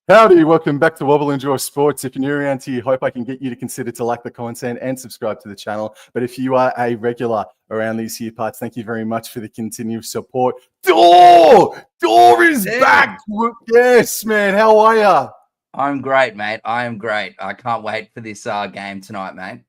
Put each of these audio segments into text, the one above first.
Howdy, welcome back to Wobble Enjoy Sports. If you're new around here, hope I can get you to consider to like the content and subscribe to the channel. But if you are a regular around these here parts, thank you very much for the continued support. Door is back. Yes, man. How are you? I'm great, mate. I am great. I can't wait for this game tonight, mate.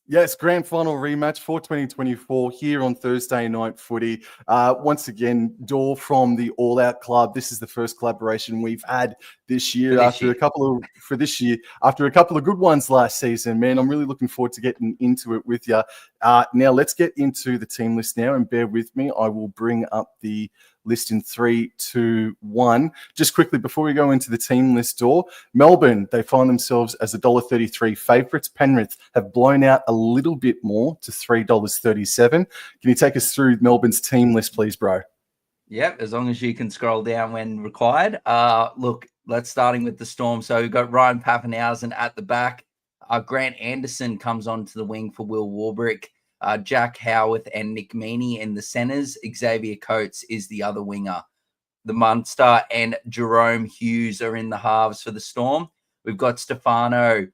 Yes, Grand Final Rematch for 2024 here on Thursday Night Footy. Once again, Door from the All Out Club. This is the first collaboration we've had this year after a couple of good ones last season. Man, I'm really looking forward to getting into it with you. Now, let's get into the team list now, and bear with me. I will bring up the list in 3, 2, 1. Just quickly before we go into the team list, Door, Melbourne, they find themselves as $1.33 favourites. Penrith have blown out a little bit more to $3.37. Can you take us through Melbourne's team list, please, bro? Yep, as long as you can scroll down when required. Look, let's starting with the Storm. So we've got Ryan Papenhuyzen at the back. Grant Anderson comes onto the wing for Will Warbrick. Jack Howarth and Nick Meaney in the centres. Xavier Coates is the other winger. The Munster and Jerome Hughes are in the halves for the Storm. We've got Stefano.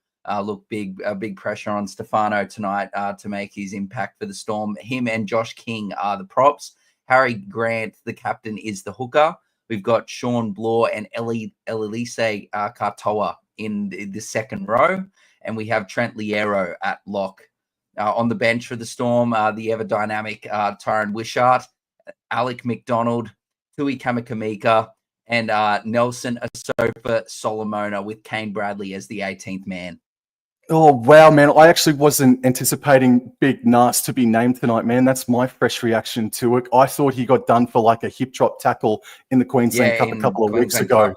Big pressure on Stefano tonight to make his impact for the Storm. Him and Josh King are the props. Harry Grant, the captain, is the hooker. We've got Sean Bloor and Elise Katoa in the second row. And we have Trent Liero at lock. On the bench for the Storm, the ever-dynamic Tyron Wishart, Alec McDonald, Tui Kamakamika, and Nelson Asofa Solomona with Kane Bradley as the 18th man. Oh, wow, man. I actually wasn't anticipating Big Nas to be named tonight, man. That's my fresh reaction to it. I thought he got done for like a hip drop tackle in the Queensland Cup a couple of weeks ago.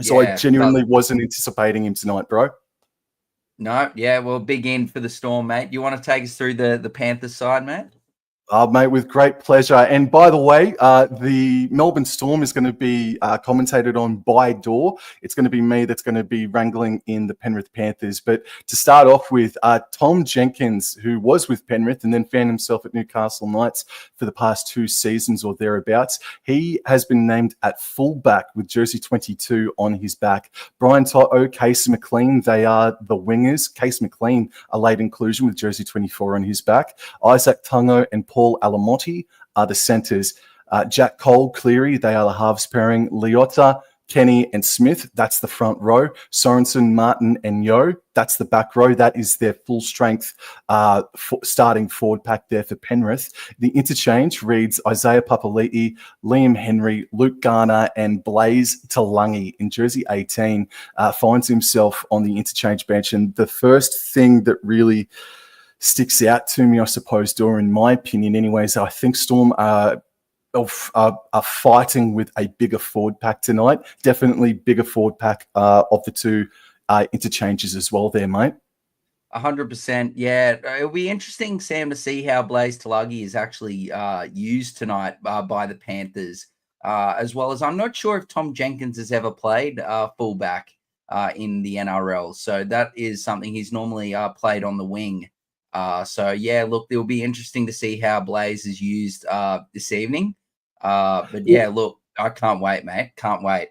So I genuinely wasn't anticipating him tonight, bro. No, well, big end for the Storm, mate. You want to take us through the Panthers side, mate? Mate, with great pleasure. And by the way, the Melbourne Storm is going to be commentated on by Door. It's going to be me that's going to be wrangling in the Penrith Panthers. But to start off with, Tom Jenkins, who was with Penrith and then found himself at Newcastle Knights for the past 2 seasons or thereabouts, he has been named at fullback with jersey 22 on his back. Brian To'o, Casey McLean, they are the wingers. Casey McLean, a late inclusion with jersey 24 on his back. Isaac Tungo and Paul Alamotti are the centres. Jack Cole, Cleary, they are the halves pairing. Leota, Kenny and Smith, that's the front row. Sorensen, Martin and Yo, that's the back row. That is their full strength starting forward pack there for Penrith. The interchange reads Isaiah Papali'i, Liam Henry, Luke Garner and Blaze Talangi in jersey 18 finds himself on the interchange bench. And the first thing that really sticks out to me, I suppose, Dora, in my opinion anyways, I think Storm are fighting with a bigger forward pack tonight. Definitely bigger forward pack of the two interchanges as well there, mate. 100%. Yeah, it'll be interesting, Sam, to see how Blaze Talagi is actually used tonight by the Panthers, as well as I'm not sure if Tom Jenkins has ever played fullback in the NRL. So that is something he's normally played on the wing. Look, it'll be interesting to see how Blaze is used this evening. Look, I can't wait, mate. Can't wait.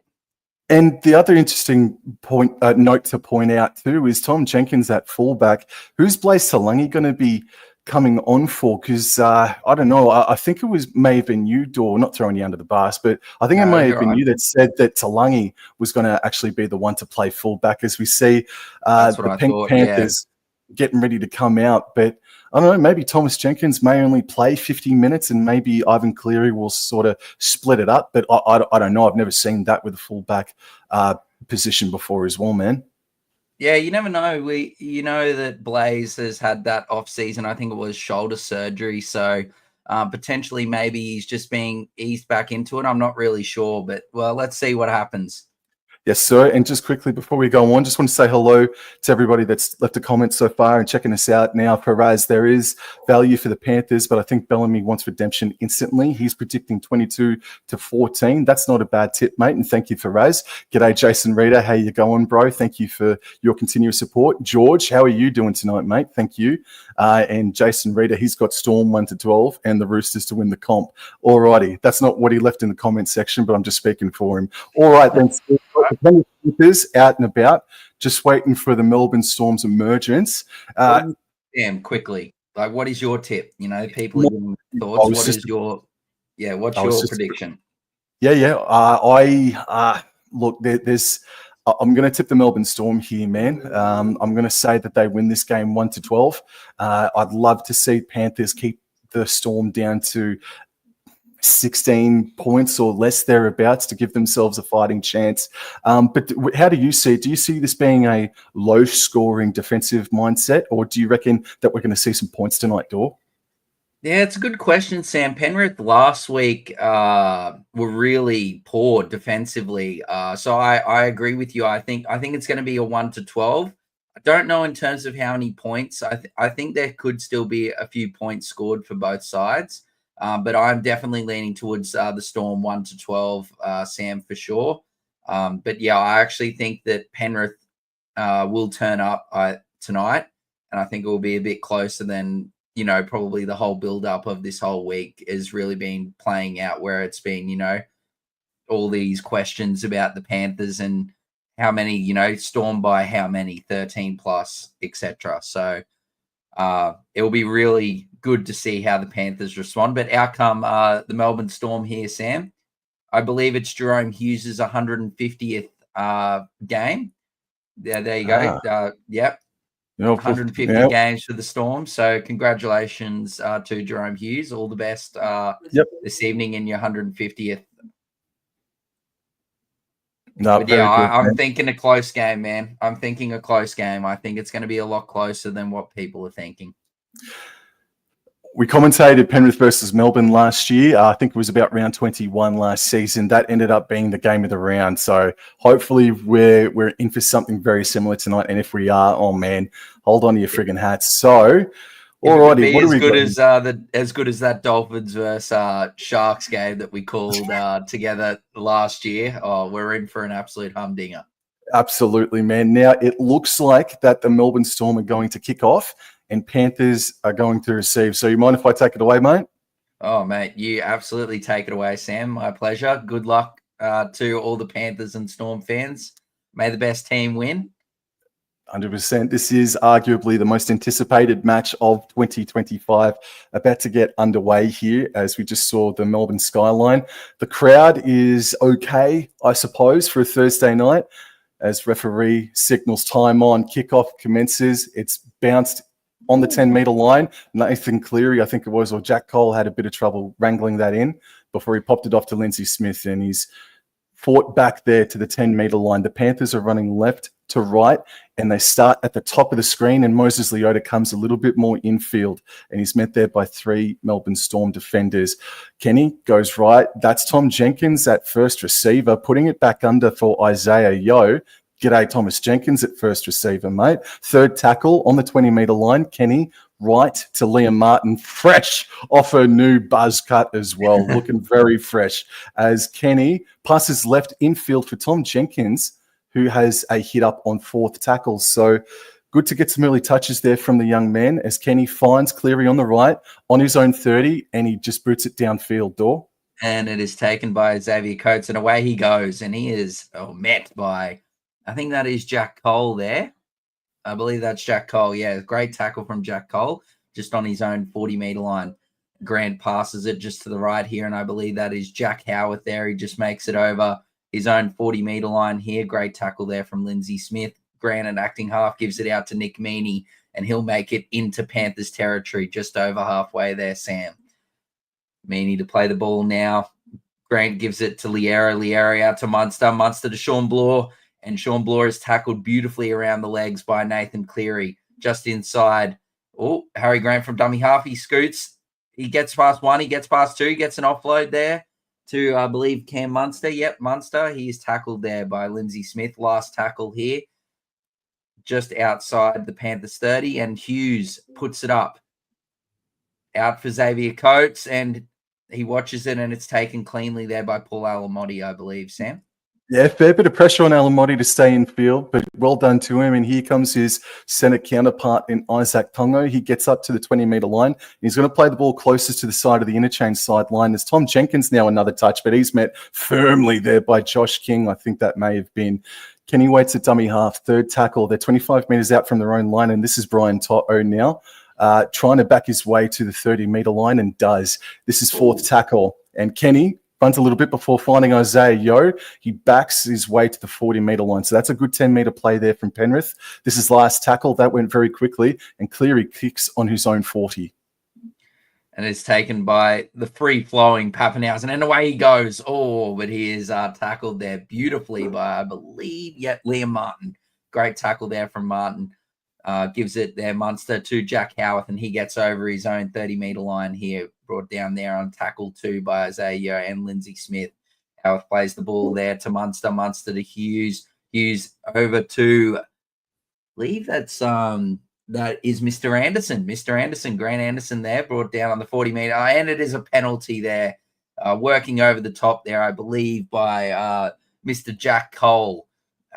And the other interesting note to point out too is Tom Jenkins at fullback. Who's Blaze Talangi going to be coming on for? Because I don't know. I think it may have been you, Dor, not throwing you under the bus, but I think it may have been you that said that Talangi was going to actually be the one to play fullback, as we see the Pink Panthers getting ready to come out. But I don't know, maybe Thomas Jenkins may only play 50 minutes and maybe Ivan Cleary will sort of split it up. But I don't know. I've never seen that with a fullback position before as well, man. Yeah, you never know. You know that Blaze has had that off season. I think it was shoulder surgery. So potentially maybe he's just being eased back into it. I'm not really sure. But, well, let's see what happens. Yes, sir. And just quickly before we go on, just want to say hello to everybody that's left a comment so far and checking us out now. For Raz, there is value for the Panthers, but I think Bellamy wants redemption instantly. He's predicting 22-14. That's not a bad tip, mate. And thank you for Raz. G'day, Jason Reader. How you going, bro? Thank you for your continuous support. George, how are you doing tonight, mate? Thank you. And Jason Reeder, he's got Storm 1-12 and the Roosters to win the comp. Alrighty, that's not what he left in the comment section, but I'm just speaking for him. All right, then. The Panthers out and about, just waiting for the Melbourne Storm's emergence. Damn, quickly. Like, what is your tip? You know, people are giving thoughts. What's your prediction? Look, there's. I'm going to tip the Melbourne Storm here, man. I'm going to say that they win this game 1-12. I'd love to see Panthers keep the Storm down to 16 points or less thereabouts to give themselves a fighting chance. But how do you see it? Do you see this being a low-scoring defensive mindset, or do you reckon that we're going to see some points tonight, Dor? Yeah, it's a good question, Sam. Penrith last week were really poor defensively. So I agree with you. I think it's going to be a 1-12. I don't know in terms of how many points. I think there could still be a few points scored for both sides. But I'm definitely leaning towards the Storm 1-12, Sam, for sure. But yeah, I actually think that Penrith will turn up tonight, and I think it will be a bit closer than, you know, probably the whole build-up of this whole week has really been playing out, where it's been, you know, all these questions about the Panthers and how many, you know, Storm by how many, 13 plus, etc. So it will be really good to see how the Panthers respond. But out come the Melbourne Storm here, Sam. I believe it's Jerome Hughes' 150th game. Yeah, there you go. Yep. 150 games for the Storm. So congratulations to Jerome Hughes. All the best this evening in your 150th. I'm thinking a close game, man. I'm thinking a close game. I think it's going to be a lot closer than what people are thinking. We commentated Penrith versus Melbourne last year. I think it was about round 21 last season. That ended up being the game of the round. So hopefully we're in for something very similar tonight. And if we are, oh man, hold on to your friggin' hats. So, alrighty, what are we as good as that Dolphins versus Sharks game that we called together last year? Oh, we're in for an absolute humdinger. Absolutely, man. Now it looks like that the Melbourne Storm are going to kick off and Panthers are going to receive. So you mind if I take it away, mate? Oh, mate, you absolutely take it away, Sam. My pleasure. Good luck to all the Panthers and Storm fans. May the best team win. 100%. This is arguably the most anticipated match of 2025 about to get underway here, as we just saw the Melbourne skyline. The crowd is okay, I suppose, for a Thursday night. As referee signals time on, kickoff commences. It's bounced on the 10-meter line. Nathan Cleary, I think it was, or Jack Cole had a bit of trouble wrangling that in before he popped it off to Lindsay Smith, and he's fought back there to the 10-meter line. The Panthers are running left to right, and they start at the top of the screen, and Moses Leota comes a little bit more infield, and he's met there by 3 Melbourne Storm defenders. Kenny goes right. That's Tom Jenkins at first receiver, putting it back under for Isaiah Yeo. G'day, Thomas Jenkins at first receiver, mate. Third tackle on the 20-meter line. Kenny right to Liam Martin, fresh off a new buzz cut as well, looking very fresh. As Kenny passes left infield for Tom Jenkins, who has a hit up on 4th tackle. So good to get some early touches there from the young man as Kenny finds Cleary on the right on his own 30, and he just boots it downfield, Dor. And it is taken by Xavier Coates, and away he goes, and he is met by, I think that is Jack Cole there. I believe that's Jack Cole. Yeah, great tackle from Jack Cole, just on his own 40-meter line. Grant passes it just to the right here, and I believe that is Jack Howarth there. He just makes it over his own 40-meter line here. Great tackle there from Lindsay Smith. Grant, an acting half, gives it out to Nick Meaney, and he'll make it into Panthers territory just over halfway there, Sam. Meaney to play the ball now. Grant gives it to Liera out to Munster. Munster to Sean Bloor. And Sean Bloor is tackled beautifully around the legs by Nathan Cleary, just inside. Oh, Harry Grant from dummy half. He scoots. He gets past 1. He gets past 2. He gets an offload there to, I believe, Cam Munster. Yep, Munster. He is tackled there by Lindsay Smith. Last tackle here, just outside the Panthers 30. And Hughes puts it up. Out for Xavier Coates. And he watches it, and it's taken cleanly there by Paul Alamotti, I believe, Sam. Yeah, fair bit of pressure on Alamotti to stay in field, but well done to him. And here comes his Senate counterpart in Isaac Tongo. He gets up to the 20-metre line. He's going to play the ball closest to the side of the interchange sideline. There's Tom Jenkins now, another touch, but he's met firmly there by Josh King. I think that may have been Kenny Waits at dummy half, third tackle. They're 25 metres out from their own line, and this is Brian To'o now, trying to back his way to the 30-metre line, and does. This is fourth tackle, and Kenny runs a little bit before finding Isaiah Yeo. He backs his way to the 40-metre line. So that's a good 10-metre play there from Penrith. This is last tackle. That went very quickly, and Cleary kicks on his own 40. And it's taken by the free-flowing Pappenhausen, and away he goes. Oh, but he is tackled there beautifully by, I believe, Liam Martin. Great tackle there from Martin. Gives it there, Munster, to Jack Howarth, and he gets over his own 30-metre line here, brought down there on tackle 2 by Isaiah Yeo and Lindsay Smith. Howarth plays the ball there to Munster, Munster to Hughes, Hughes over to, I believe that is Mr. Anderson, Grant Anderson there, brought down on the 40-metre, and it is a penalty there, working over the top there, I believe, by Mr. Jack Cole,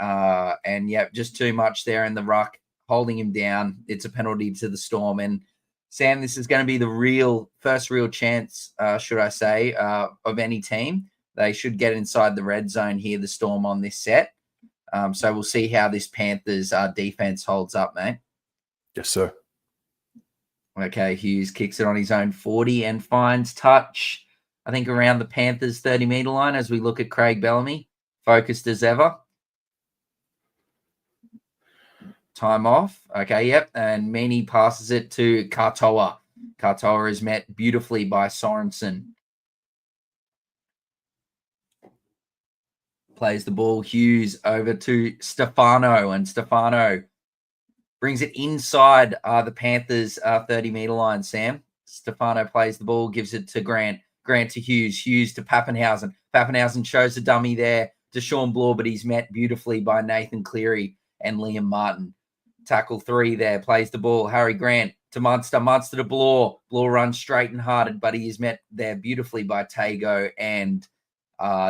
and yeah, just too much there in the ruck, holding him down. It's a penalty to the Storm. And Sam, this is going to be the first real chance, should I say, of any team. They should get inside the red zone here, the Storm, on this set. So we'll see how this Panthers defense holds up, mate. Yes, sir. Okay, Hughes kicks it on his own 40 and finds touch, I think, around the Panthers 30-metre line as we look at Craig Bellamy, focused as ever. Time off. Okay, yep. And Meany passes it to Katoa. Katoa is met beautifully by Sorensen. Plays the ball. Hughes over to Stefano. And Stefano brings it inside the Panthers 30-metre line, Sam. Stefano plays the ball, gives it to Grant. Grant to Hughes. Hughes to Pappenhausen. Pappenhausen shows a dummy there to Sean Bloor, but he's met beautifully by Nathan Cleary and Liam Martin. Tackle 3 there, plays the ball. Harry Grant to Munster, Munster to Bloor. Bloor runs straight and hearted, but he is met there beautifully by Tago and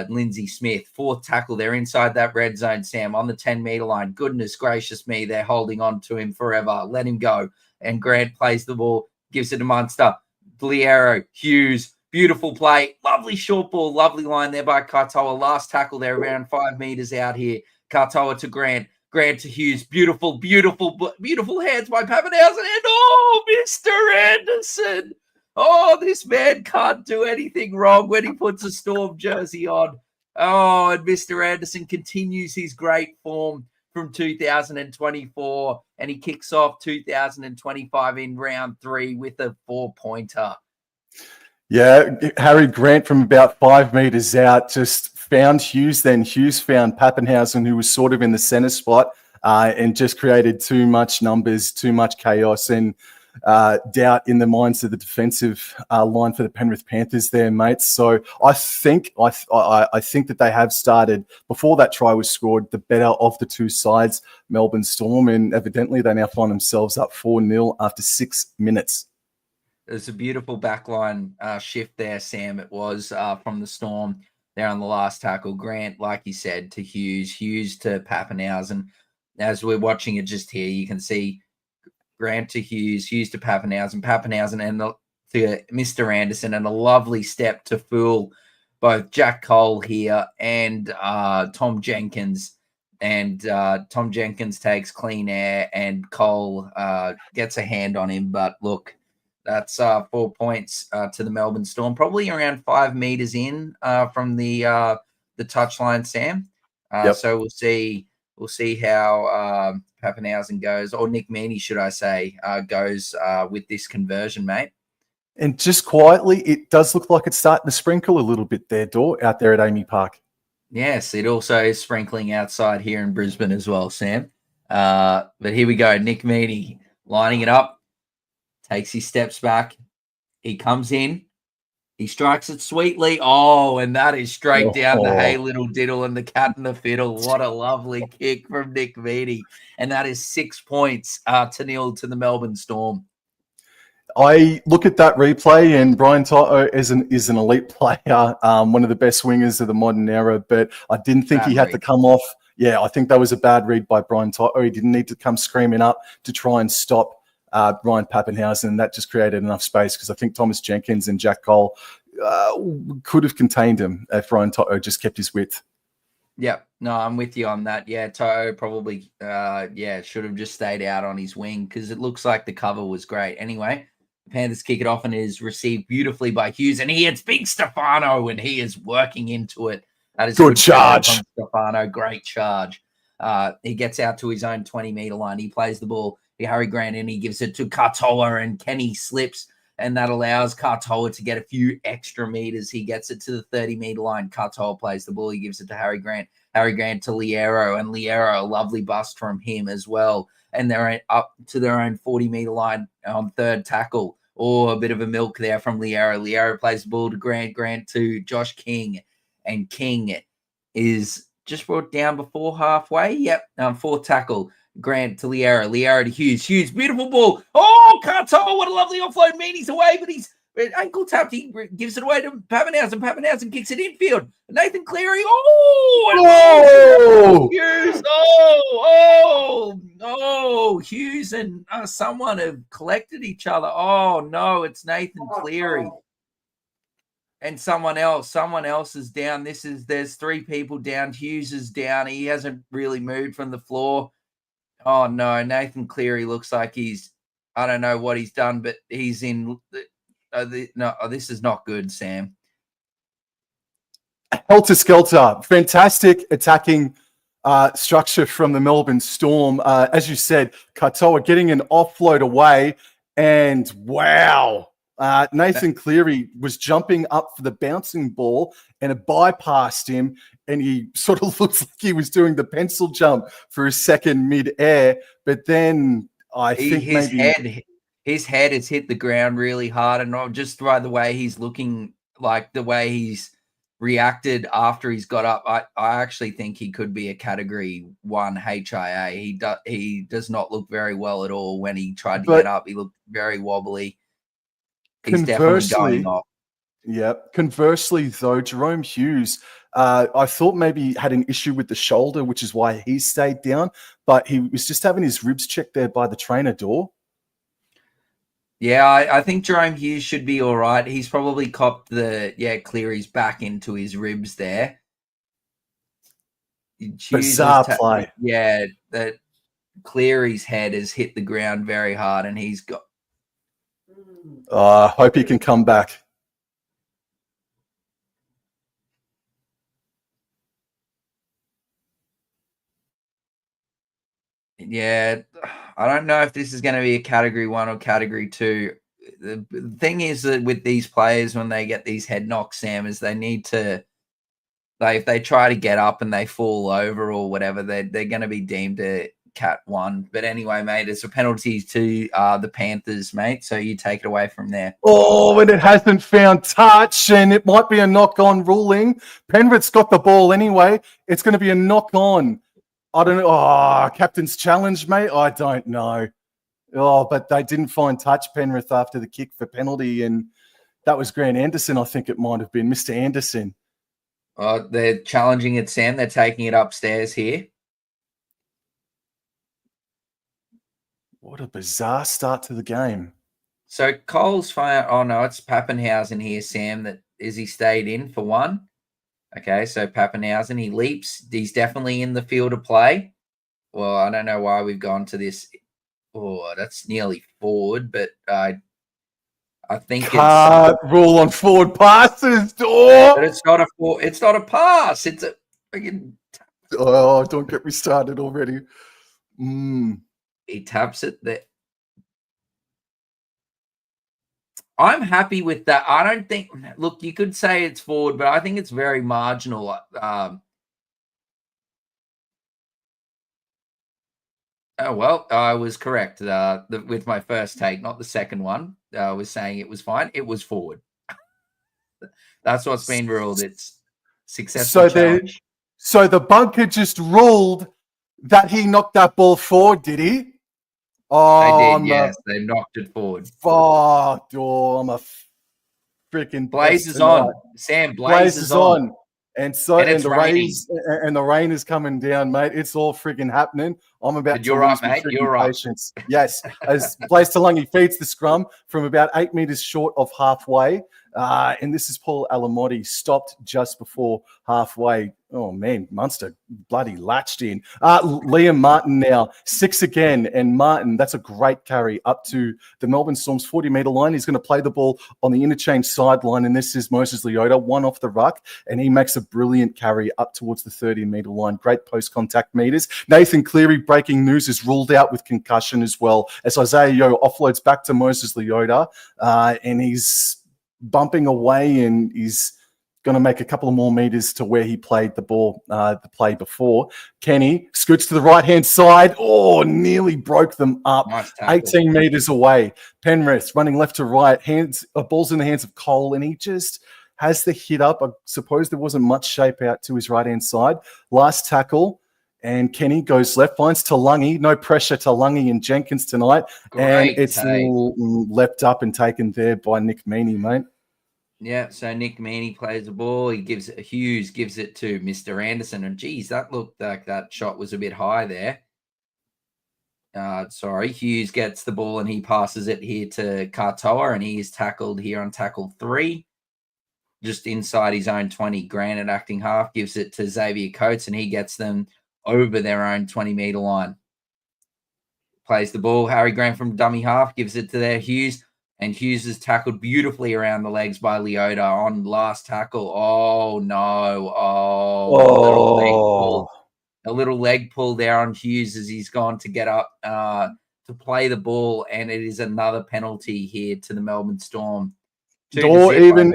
Lindsay Smith. Fourth tackle, they're inside that red zone, Sam, on the 10-metre line. Goodness gracious me, they're holding on to him forever. Let him go. And Grant plays the ball, gives it to Munster. Bliero, Hughes, beautiful play. Lovely short ball, lovely line there by Katoa. Last tackle there, around 5 metres out here. Katoa to Grant. Grant to Hughes. Beautiful, beautiful, beautiful hands by Pappenhausen. And oh, Mr. Anderson. Oh, this man can't do anything wrong when he puts a Storm jersey on. Oh, and Mr. Anderson continues his great form from 2024, and he kicks off 2025 in round 3 with a 4-pointer. Yeah, Harry Grant from about 5 metres out just found Hughes, then Hughes found Pappenhausen, who was sort of in the centre spot, and just created too much numbers, too much chaos, and doubt in the minds of the defensive line for the Penrith Panthers there, mates. So I think that they have started, before that try was scored, the better of the two sides, Melbourne Storm, and evidently they now find themselves up 4-0 after 6 minutes. There's a beautiful backline shift there, Sam. It was from the Storm there on the last tackle. Grant, like you said, to Hughes, Hughes to Pappenhausen. As we're watching it just here, you can see Grant to Hughes, Hughes to Pappenhausen, Pappenhausen and to Mr. Anderson, and a lovely step to fool both Jack Cole here and Tom Jenkins. And Tom Jenkins takes clean air, and Cole gets a hand on him. But look, that's 4 points to the Melbourne Storm, probably around 5 meters in from the touchline, Sam. Yep. So we'll see how Pappenhausen goes, or Nick Meany, should I say, goes with this conversion, mate. And just quietly, it does look like it's starting to sprinkle a little bit there, out there at Amy Park. Yes, it also is sprinkling outside here in Brisbane as well, Sam. But here we go. Nick Meany lining it up, takes his steps back. He comes in. He strikes it sweetly. Oh, and that is straight down the Hey Little Diddle and the Cat and the Fiddle. What a lovely kick from Nick Meany. And that is 6 points to 0 to the Melbourne Storm. I look at that replay, and Brian Toto is an elite player, one of the best wingers of the modern era. But I didn't think he had to come off. Yeah, I think that was a bad read by Brian Toto. He didn't need to come screaming up to try and stop Ryan Pappenhausen. That just created enough space because I think Thomas Jenkins and Jack Cole could have contained him if Ryan Toto just kept his width. Yep. No, I'm with you on that. Yeah, Toto probably, should have just stayed out on his wing because it looks like the cover was great. Anyway, the Panthers kick it off and is received beautifully by Hughes, and he hits Big Stefano, and he is working into it. That is good charge. Stefano, great charge. He gets out to his own 20-meter line. He plays the ball. Harry Grant, and he gives it to Katoa, and Kenny slips, and that allows Katoa to get a few extra meters. He gets it to the 30-meter line. Katoa plays the ball. He gives it to Harry Grant. Harry Grant to Liero, and Liero, a lovely bust from him as well. And they're up to their own 40-meter line on third tackle. Or a bit of a milk there from Liero. Liero plays the ball to Grant. Grant to Josh King. And King is just brought down before halfway. Yep, fourth tackle. Grant to Liero. Liero to Hughes. Hughes, beautiful ball. Oh, Katoa, what a lovely offload. Meany's away, but he's ankle tapped. He gives it away to Pappenhausen. Pappenhausen kicks it infield. Nathan Cleary. Oh! Hughes. Oh, Hughes and someone have collected each other. Oh, no, it's Nathan Cleary. And someone else is down. There's three people down. Hughes is down. He hasn't really moved from the floor. Oh, no, Nathan Cleary looks like I don't know what he's done, but he's in this is not good, Sam. Helter-skelter, fantastic attacking structure from the Melbourne Storm. As you said, Katoa getting an offload away, and wow, Nathan Cleary was jumping up for the bouncing ball, and it bypassed him, and he sort of looks like he was doing the pencil jump for a second mid-air, but then his head has hit the ground really hard, and not just by the way he's looking, like the way he's reacted after he's got up. I actually think he could be a Category 1 HIA. He does not look very well at all. When he tried to get up, he looked very wobbly. He's definitely going off. Yep. Conversely, though, Jerome Hughes, I thought maybe he had an issue with the shoulder, which is why he stayed down, but he was just having his ribs checked there by the trainer door. Yeah, I think Jerome Hughes should be all right. He's probably copped Cleary's back into his ribs there. Bizarre play. Yeah, that Cleary's head has hit the ground very hard, and he's got... I hope he can come back. Yeah, I don't know if this is going to be a Category 1 or Category 2. The thing is that with these players, when they get these head knocks, Sam, is they need to... if they try to get up and they fall over or whatever, they're going to be deemed a Cat 1. But anyway, mate, it's a penalty to the Panthers, mate. So you take it away from there. Oh, and it hasn't found touch, and it might be a knock-on ruling. Penrith's got the ball anyway. It's going to be a knock-on. I don't know. Oh, captain's challenge, mate. I don't know. Oh, but they didn't find touch, Penrith, after the kick for penalty, and that was Grant Anderson, I think it might have been. Mr. Anderson. They're challenging it, Sam. They're taking it upstairs here. What a bizarre start to the game. So Cole's fine. Oh, no, it's Pappenhausen here, Sam. He stayed in for one. Okay, so Pappenhausen, he leaps. He's definitely in the field of play. Well, I don't know why we've gone to this. Oh, that's nearly forward, but I think can't rule on forward passes. Oh! But it's not a pass. It's a freaking... Oh, don't get me started already. He taps it there. I'm happy with that. I don't think... Look, you could say it's forward, but I think it's very marginal. Oh, well, I was correct with my first take, not the second one. I was saying it was fine. It was forward. That's what's been ruled. It's successful challenge. So the bunker just ruled that he knocked that ball forward, did he? They Oh, did, yes. They knocked it forward. I'm a freaking Blaze pest is tonight. on. Sam, Blaze Blaze is is on. on. And And the it's raining. rain is coming down, mate. It's all friggin' happening. I'm about But to you're up, lose my mate. friggin' You're up. patience. Yes, as Blaze Talangi feeds the scrum from about 8 meters short of halfway. And this is Paul Alamotti, stopped just before halfway. Oh, man, Munster bloody latched in. Liam Martin now, 6 again. And Martin, that's a great carry up to the Melbourne Storm's 40-meter line. He's going to play the ball on the interchange sideline. And this is Moses Leota, one off the ruck. And he makes a brilliant carry up towards the 30-meter line. Great post-contact meters. Nathan Cleary, breaking news, is ruled out with concussion as well, as Isaiah Yeo offloads back to Moses Leota. And he's bumping away, and he's going to make a couple of more meters to where he played the ball the play before. Kenny scoots to the right-hand side. Oh, nearly broke them up. Nice tackle. 18 meters away. Penrith running left to right. Ball's in the hands of Cole, and he just has the hit up. I suppose there wasn't much shape out to his right-hand side. Last tackle. And Kenny goes left, finds Talangi. No pressure, Talangi and Jenkins tonight. And it's leapt up and taken there by Nick Meaney, mate. Yeah, so Nick Meaney plays the ball. Hughes gives it to Mr. Anderson. And geez, that looked like that shot was a bit high there. Hughes gets the ball and he passes it here to Katoa, and he is tackled here on tackle 3. Just inside his own 20. Grant at acting half gives it to Xavier Coates, and he gets them over their own 20-meter line. Plays the ball. Harry Grant from dummy half gives it to their Hughes, and Hughes is tackled beautifully around the legs by Leota on last tackle. Oh, no. A little leg pull there on Hughes as he's gone to get up to play the ball, and it is another penalty here to the Melbourne Storm. Even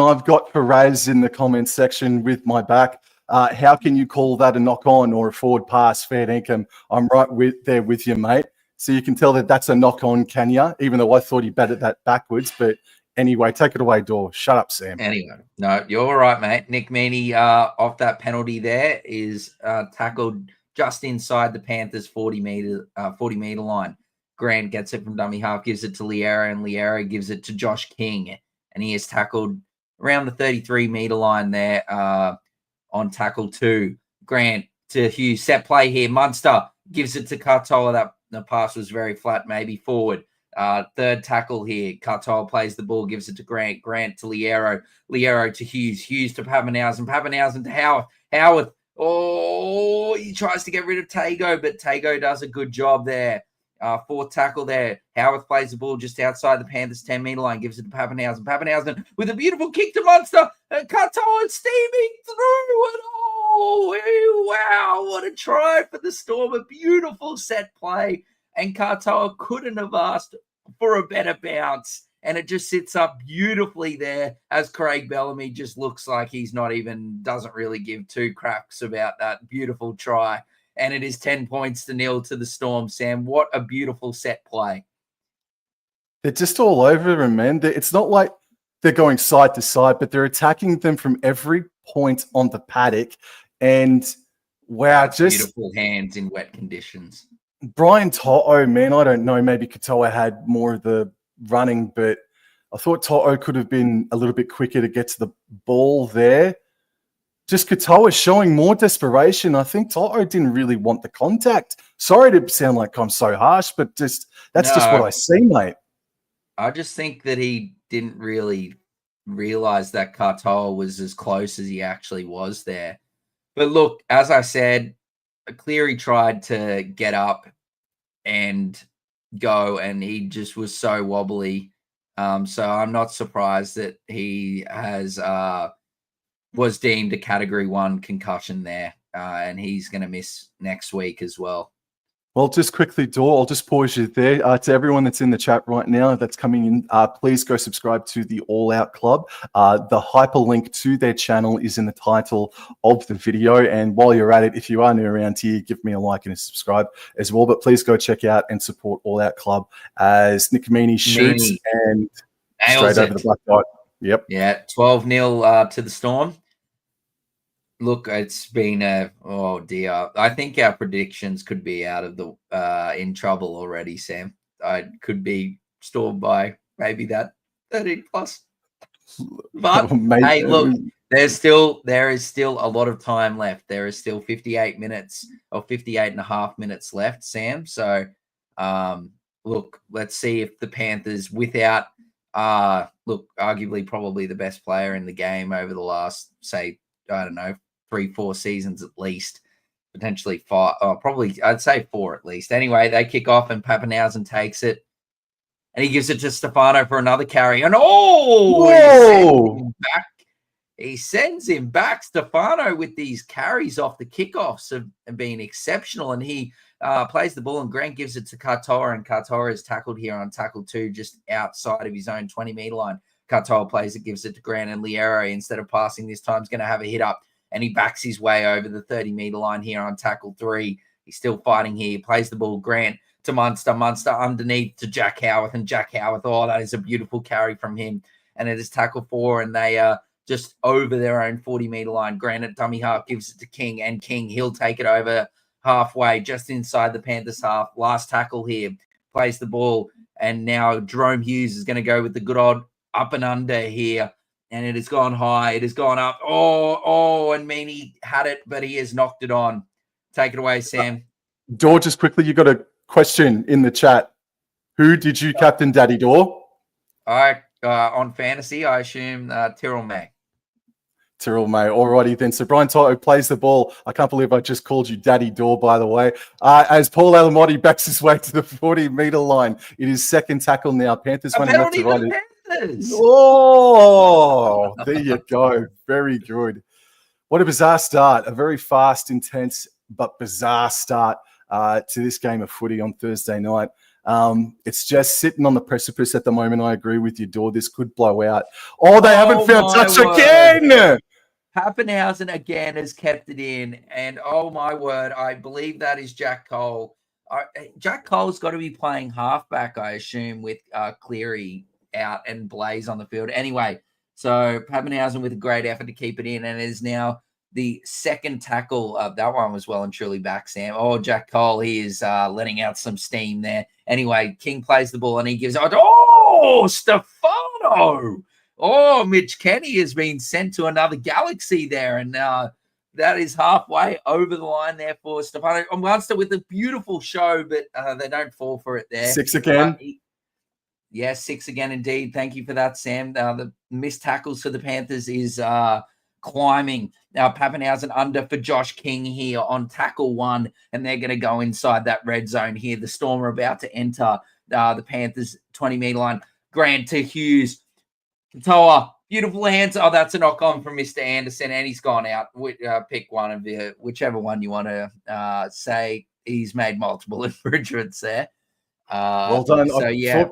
I've got Perez in the comments section with my back. How can you call that a knock on or a forward pass, fair income? I'm right there with you, mate. So you can tell that that's a knock on, can you? Even though I thought he batted that backwards. But anyway, take it away, Dor. Shut up, Sam. Anyway, no, you're all right, mate. Nick Meaney off that penalty there is tackled just inside the Panthers' 40-meter line. Grant gets it from dummy half, gives it to Liera, and Liera gives it to Josh King. And he is tackled around the 33-meter line there on tackle 2. Grant to Hughes. Set play here. Munster gives it to Katoa. The pass was very flat, maybe forward. Third tackle here. Katoa plays the ball, gives it to Grant. Grant to Liero. Liero to Hughes. Hughes to Papenhausen. Papenhausen to Howarth. Howarth. Oh, he tries to get rid of Tago, but Tago does a good job there. Fourth tackle there. Howarth plays the ball just outside the Panthers' 10-meter line, gives it to Papenhausen. Papenhausen with a beautiful kick to Munster. Katoa steaming through it. Oh, wow. What a try for the Storm. A beautiful set play. And Katoa couldn't have asked for a better bounce. And it just sits up beautifully there as Craig Bellamy just looks like doesn't really give two craps about that beautiful try. And it is 10 points to 0 to the Storm, Sam. What a beautiful set play. They're just all over them, man. It's not like they're going side to side, but they're attacking them from every point on the paddock. And wow, just beautiful hands in wet conditions. Brian To'o, man, I don't know. Maybe Katoa had more of the running, but I thought To'o could have been a little bit quicker to get to the ball there. Just Katoa showing more desperation. I think To'o didn't really want the contact. Sorry to sound like I'm so harsh, but that's just what I see, mate. I just think that he didn't really realize that Katoa was as close as he actually was there. But look, as I said, Cleary tried to get up and go, and he just was so wobbly. So I'm not surprised that he was deemed a Category 1 concussion there, and he's going to miss next week as well. Well, just quickly, Dor, I'll just pause you there. To everyone that's in the chat right now that's coming in, please go subscribe to the All Out Club. The hyperlink to their channel is in the title of the video. And while you're at it, if you are new around here, give me a like and a subscribe as well. But please go check out and support All Out Club as Nick Meaney shoots and straight over the black dot. Yep. Yeah, 12-0 to the Storm. Look, it's been oh dear. I think our predictions could be out of the in trouble already, Sam. I could be stalled by maybe that 30 plus. But Mate, hey, look, there is still a lot of time left. There is still 58 minutes or 58 and a half minutes left, Sam. So look, let's see if the Panthers without look, arguably probably the best player in the game over the last, say, I don't know, 3-4 seasons at least, potentially 5, probably I'd say 4 at least. Anyway, they kick off and Pappenhausen takes it and he gives it to Stefano for another carry. And he sends him back. Stefano with these carries off the kickoffs have been exceptional. And he plays the ball and Grant gives it to Katoa, and Katoa is tackled here on tackle 2 just outside of his own 20-meter line. Katoa plays it, gives it to Grant, and Liero, instead of passing this time, is going to have a hit up. And he backs his way over the 30-meter line here on tackle 3. He's still fighting here. He plays the ball, Grant to Munster underneath to Jack Howarth, and Jack Howarth, oh, that is a beautiful carry from him. And it is tackle 4, and they are just over their own 40-meter line. Grant at dummy half gives it to King, and King, he'll take it over halfway, just inside the Panthers half. Last tackle here, plays the ball, and now Jerome Hughes is going to go with the good old up and under here. And it has gone high. It has gone up. And Meany had it, but he has knocked it on. Take it away, Sam. Dor, just quickly, you got a question in the chat. Who did you captain, Daddy Dor? On fantasy, I assume Tyrrell May. Tyrrell May. Alrighty then. So Brian Toto plays the ball. I can't believe I just called you Daddy Dor, by the way. As Paul Alamotti backs his way to the 40-meter line. It is second tackle now. Panthers running left to right. Oh, there you go. Very good. What a bizarre start. A very fast, intense, but bizarre start to this game of footy on Thursday night. It's just sitting on the precipice at the moment. I agree with you, Dor. This could blow out. Oh, they haven't found touch again. Pappenhausen again has kept it in. And oh my word, I believe that is Jack Cole. Jack Cole's got to be playing halfback, I assume, with Cleary out and Blaze on the field. Anyway, so Pappenhausen with a great effort to keep it in, and it is now the second tackle. That one was well and truly back, Sam. Oh, Jack Cole, he is letting out some steam there. Anyway, King plays the ball and he gives out. Oh, Stefano. Oh, Mitch Kenny has been sent to another galaxy there. And that is halfway over the line there for Stefano. Munster with a beautiful show, but they don't fall for it there. 6 again. Yes, 6 again indeed. Thank you for that, Sam. The missed tackles for the Panthers is climbing. Now Pappenhausen under for Josh King here on tackle 1, and they're going to go inside that red zone here. The Storm are about to enter the Panthers 20-meter line. Grant to Hughes. Katoa, beautiful hands. Oh, that's a knock on from Mr. Anderson, and he's gone out. Pick one of you, whichever one you want to say. He's made multiple infringements there. Well done. So, yeah.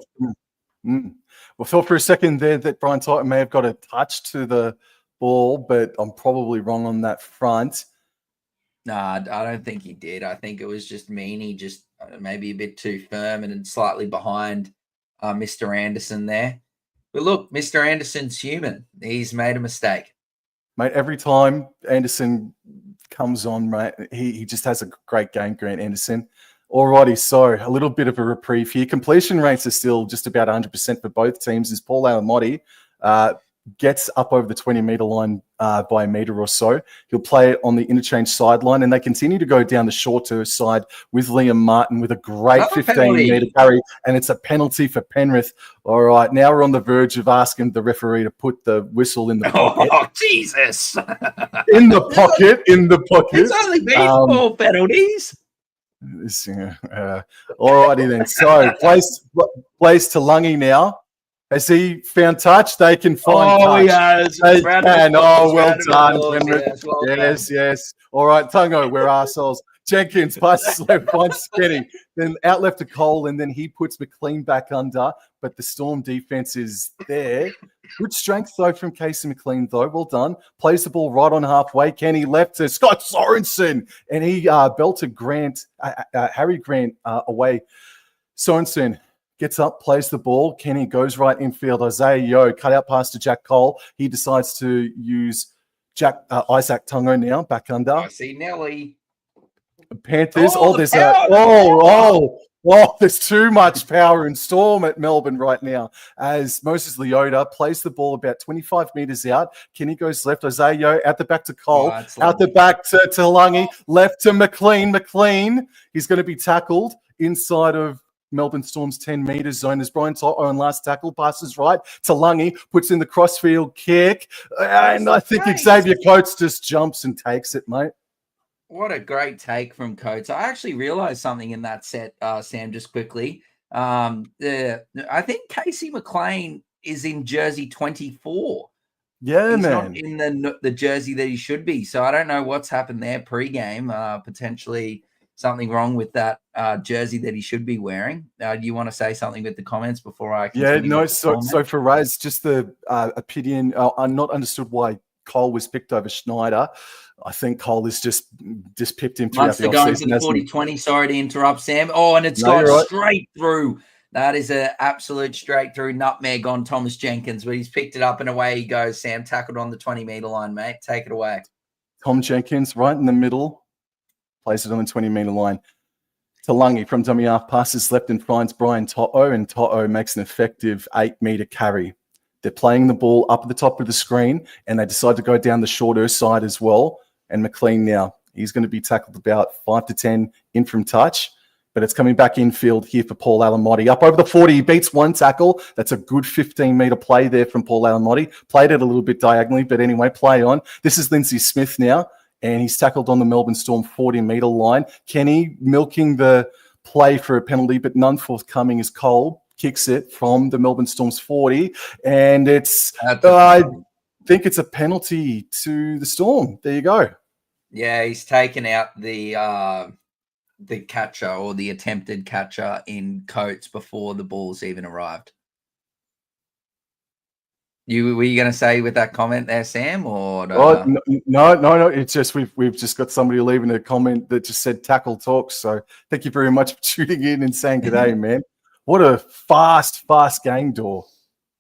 Well, felt for a second there that Brian Titan may have got a touch to the ball, but I'm probably wrong on that front. Nah, I don't think he did. I think it was just Meany, just maybe a bit too firm and slightly behind Mr. Anderson there. But look, Mr. Anderson's human. He's made a mistake. Mate, every time Anderson comes on, mate, he just has a great game, Grant Anderson. Alrighty, so a little bit of a reprieve here. Completion rates are still just about 100% for both teams as Paul Alamotti gets up over the 20-meter line by a meter or so. He'll play it on the interchange sideline, and they continue to go down the shorter side with Liam Martin with a great 15-meter carry, and it's a penalty for Penrith. All right, now we're on the verge of asking the referee to put the whistle in the pocket. Oh, Jesus. In the pocket. It's only been 4 penalties. Alrighty then. So, place to Lungy now. Has he found touch? They can find touch. Yes. They can. Oh, well done, Penrith. Yes. All right, Tungo, we're arseholes. Jenkins passes left, finds Skinny. Then out left to Cole, and then he puts McLean back under. But the Storm defense is there. Good strength, though, from Casey McLean, though. Well done. Plays the ball right on halfway. Kenny left to Scott Sorensen. And he belted Harry Grant away. Sorensen gets up, plays the ball. Kenny goes right infield. Isaiah Yeo cut out pass to Jack Cole. He decides to use Isaac Tungo now back under. I see Nelly. Panthers. There's too much power in Storm at Melbourne right now as Moses Leota plays the ball about 25 meters out. Kenny goes left. Isaiah Yeo out the back to Cole. Out the back to Lungi. Left to McLean. McLean, he's going to be tackled inside of Melbourne Storm's 10-meter zone as Brian Toto on last tackle passes right to Lungi, puts in the crossfield kick. And I think Xavier Coates just jumps and takes it, mate. What a great take from Coates. I actually realized something in that set, Sam, just quickly. I think Casey McLean is in jersey 24. Yeah, He's man. not in the jersey that he should be. So I don't know what's happened there pre-game. Potentially something wrong with that jersey that he should be wearing. Do you want to say something with the comments before I continue? So for Raz, just the opinion, I'm not understood why Cole was picked over Schneider. I think Cole has just picked him throughout the offseason. Going to the 40-20. Sorry to interrupt, Sam. Oh, and it's gone straight through. That is an absolute straight through nutmeg on Thomas Jenkins, but he's picked it up and away he goes, Sam. Tackled on the 20-meter line, mate. Take it away. Tom Jenkins right in the middle. Plays it on the 20-meter line. Talangi from dummy half passes left and finds Brian Toto, and Toto makes an effective 8-meter carry. They're playing the ball up at the top of the screen, and they decide to go down the shorter side as well. And McLean now, he's going to be tackled about 5 to 10 in from touch, but it's coming back infield here for Paul Alamotti. Up over the 40, he beats one tackle. That's a good 15-meter play there from Paul Alamotti. Played it a little bit diagonally, but anyway, play on. This is Lindsay Smith now, and he's tackled on the Melbourne Storm 40-meter line. Kenny milking the play for a penalty, but none forthcoming as Cole kicks it from the Melbourne Storm's 40, and I think it's a penalty to the Storm. There you go. Yeah, he's taken out the catcher or the attempted catcher in Coates before the ball's even arrived. Were you going to say with that comment there, Sam? Or no. It's just we've just got somebody leaving a comment that just said tackle talks. So thank you very much for tuning in and saying good day, man. What a fast game, Door.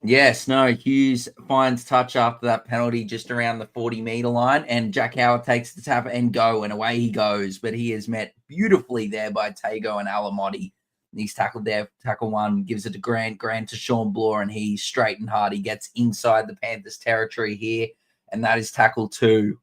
Yes, no, Hughes finds touch after that penalty just around the 40-meter line, and Jack Howard takes the tap and go, and away he goes. But he is met beautifully there by Tago and Alamotti. He's tackled there. Tackle one, gives it to Grant to Sean Bloor, and he's straight and hard. He gets inside the Panthers territory here, and that is tackle 2.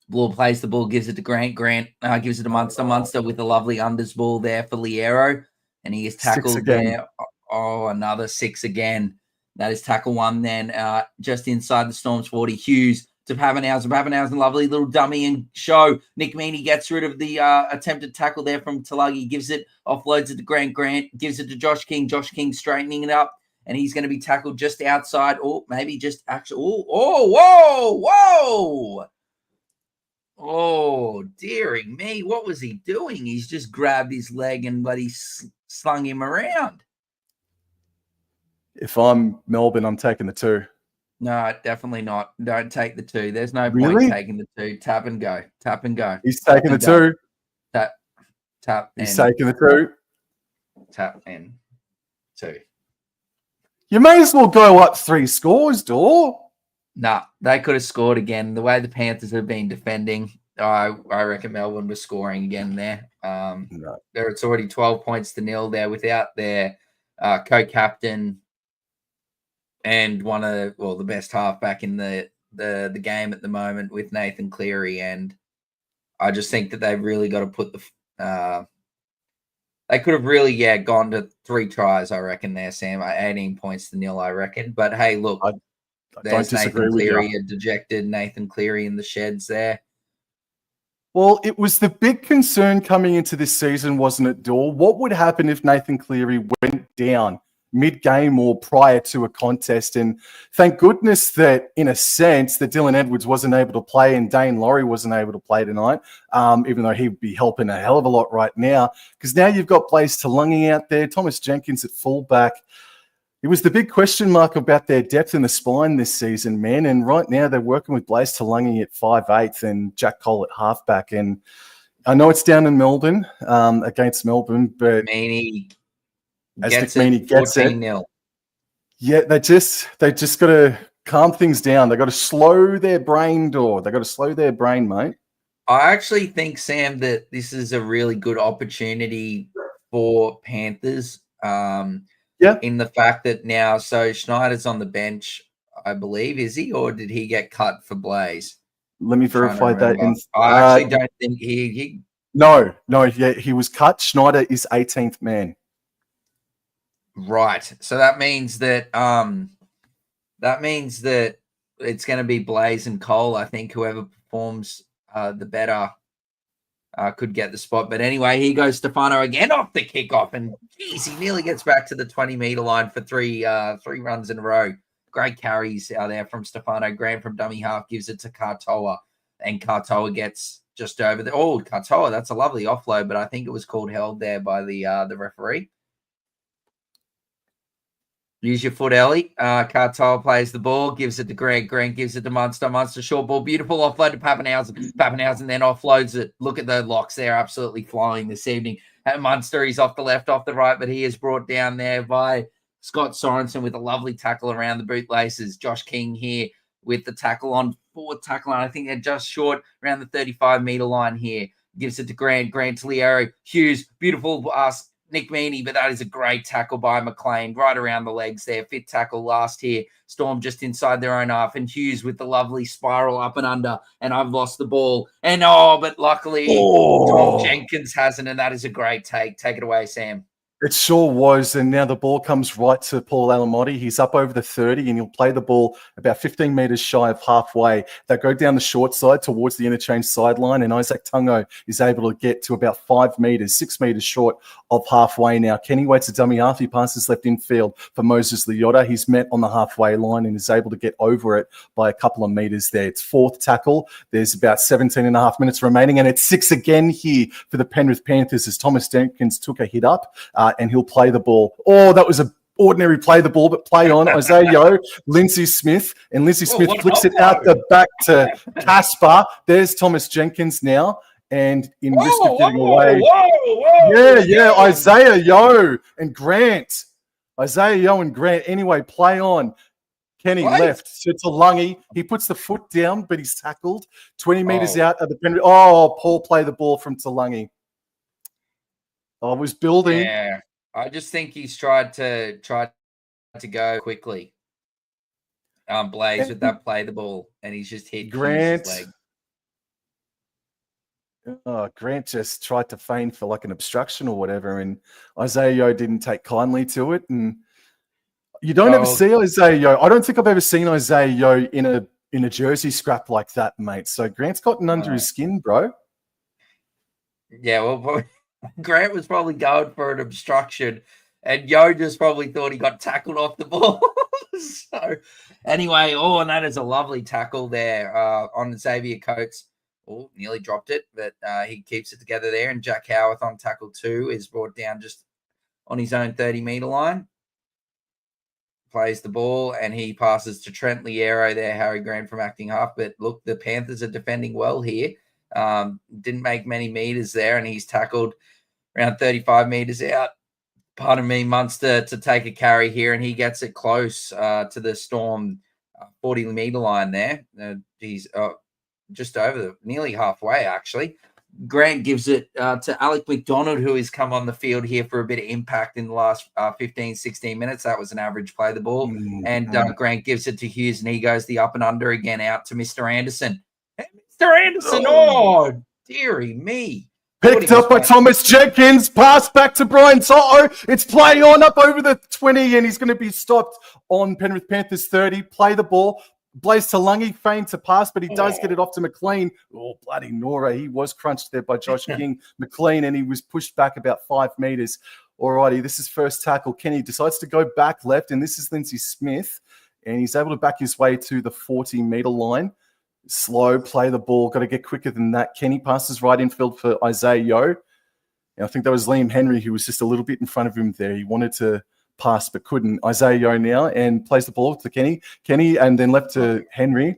Bloor plays the ball, gives it to Grant. Grant gives it to Munster. Munster with a lovely unders ball there for Liero, and he is tackled there. Oh, another 6 again. That is tackle 1 then. Just inside the Storm's 40. Hughes to Papenhausen. Papenhausen, lovely little dummy and show. Nick Meaney gets rid of the attempted tackle there from Tulagi. Gives it, offloads it to Grant. Grant gives it to Josh King. Josh King straightening it up. And he's going to be tackled just outside. Or maybe just actually. Whoa. Oh, dearing me. What was he doing? He's just grabbed his leg and bloody slung him around. If I'm Melbourne, I'm taking the 2. No, definitely not. Don't take the 2. There's no point taking the 2. Tap and go. Tap and go. He's taking the 2. Tap. He's taking the 2. Tap and 2. You may as well go up 3 scores, Door. Nah, they could have scored again. The way the Panthers have been defending, I reckon Melbourne was scoring again there. No. It's already 12 points to 0 there without their co-captain and one of the best halfback in the game at the moment with Nathan Cleary. And I just think that they've really got to put they could have really, gone to 3 tries, I reckon there, Sam. 18 points to 0, I reckon. But hey, look, there's Nathan Cleary, a dejected Nathan Cleary in the sheds there. Well, it was the big concern coming into this season, wasn't it, Door? What would happen if Nathan Cleary went down mid-game or prior to a contest? And thank goodness that, in a sense, that Dylan Edwards wasn't able to play and Dane Laurie wasn't able to play tonight, even though he'd be helping a hell of a lot right now. Because now you've got Blaise Talungi out there, Thomas Jenkins at fullback. It was the big question mark about their depth in the spine this season, man. And right now they're working with Blaise Talungi at 5'8" and Jack Cole at halfback. And I know it's down in Melbourne, against Melbourne, but Meaney as Nick Meaney gets it, 14-0. yeah, they just got to calm things down. They've got to slow their brain, Door. They've got to slow their brain, mate. I actually think, Sam, that this is a really good opportunity for Panthers. In the fact that now, so Schneider's on the bench, I believe, is he, or did he get cut for Blaze? Let me verify that. I actually don't think he. No, yeah, he was cut. Schneider is 18th man. Right. So that means that it's going to be Blaze and Cole. I think whoever performs the better could get the spot. But anyway, here goes Stefano again off the kickoff, and geez, he nearly gets back to the 20-meter line for three runs in a row. Great carries out there from Stefano. Grant from dummy half gives it to Katoa, and Katoa gets just over the. Oh, Katoa, that's a lovely offload, but I think it was called held there by the referee. Use your foot, Ellie. Katoa plays the ball, gives it to Grant. Grant gives it to Munster. Munster short ball, beautiful offload to Pappenhausen. Pappenhausen then offloads it. Look at the locks there, absolutely flying this evening. At Munster, he's off the left, off the right, but he is brought down there by Scott Sorensen with a lovely tackle around the bootlaces. Josh King here with the tackle on forward tackle line. I think they're just short around the 35-meter line here. Gives it to Grant. Grant to Liero. Hughes, beautiful Nick Meaney, but that is a great tackle by McLean, right around the legs there. Fit tackle last here. Storm just inside their own half, and Hughes with the lovely spiral up and under, and I've lost the ball. And but luckily Tom Jenkins hasn't, and that is a great take. Take it away, Sam. It sure was, and now the ball comes right to Paul Alamotti. He's up over the 30, and he'll play the ball about 15 metres shy of halfway. They go down the short side towards the interchange sideline, and Isaac Tungo is able to get to about 5 metres, 6 metres short of halfway now. Kenny waits a dummy half. He passes left infield for Moses Liotta. He's met on the halfway line and is able to get over it by a couple of metres there. It's fourth tackle. There's about 17 and a half minutes remaining, and it's 6 again here for the Penrith Panthers as Thomas Jenkins took a hit up. And he'll play the ball. Oh, that was an ordinary play the ball, but play on. Isaiah Yeo, Lindsay Smith, and Lindsay Smith flicks it out the back to Casper. There's Thomas Jenkins now, and in risk of getting away. Yeah, Isaiah Yeo and Grant. Isaiah Yeo and Grant. Anyway, play on. Kenny left to Lungy. He puts the foot down, but he's tackled. 20 metres out of the Penrith. Oh, Paul play the ball from Tulungi. I was building. Yeah, I just think he's tried to go quickly. Blaze with that play the ball, and he's just hit Grant. His leg. Grant just tried to feign for like an obstruction or whatever, and Isaiah Yeo didn't take kindly to it. And you don't ever see Isaiah Yeo. I don't think I've ever seen Isaiah Yeo in a jersey scrap like that, mate. So Grant's gotten under his skin, bro. Yeah, well. Grant was probably going for an obstruction, and Yo just probably thought he got tackled off the ball. So, anyway, and that is a lovely tackle there on Xavier Coates. Oh, nearly dropped it, but he keeps it together there. And Jack Howarth on tackle 2 is brought down just on his own 30-meter line. Plays the ball, and he passes to Trent Liero there, Harry Grant from acting half. But look, the Panthers are defending well here. Didn't make many meters there, and he's tackled around 35 meters out. Pardon me, Munster to take a carry here, and he gets it close to the Storm 40-meter line there. He's just over nearly halfway, actually. Grant gives it to Alec McDonald, who has come on the field here for a bit of impact in the last 15, 16 minutes. That was an average play the ball. And Grant gives it to Hughes, and he goes the up and under again out to Mr. Anderson. Mr. Anderson, dearie me. Picked up by Thomas Jenkins, pass back to Brian Soto. It's play on up over the 20, and he's going to be stopped on Penrith Panthers 30. Play the ball. Blaze Tulungi, feigned to pass, but he does get it off to McLean. Oh, bloody Nora. He was crunched there by Josh King. McLean, and he was pushed back about 5 meters. Alrighty, this is first tackle. Kenny decides to go back left, and this is Lindsay Smith, and he's able to back his way to the 40-meter line. Slow, play the ball. Got to get quicker than that. Kenny passes right infield for Isaiah Yeo. And I think that was Liam Henry who was just a little bit in front of him there. He wanted to pass but couldn't. Isaiah Yeo now and plays the ball to Kenny. Kenny and then left to Henry.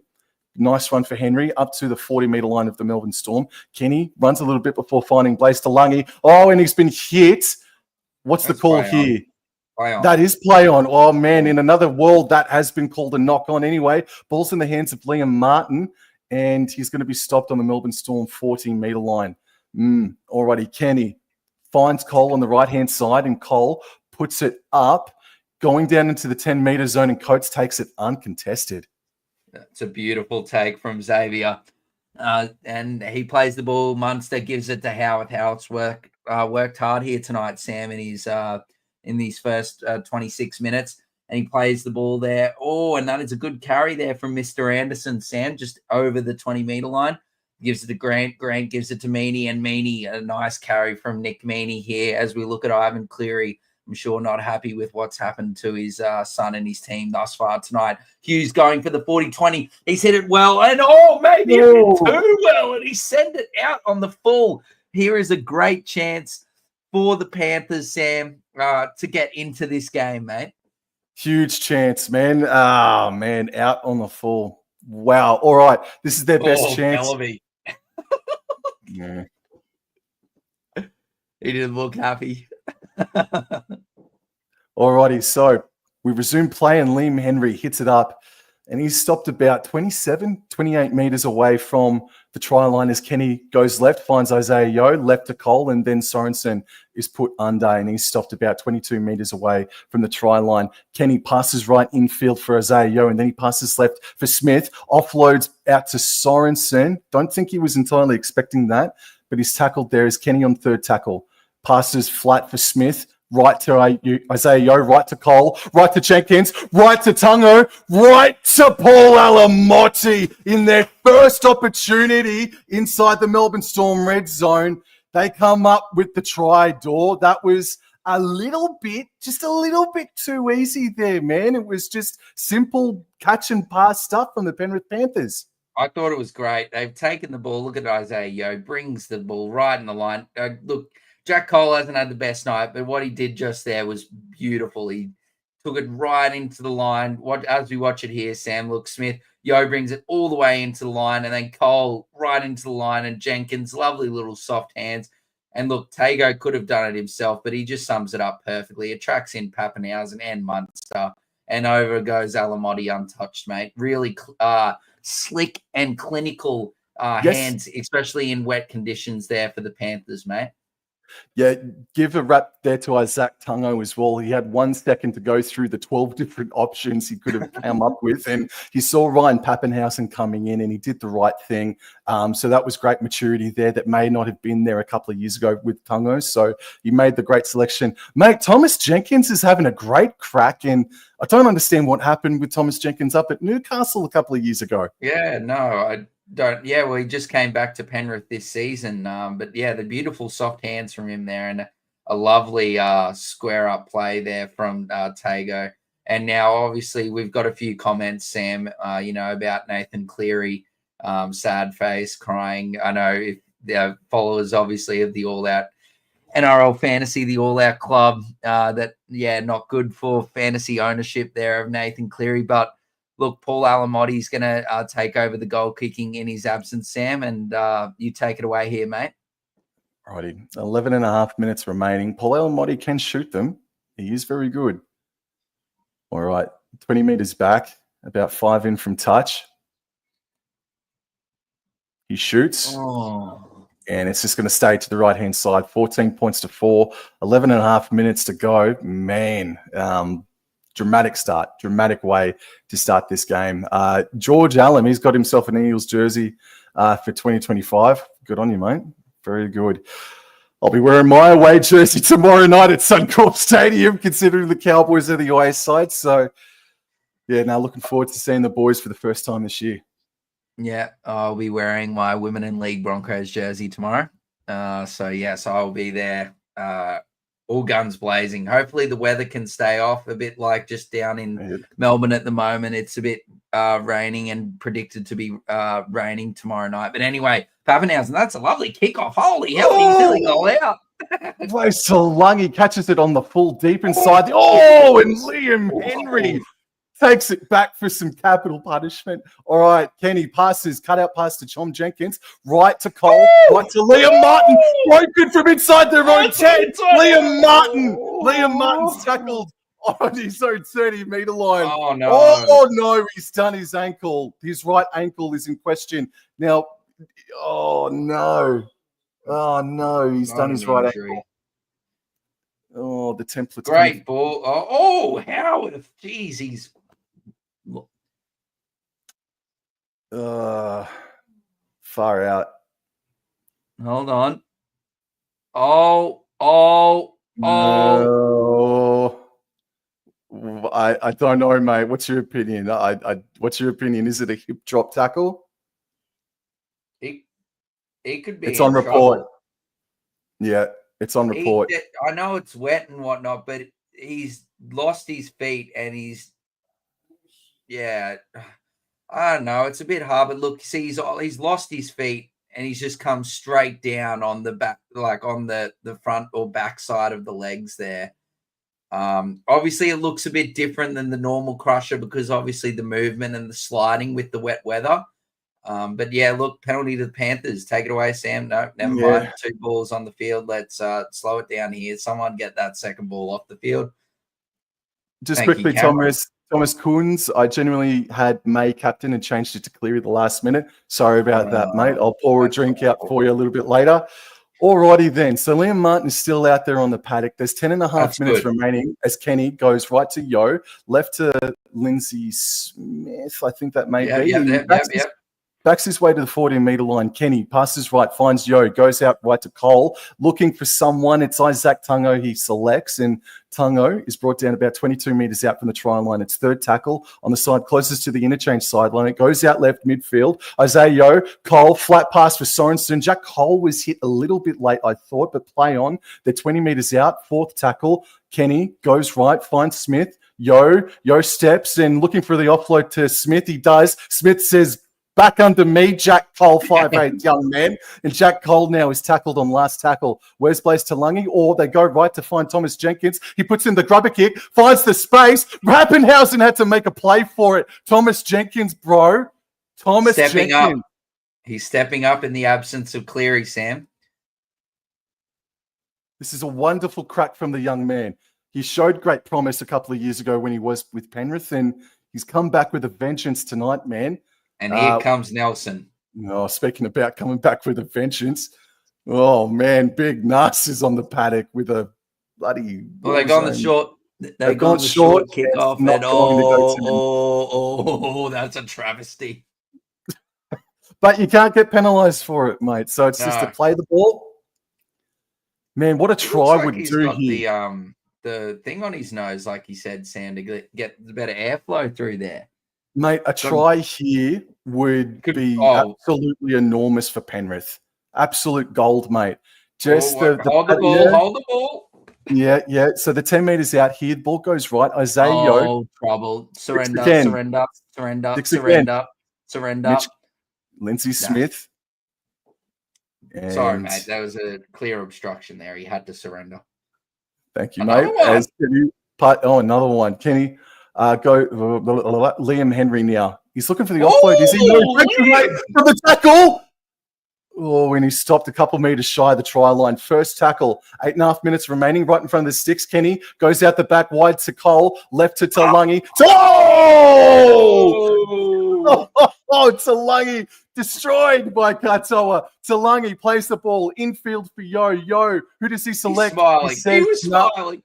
Nice run for Henry up to the 40-meter line of the Melbourne Storm. Kenny runs a little bit before finding Blaze Tulungi. Oh, and he's been hit. What's the call here? Play on. That is play on. Oh, man, in another world, that has been called a knock on anyway. Ball's in the hands of Liam Martin, and he's going to be stopped on the Melbourne Storm 14-metre line. Alrighty, Kenny finds Cole on the right-hand side, and Cole puts it up, going down into the 10-metre zone, and Coates takes it uncontested. It's a beautiful take from Xavier. And he plays the ball. Munster gives it to Howarth. Howarth's worked hard here tonight, Sam, in these first 26 minutes. And he plays the ball there. Oh, and that is a good carry there from Mr. Anderson, Sam, just over the 20-metre line. Gives it to Grant. Grant gives it to Meaney. And Meaney, a nice carry from Nick Meaney here as we look at Ivan Cleary. I'm sure not happy with what's happened to his son and his team thus far tonight. Hughes going for the 40-20. He's hit it well. And, maybe a bit too well. And he sent it out on the full. Here is a great chance for the Panthers, Sam, to get into this game, mate. Huge chance, man. Ah, man, out on the full. Wow. All right. This is their best chance. Yeah. He didn't look happy. Alrighty, so we resume play and Liam Henry hits it up and he's stopped about 28 metres away from the try line as Kenny goes left, finds Isaiah Yeo, left to Cole, and then Sorensen is put under and he's stopped about 22 metres away from the try line. Kenny passes right infield for Isaiah Yeo and then he passes left for Smith, offloads out to Sorensen. Don't think he was entirely expecting that, but he's tackled there as Kenny on third tackle. Passes flat for Smith, right to Isaiah Yeo, right to Cole, right to Jenkins, right to Tungo, right to Paul Alamotti in their first opportunity inside the Melbourne Storm red zone. They come up with the try door. That was just a little bit too easy there, man. It was just simple catch and pass stuff from the Penrith Panthers. I thought it was great. They've taken the ball. Look at Isaiah Yeo, brings the ball right in the line. Look, Jack Cole hasn't had the best night, but what he did just there was beautiful. He took it right into the line. As we watch it here, Sam, look, Smith, Yeo brings it all the way into the line, and then Cole right into the line, and Jenkins, lovely little soft hands. And look, Tago could have done it himself, but he just sums it up perfectly. It tracks in Pappenhausen and Munster, and over goes Alamotti untouched, mate. Really slick and clinical hands, especially in wet conditions there for the Panthers, mate. Yeah, give a rap there to Isaac Tungo as well. He had 1 second to go through the 12 different options he could have come up with, and he saw Ryan Pappenhausen coming in, and he did the right thing. So that was great maturity there that may not have been there a couple of years ago with Tungo. So he made the great selection. Mate, Thomas Jenkins is having a great crack, and I don't understand what happened with Thomas Jenkins up at Newcastle a couple of years ago. Yeah, no, I don't. Yeah, well, he just came back to Penrith this season. But yeah, the beautiful soft hands from him there and a lovely square up play there from Tago. And now, obviously, we've got a few comments, Sam, about Nathan Cleary, sad face, crying. I know if the followers, obviously, of the All Out NRL Fantasy, the All Out Club, not good for fantasy ownership there of Nathan Cleary, but look, Paul Alamotti is going to take over the goal kicking in his absence, Sam, and you take it away here, mate. Righty, 11 and a half minutes remaining. Paul Alamotti can shoot them. He is very good. All right, 20 metres back, about 5 in from touch. He shoots. And it's just going to stay to the right-hand side. 14 points to 4, 11 and a half minutes to go. Man, dramatic start, dramatic way to start this game. George Allen, he's got himself an Eagles jersey for 2025. Good on you, mate. Very good. I'll be wearing my away jersey tomorrow night at Suncorp Stadium, considering the Cowboys are the away side. So, yeah, now looking forward to seeing the boys for the first time this year. Yeah, I'll be wearing my Women in League Broncos jersey tomorrow. So, yes, I'll be there. All guns blazing. Hopefully the weather can stay off a bit, like just down in Melbourne at the moment. It's a bit raining and predicted to be raining tomorrow night. But anyway, Pappenhausen, that's a lovely kickoff. Holy hell, he's filling all out. Close to lung. He catches it on the full deep inside. And Liam Henry takes it back for some capital punishment. All right, Kenny passes, cut out pass to Tom Jenkins, right to Cole, right to Liam Martin, broken from inside their own 10. Liam Martin's tackled on his own 30-meter line. Oh, no. Oh, no, he's done his ankle. His right ankle is in question. Now, oh, no. Oh, no, he's done his right ankle. Oh, the template's great ball. Oh, Howard. Jeez, he's... far out. Hold on. Oh. No. I don't know, mate. What's your opinion? What's your opinion? Is it a hip drop tackle? He could be. It's on report. Yeah, it's on report. I know it's wet and whatnot, but he's lost his feet and he's, I don't know. It's a bit hard, but look, see, he's lost his feet and he's just come straight down on the back, like on the front or back side of the legs there. Obviously, it looks a bit different than the normal crusher because obviously the movement and the sliding with the wet weather. But yeah, look, penalty to the Panthers. Take it away, Sam. No, never mind. 2 balls on the field. Let's slow it down here. Someone get that second ball off the field. Just quickly, Thomas Kuhns. I genuinely had May captain and changed it to Cleary the last minute. Sorry about that, mate. I'll pour a drink out for you a little bit later. Alrighty then. So Liam Martin is still out there on the paddock. There's 10.5 minutes remaining as Kenny goes right to Yo, left to Lindsay Smith. I think that may be. Yep. Backs his way to the 14-meter line. Kenny passes right, finds Yo, goes out right to Cole, looking for someone. It's Isaac Tungo he selects, and Tungo is brought down about 22 meters out from the try line. It's third tackle on the side closest to the interchange sideline. It goes out left midfield. Isaiah Yo, Cole, flat pass for Sorensen. Jack Cole was hit a little bit late, I thought, but play on. They're 20 meters out. Fourth tackle. Kenny goes right, finds Smith. Yo steps and looking for the offload to Smith. He does. Smith says, back under me, Jack Cole, 5'8", young man. And Jack Cole now is tackled on last tackle. Where's Blaze Talangi? Or they go right to find Thomas Jenkins. He puts in the grubber kick, finds the space. Rappenhausen had to make a play for it. Thomas Jenkins, bro. Stepping up. He's stepping up in the absence of Cleary, Sam. This is a wonderful crack from the young man. He showed great promise a couple of years ago when he was with Penrith, and he's come back with a vengeance tonight, man. And here comes Nelson. Oh, speaking about coming back with a vengeance. Oh, man, Big Nas is on the paddock with a bloody... Well, they've gone the short... They've gone the short kickoff. And that's a travesty. But you can't get penalised for it, mate. So it's just to play the ball. Man, what a try would do here. The thing on his nose, like he said, Sam, to get the better airflow through there. Mate, a try here would be absolutely enormous for Penrith. Absolute gold, mate. Just hold the ball. Yeah. So the 10 meters out here, the ball goes right. Isaiah Yo. Trouble. Surrender. Lindsay Smith. Sorry, mate. That was a clear obstruction there. He had to surrender. Thank you, mate. Another one. Kenny. Liam Henry now. He's looking for the offload. Is he from the tackle? Oh, and he stopped a couple meters shy of the try line. First tackle, 8.5 minutes remaining, right in front of the sticks. Kenny goes out the back wide to Cole, left to Talangi. Talangi destroyed by Katoa. Talangi plays the ball infield for Yo. Who does he select? He was smiling.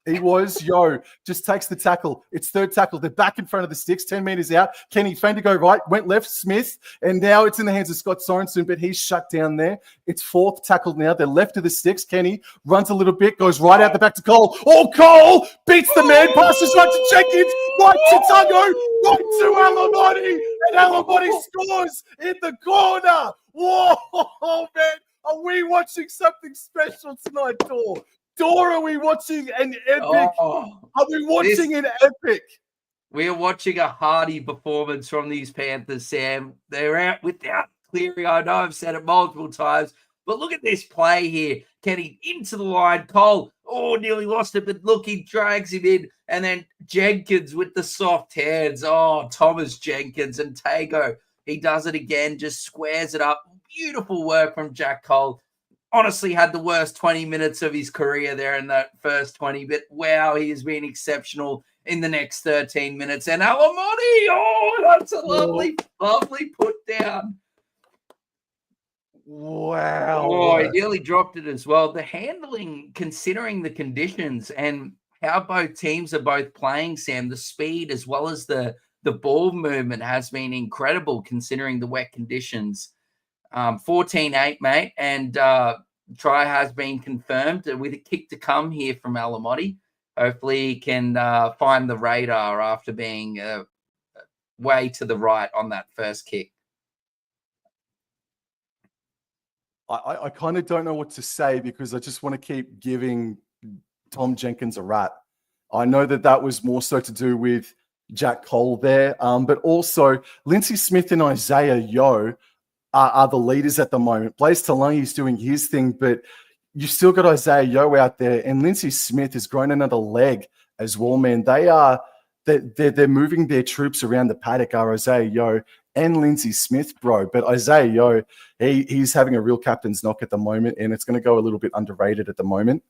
He was. Yo just takes the tackle. It's third tackle. They're back in front of the sticks, 10 meters out. Kenny feigned to go right, went left, Smith, and now it's in the hands of Scott Sorensen, but he's shut down there. It's fourth tackle now. They're left of the sticks. Kenny runs a little bit, goes right out the back to Cole. Cole beats the man, passes right to Jenkins, right to Tungo, right to Alamotti, and Alamotti scores in the corner. Whoa, man. Are we watching something special tonight, Dor? Are we watching an epic? Are we watching an epic? We are watching a hardy performance from these Panthers, Sam. They're out without Cleary. I know I've said it multiple times, but look at this play here. Kenny into the line. Cole, nearly lost it, but look, he drags him in. And then Jenkins with the soft hands. Thomas Jenkins and Tago. He does it again, just squares it up. Beautiful work from Jack Cole. honestly had the worst 20 minutes of his career there in that first 20, but wow, he has been exceptional in the next 13 minutes. And Alamotti, that's a lovely put down. Wow. Oh, he nearly dropped it as well. The handling, considering the conditions and how both teams are both playing, Sam, the speed as well as the ball movement has been incredible considering the wet conditions. 14-8, mate, and try has been confirmed with a kick to come here from Alamotti. Hopefully he can find the radar after being way to the right on that first kick. I kind of don't know what to say because I just want to keep giving Tom Jenkins a rat. I know that was more so to do with Jack Cole there, but also Lindsay Smith and Isaiah Yeo are the leaders at the moment. Blaise Talangi's doing his thing, but you've still got Isaiah Yeo out there, and Lindsay Smith has grown another leg as well, man. They're moving their troops around the paddock, are Isaiah Yeo and Lindsay Smith, bro. But Isaiah Yeo, he's having a real captain's knock at the moment, and it's going to go a little bit underrated at the moment.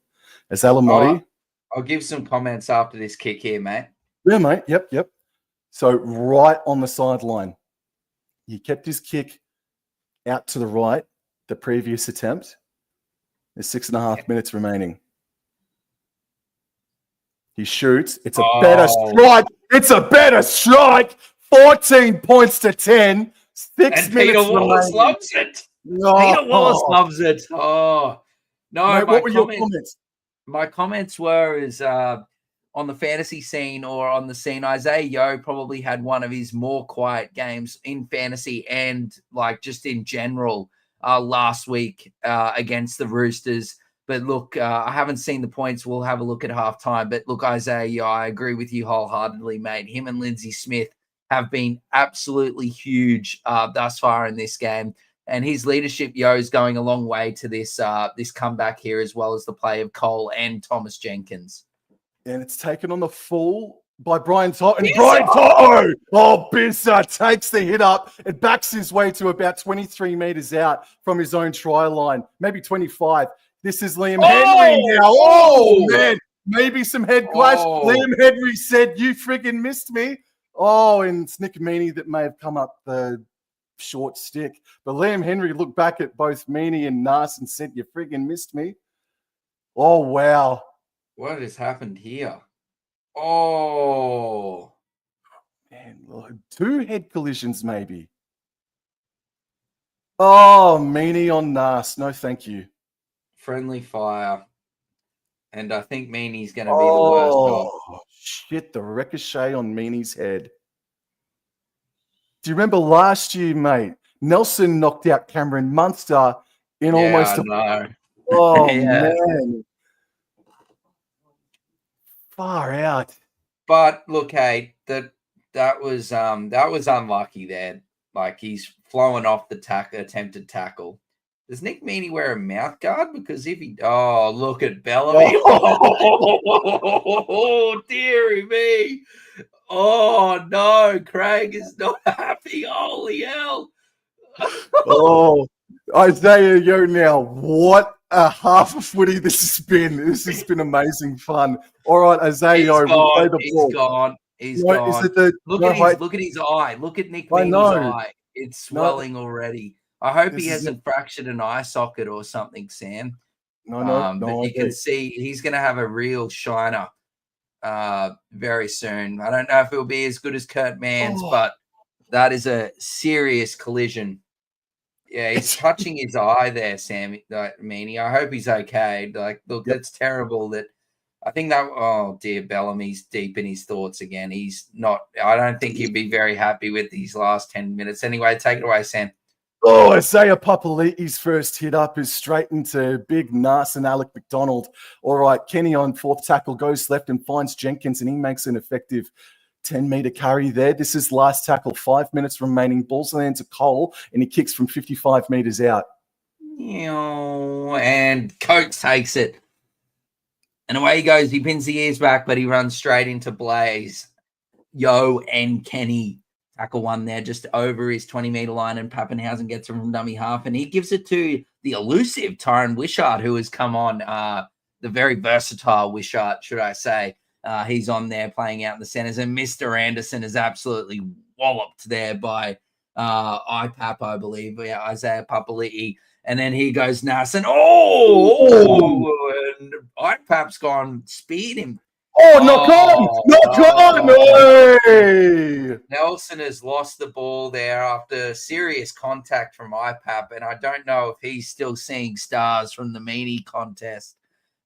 As Alamotti. I'll give some comments after this kick here, mate. Yeah, mate. Yep. So right on the sideline, he kept his kick out to the right, the previous attempt. There's 6.5 minutes remaining. He shoots. It's a better strike. It's a better strike. 14 points to 10. 6 and minutes Peter Wallace loves it. Peter Wallace loves it. Oh, no. Mate, what were your comments? My comments were on the fantasy scene or on the scene, Isaiah Yeo probably had one of his more quiet games in fantasy and like just in general last week against the Roosters. But look, I haven't seen the points. We'll have a look at halftime. But look, Isaiah Yeo, I agree with you wholeheartedly, mate. Him and Lindsay Smith have been absolutely huge thus far in this game. And his leadership, Yo, is going a long way to this this comeback here, as well as the play of Cole and Thomas Jenkins. And it's taken on the full by Brian Toto. And Brian Toto! Oh, Bizza takes the hit up. It backs his way to about 23 meters out from his own try line, maybe 25. This is Liam Henry now. Oh, man. Maybe some head clash. Liam Henry said, "You friggin' missed me." Oh, and it's Nick Meaney that may have come up the short stick. But Liam Henry looked back at both Meaney and Nas and said, "You friggin' missed me." Oh, wow. What has happened here? Oh. Man, 2 head collisions maybe. Oh, Meaney on Nas. No, thank you. Friendly fire. And I think Meaney's going to be the worst off. Oh, shit. The ricochet on Meaney's head. Do you remember last year, mate? Nelson knocked out Cameron Munster in almost a... No. Oh, man. Far out. But look, hey, that was unlucky there. Like he's flowing off the attempted tackle. Does Nick Meaney wear a mouth guard? Because if he look at Bellamy. Oh, dearie me. Oh no, Craig is not happy. Holy hell. Oh, Isaiah Yeo now. What a half a footy this has been. This has been amazing fun. All right, Isaiah Yeo, we'll play the ball. He's gone. Is it look at his eye. Look at Nick Meaney's eye. It's swelling already. I hope he hasn't fractured an eye socket or something, Sam. No. But you can see he's going to have a real shiner very soon. I don't know if it'll be as good as Kurt Mann's, but that is a serious collision. Yeah, he's touching his eye there, Sam. Meaney. I hope he's okay. Like, look, that's terrible. That I think that. Oh dear, Bellamy's deep in his thoughts again. He's not. I don't think he'd be very happy with these last 10 minutes. Anyway, take it away, Sam. Oh, Isaiah Papali'i's first hit up is straight into Big Nas and Alec McDonald. All right, Kenny on fourth tackle goes left and finds Jenkins, and he makes an effective 10-meter carry there. This is last tackle, 5 minutes remaining. Balls lands to Cole, and he kicks from 55 meters out. And Coates takes it. And away he goes. He pins the ears back, but he runs straight into Blaise. Yo and Kenny. Tackle one there just over his 20-meter line, and Pappenhausen gets him from dummy half, and he gives it to the elusive Tyron Wishart, who has come on, the very versatile Wishart, should I say. He's on there playing out in the centers, and Mr. Anderson is absolutely walloped there by IPAP, I believe, Isaiah Papali'i. And then here goes Nassen. And IPAP's gone speed him. Knock on! Hey! Nelson has lost the ball there after serious contact from IPAP, and I don't know if he's still seeing stars from the meanie contest.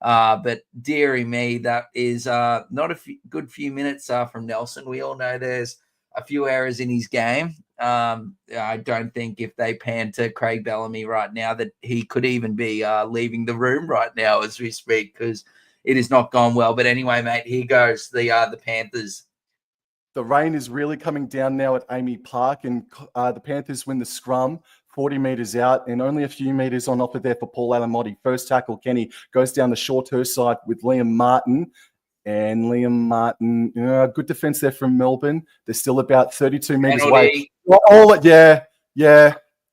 But dearie me, that is not a good few minutes from Nelson. We all know there's a few errors in his game. I don't think if they pan to Craig Bellamy right now that he could even be leaving the room right now as we speak, because it has not gone well. But anyway, mate, here goes the Panthers. The rain is really coming down now at Amy Park, and the Panthers win the scrum 40 metres out and only a few metres on offer there for Paul Alamotti. First tackle, Kenny goes down the short her side with Liam Martin. And Liam Martin, good defence there from Melbourne. They're still about 32 metres away.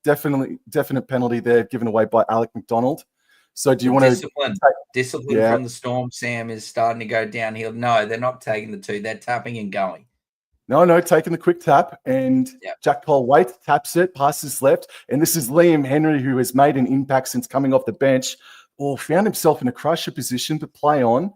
Definite penalty there given away by Alec McDonald. So do you want to... Discipline from the Storm, Sam, is starting to go downhill. No, they're not taking the two. They're tapping and going. No, taking the quick tap, and Jack Cole waits, taps it, passes left, and this is Liam Henry, who has made an impact since coming off the bench, or found himself in a crusher position to play on.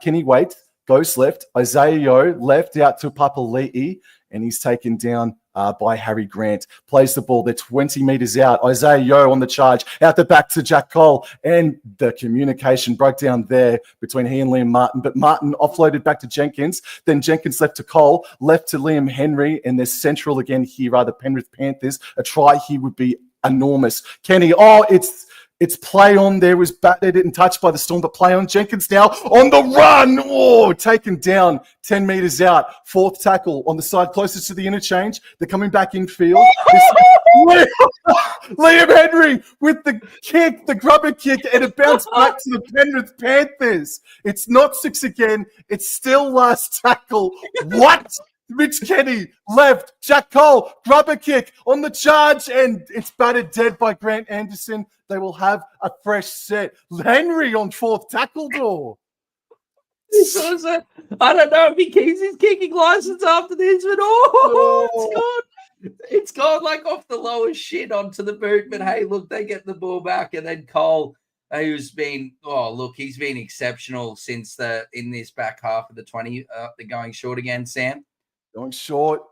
Kenny Waite goes left, Isaiah Yeo left out to Papali'i, and he's taken down by Harry Grant. Plays the ball, they're 20 metres out. Isaiah Yeo on the charge, out the back to Jack Cole, and the communication broke down there between he and Liam Martin, but Martin offloaded back to Jenkins, then Jenkins left to Cole, left to Liam Henry, and they're central again here, the Penrith Panthers. A try here would be enormous. Kenny, it's play on. There was they didn't touch by the Storm, but play on. Jenkins now on the run. Taken down 10 metres out. Fourth tackle on the side closest to the interchange. They're coming back in field. Liam Henry with the kick, the grubber kick, and it bounced back to the Penrith Panthers. It's not 6 again. It's still last tackle. What? Mitch Kenny left, Jack Cole, grubber kick on the charge, and it's battered dead by Grant Anderson. They will have a fresh set. Henry on fourth tackle door. I don't know if he keeps his kicking license after this, but it's gone like off the lowest shit onto the boot. But hey, look, they get the ball back, and then Cole, who's been, he's been exceptional since in this back half of the 20, they're going short again, Sam. Going short,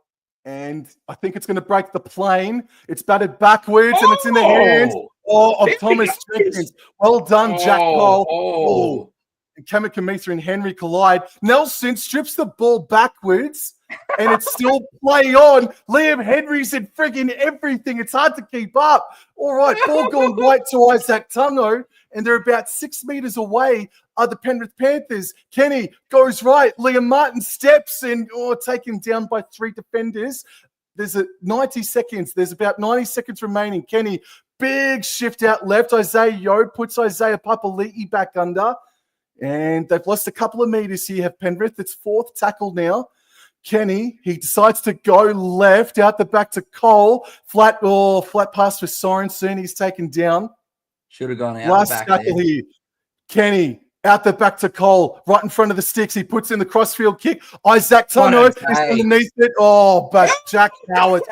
and I think it's going to break the plane. It's batted backwards, and it's in the hands of Thomas Jenkins. Well done, Jack Cole. Kamikamitha and Henry collide. Nelson strips the ball backwards, and it's still play on. Liam Henry's in friggin' everything. It's hard to keep up. All right, ball gone right to Isaac Tungo, and they're about 6 metres away are the Penrith Panthers. Kenny goes right. Liam Martin steps and taken down by 3 defenders. There's 90 seconds. There's about 90 seconds remaining. Kenny, big shift out left. Isaiah Yeo puts Isaiah Papali'i back under. And they've lost a couple of metres here, have Penrith. It's fourth tackle now. Kenny, he decides to go left, out the back to Cole. Flat pass for Sorensen. He's taken down. Should have gone out last the back tackle there. Here. Kenny, out the back to Cole, right in front of the sticks. He puts in the crossfield kick. Isaac Tungo is underneath it. But Jack Howard.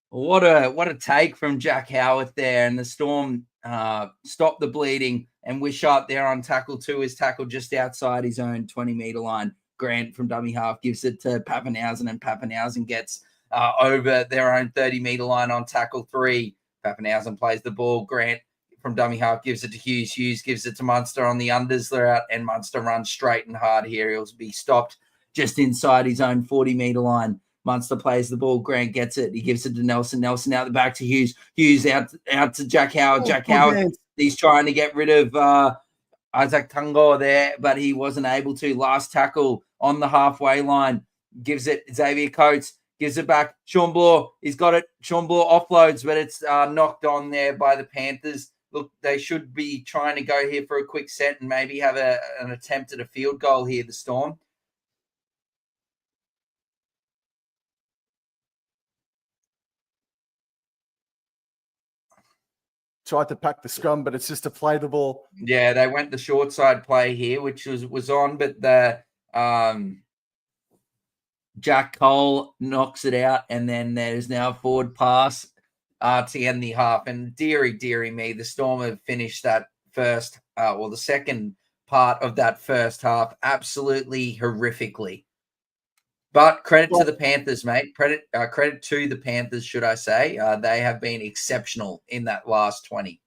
What a take from Jack Howard there. And the Storm stopped the bleeding, and Wishart there on tackle 2 is tackled just outside his own 20-metre line. Grant from dummy half gives it to Pappenhausen, and Pappenhausen gets over their own 30-metre line on tackle 3. Pappenhausen plays the ball. Grant from dummy half gives it to Hughes. Hughes gives it to Munster on the unders. They're out, and Munster runs straight and hard here. He'll be stopped just inside his own 40-metre line. Munster plays the ball. Grant gets it. He gives it to Nelson. Nelson out the back to Hughes. Hughes out to Jack Howard. Jack Howard, he's trying to get rid of Isaac Tungo there, but he wasn't able to. Last tackle on the halfway line. Gives it Xavier Coates. Gives it back. Sean Bloor, he's got it. Sean Bloor offloads, but it's knocked on there by the Panthers. Look, they should be trying to go here for a quick set and maybe have an attempt at a field goal here, the Storm. tried to pack the scrum, but it's just to play the ball. Yeah, they went the short side play here, which was on, but the Jack Cole knocks it out, and then there's now a forward pass to end the half. And dearie me, the Storm have finished that first, the second part of that first half absolutely horrifically. But credit to the Panthers, mate. Credit to the Panthers, should I say. They have been exceptional in that last 20.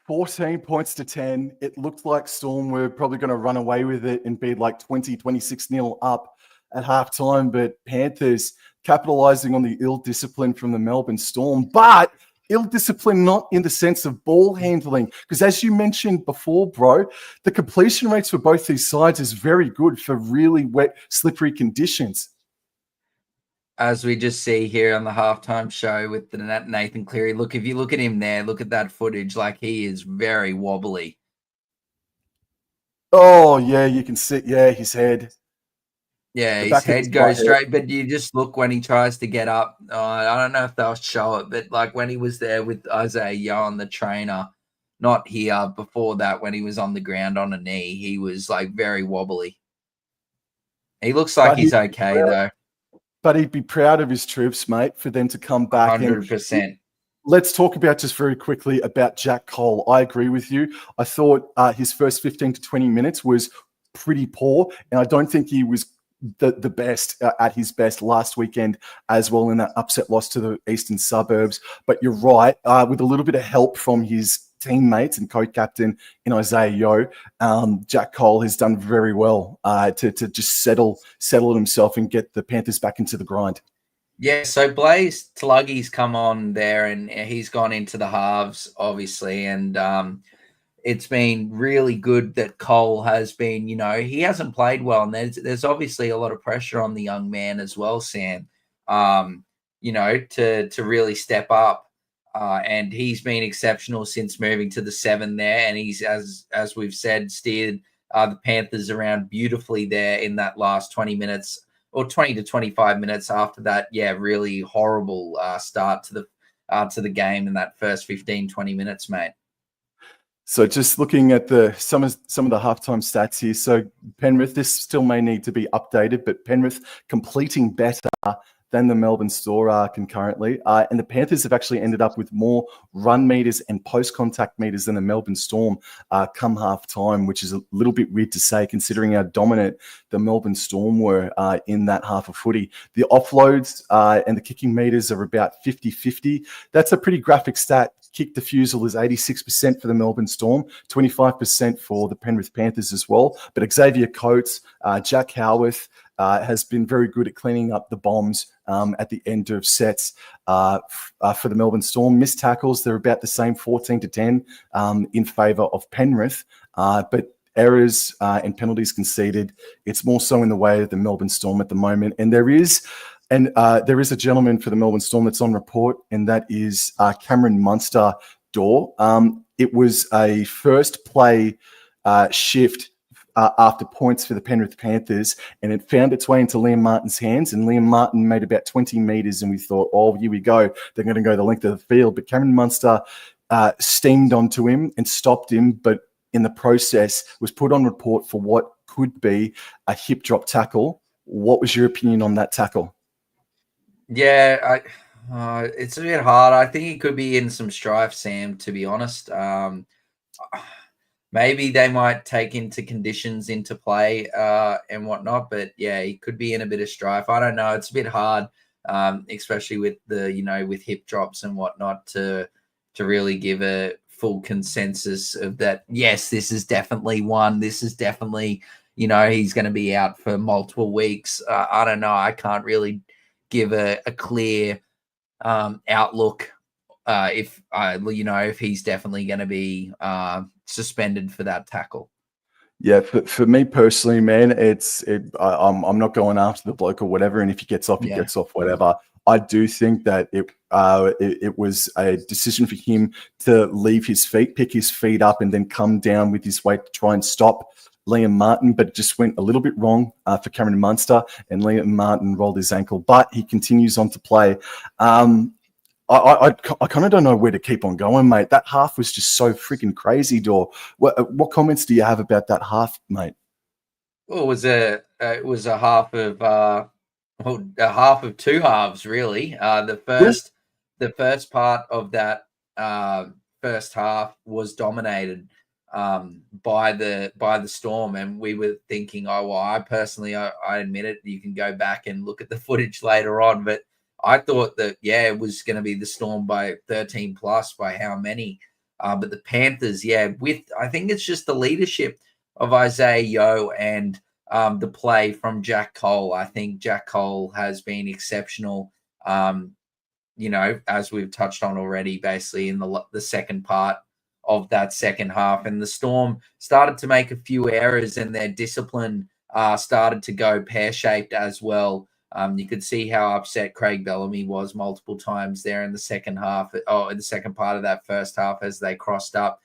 14 points to 10. It looked like Storm were probably going to run away with it and be like 26-0 up at halftime, but Panthers capitalizing on the ill discipline from the Melbourne Storm, but ill discipline not in the sense of ball handling, because as you mentioned before, bro, the completion rates for both these sides is very good for really wet, slippery conditions. As we just see here on the halftime show with the Nathan Cleary, look, if you look at him there, look at that footage, like he is very wobbly. Oh, yeah, you can see, his head. Yeah, his head goes straight, but you just look when he tries to get up. I don't know if they'll show it, but like when he was there with Isaiah Young, the trainer, not here, before that, when he was on the ground on a knee, he was like very wobbly. He looks like he's okay, though. But he'd be proud of his troops, mate, for them to come back. 100%. Let's talk about just very quickly about Jack Cole. I agree with you. I thought his first 15 to 20 minutes was pretty poor, and I don't think he was the best at his best last weekend as well in that upset loss to the Eastern Suburbs. But you're right, with a little bit of help from his teammates and co-captain in Isaiah Yeo, Jack Cole has done very well to just settle himself and get the Panthers back into the grind. Yeah, so Blaze Tuluggi's come on there, and he's gone into the halves, obviously, and it's been really good that Cole has been, he hasn't played well, and there's obviously a lot of pressure on the young man as well, Sam, to really step up. And he's been exceptional since moving to the 7 there, and he's, as we've said, steered the Panthers around beautifully there in that last 20 minutes or 20 to 25 minutes after that. Yeah, really horrible start to the game in that first 15, 20 minutes, mate. So just looking at some of the halftime stats here. So Penrith, this still may need to be updated, but Penrith completing better than the Melbourne Storm are concurrently. And the Panthers have actually ended up with more run meters and post-contact meters than the Melbourne Storm come half-time, which is a little bit weird to say considering how dominant the Melbourne Storm were in that half of footy. The offloads and the kicking meters are about 50-50. That's a pretty graphic stat. Kick defusal is 86% for the Melbourne Storm, 25% for the Penrith Panthers as well. But Xavier Coates, Jack Howarth, has been very good at cleaning up the bombs at the end of sets for the Melbourne Storm. Missed tackles, they're about the same, 14 to 10 in favour of Penrith. But errors and penalties conceded, it's more so in the way of the Melbourne Storm at the moment. And there is a gentleman for the Melbourne Storm that's on report, and that is Cameron Munster Door. It was a first play shift after points for the Penrith Panthers, and it found its way into Liam Martin's hands, and Liam Martin made about 20 metres, and we thought, oh, here we go. They're going to go the length of the field. But Cameron Munster steamed onto him and stopped him, but in the process was put on report for what could be a hip drop tackle. What was your opinion on that tackle? Yeah, it's a bit hard. I think he could be in some strife, Sam, to be honest. Maybe they might take into conditions into play and whatnot, but yeah, he could be in a bit of strife. I don't know. It's a bit hard, especially with with hip drops and whatnot, to really give a full consensus of that. Yes, this is definitely one. This is definitely, he's going to be out for multiple weeks. I don't know. I can't really give a clear outlook if he's definitely going to be suspended for that tackle. Yeah, for me personally, man, I'm not going after the bloke or whatever, and if he gets off, he gets off, whatever. I do think that it was a decision for him to leave his feet, pick his feet up, and then come down with his weight to try and stop Liam Martin, but it just went a little bit wrong for Cameron Munster, and Liam Martin rolled his ankle, but he continues on to play. I kind of don't know where to keep on going, mate. That half was just so freaking crazy, Dor. What comments do you have about that half, mate? Well, it was a half of a half of two halves, really. The first part of that first half was dominated by the Storm, and we were thinking, oh well, I admit it. You can go back and look at the footage later on, but I thought that it was going to be the Storm by 13 plus by how many, but the Panthers, I think it's just the leadership of Isaiah Yeo and the play from Jack Cole. I think Jack Cole has been exceptional. As we've touched on already, basically in the second part of that second half, and the Storm started to make a few errors, and their discipline started to go pear-shaped as well. You could see how upset Craig Bellamy was multiple times there in the second half, in the second part of that first half, as they crossed up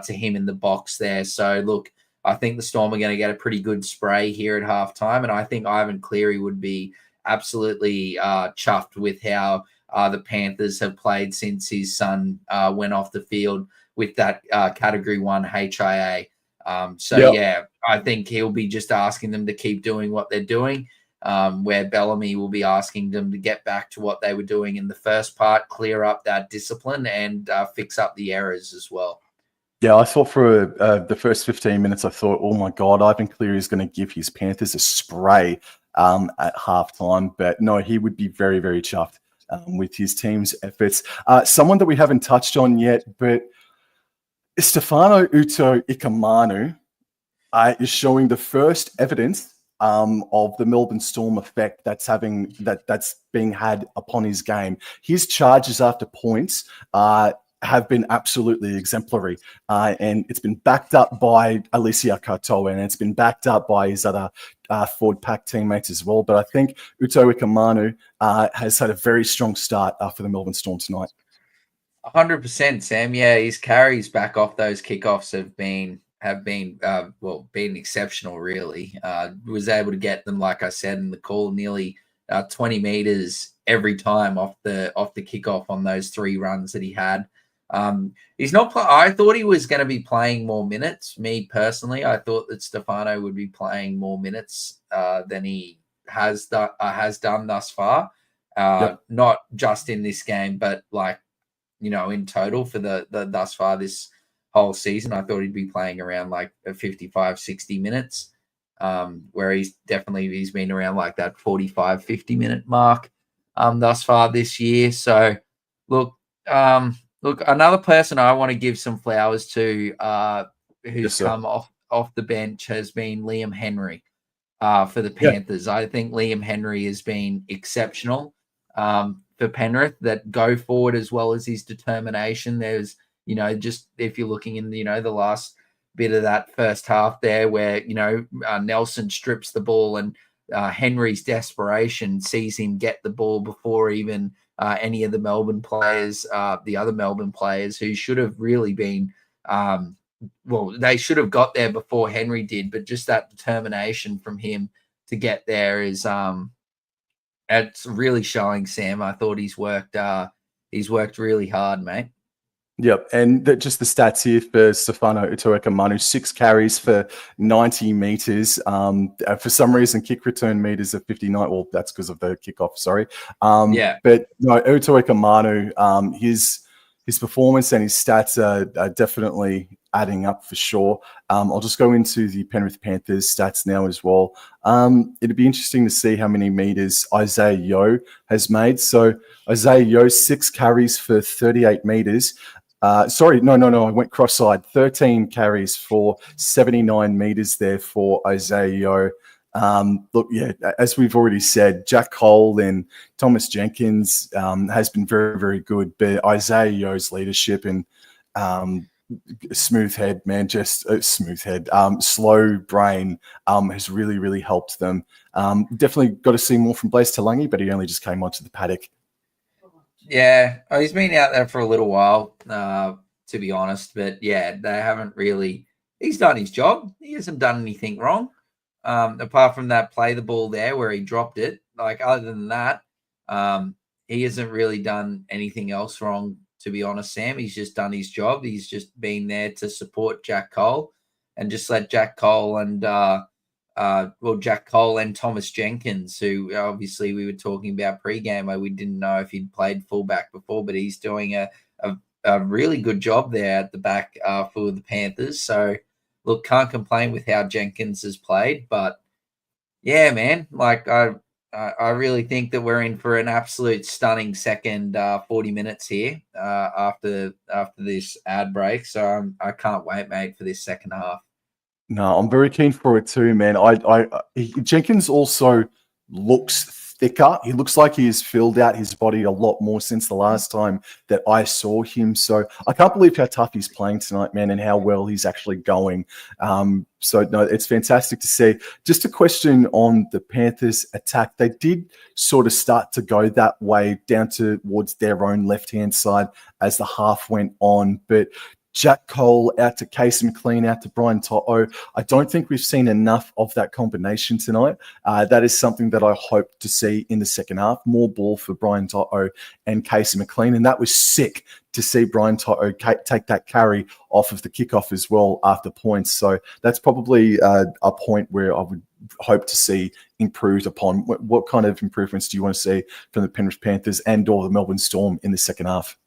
to him in the box there. So look, I think the Storm are going to get a pretty good spray here at halftime, and I think Ivan Cleary would be absolutely chuffed with how the Panthers have played since his son went off the field with that Category 1 HIA. I think he'll be just asking them to keep doing what they're doing, where Bellamy will be asking them to get back to what they were doing in the first part, clear up that discipline, and fix up the errors as well. Yeah, I thought for the first 15 minutes, I thought, oh my God, Ivan Cleary is going to give his Panthers a spray at halftime. But no, he would be very, very chuffed with his team's efforts. Someone that we haven't touched on yet, but Stefano Utoikamanu is showing the first evidence of the Melbourne Storm effect that's being had upon his game. His charges after points have been absolutely exemplary. And it's been backed up by Alicia Katoa, and it's been backed up by his other forward pack teammates as well. But I think Uto Ikamanu has had a very strong start for the Melbourne Storm tonight. 100%, Sam. Yeah, his carries back off those kickoffs have been exceptional, really. Was able to get them, like I said in the call, nearly 20 meters every time off the kickoff on those 3 runs that he had. He's not. I thought he was going to be playing more minutes. Me personally, I thought that Stefano would be playing more minutes than he has done thus far. Not just in this game, but in total for the thus far this whole season. I thought he'd be playing around like 55, 60 minutes, where he's been around like that 45, 50 minute mark thus far this year. So look, another person I want to give some flowers to who's come off the bench has been Liam Henry for the Panthers. I think Liam Henry has been exceptional for Penrith, that go forward as well as his determination. There's, just if you're looking in, the last bit of that first half there where, Nelson strips the ball and Henry's desperation sees him get the ball before even any of the Melbourne players, the other Melbourne players who should have really been, they should have got there before Henry did, but just that determination from him to get there is, it's really showing, Sam. I thought he's worked really hard, mate. Yep, and just the stats here for Stefano Utoikamanu, 6 carries for 90 meters. For some reason, kick return meters are 59. Well, that's because of the kickoff, sorry. But no, Utoikamanu, his performance and his stats are definitely adding up for sure. I'll just go into the Penrith Panthers stats now as well. It'd be interesting to see how many meters Isaiah Yeo has made. So Isaiah Yeo, 6 carries for 38 meters. I went cross-eyed. 13 carries for 79 meters there for Isaiah Yeo. As we've already said, Jack Cole and Thomas Jenkins has been very, very good. But Isaiah Yeo's leadership and smooth head, man, slow brain has really, really helped them. Definitely got to see more from Blaise Talangi, but he only just came onto the paddock. Yeah, he's been out there for a little while, to be honest. But yeah, they haven't really. He's done his job. He hasn't done anything wrong, apart from that play the ball there where he dropped it. Like other than that, he hasn't really done anything else wrong, to be honest, Sam. He's just done his job. He's just been there to support Jack Cole and just let Jack Cole and Jack Cole and Thomas Jenkins, who obviously we were talking about pre-game, we didn't know if he'd played fullback before, but he's doing a really good job there at the back for the Panthers. So, look, can't complain with how Jenkins has played, but yeah, man, like I really think that we're in for an absolute stunning second 40 minutes here after this ad break. So I can't wait, mate, for this second half. No, I'm very keen for it too, man. Jenkins also looks thicker. He looks like he has filled out his body a lot more since the last time that I saw him. So I can't believe how tough he's playing tonight, man, and how well he's actually going. So no, it's fantastic to see. Just a question on the Panthers attack. They did sort of start to go that way down towards their own left-hand side as the half went on, but Jack Cole out to Casey McLean, out to Brian To'o. I don't think we've seen enough of that combination tonight. That is something that I hope to see in the second half. More ball for Brian To'o and Casey McLean. And that was sick to see Brian To'o take that carry off of the kickoff as well after points. So that's probably a point where I would hope to see improved upon. What kind of improvements do you want to see from the Penrith Panthers and or the Melbourne Storm in the second half?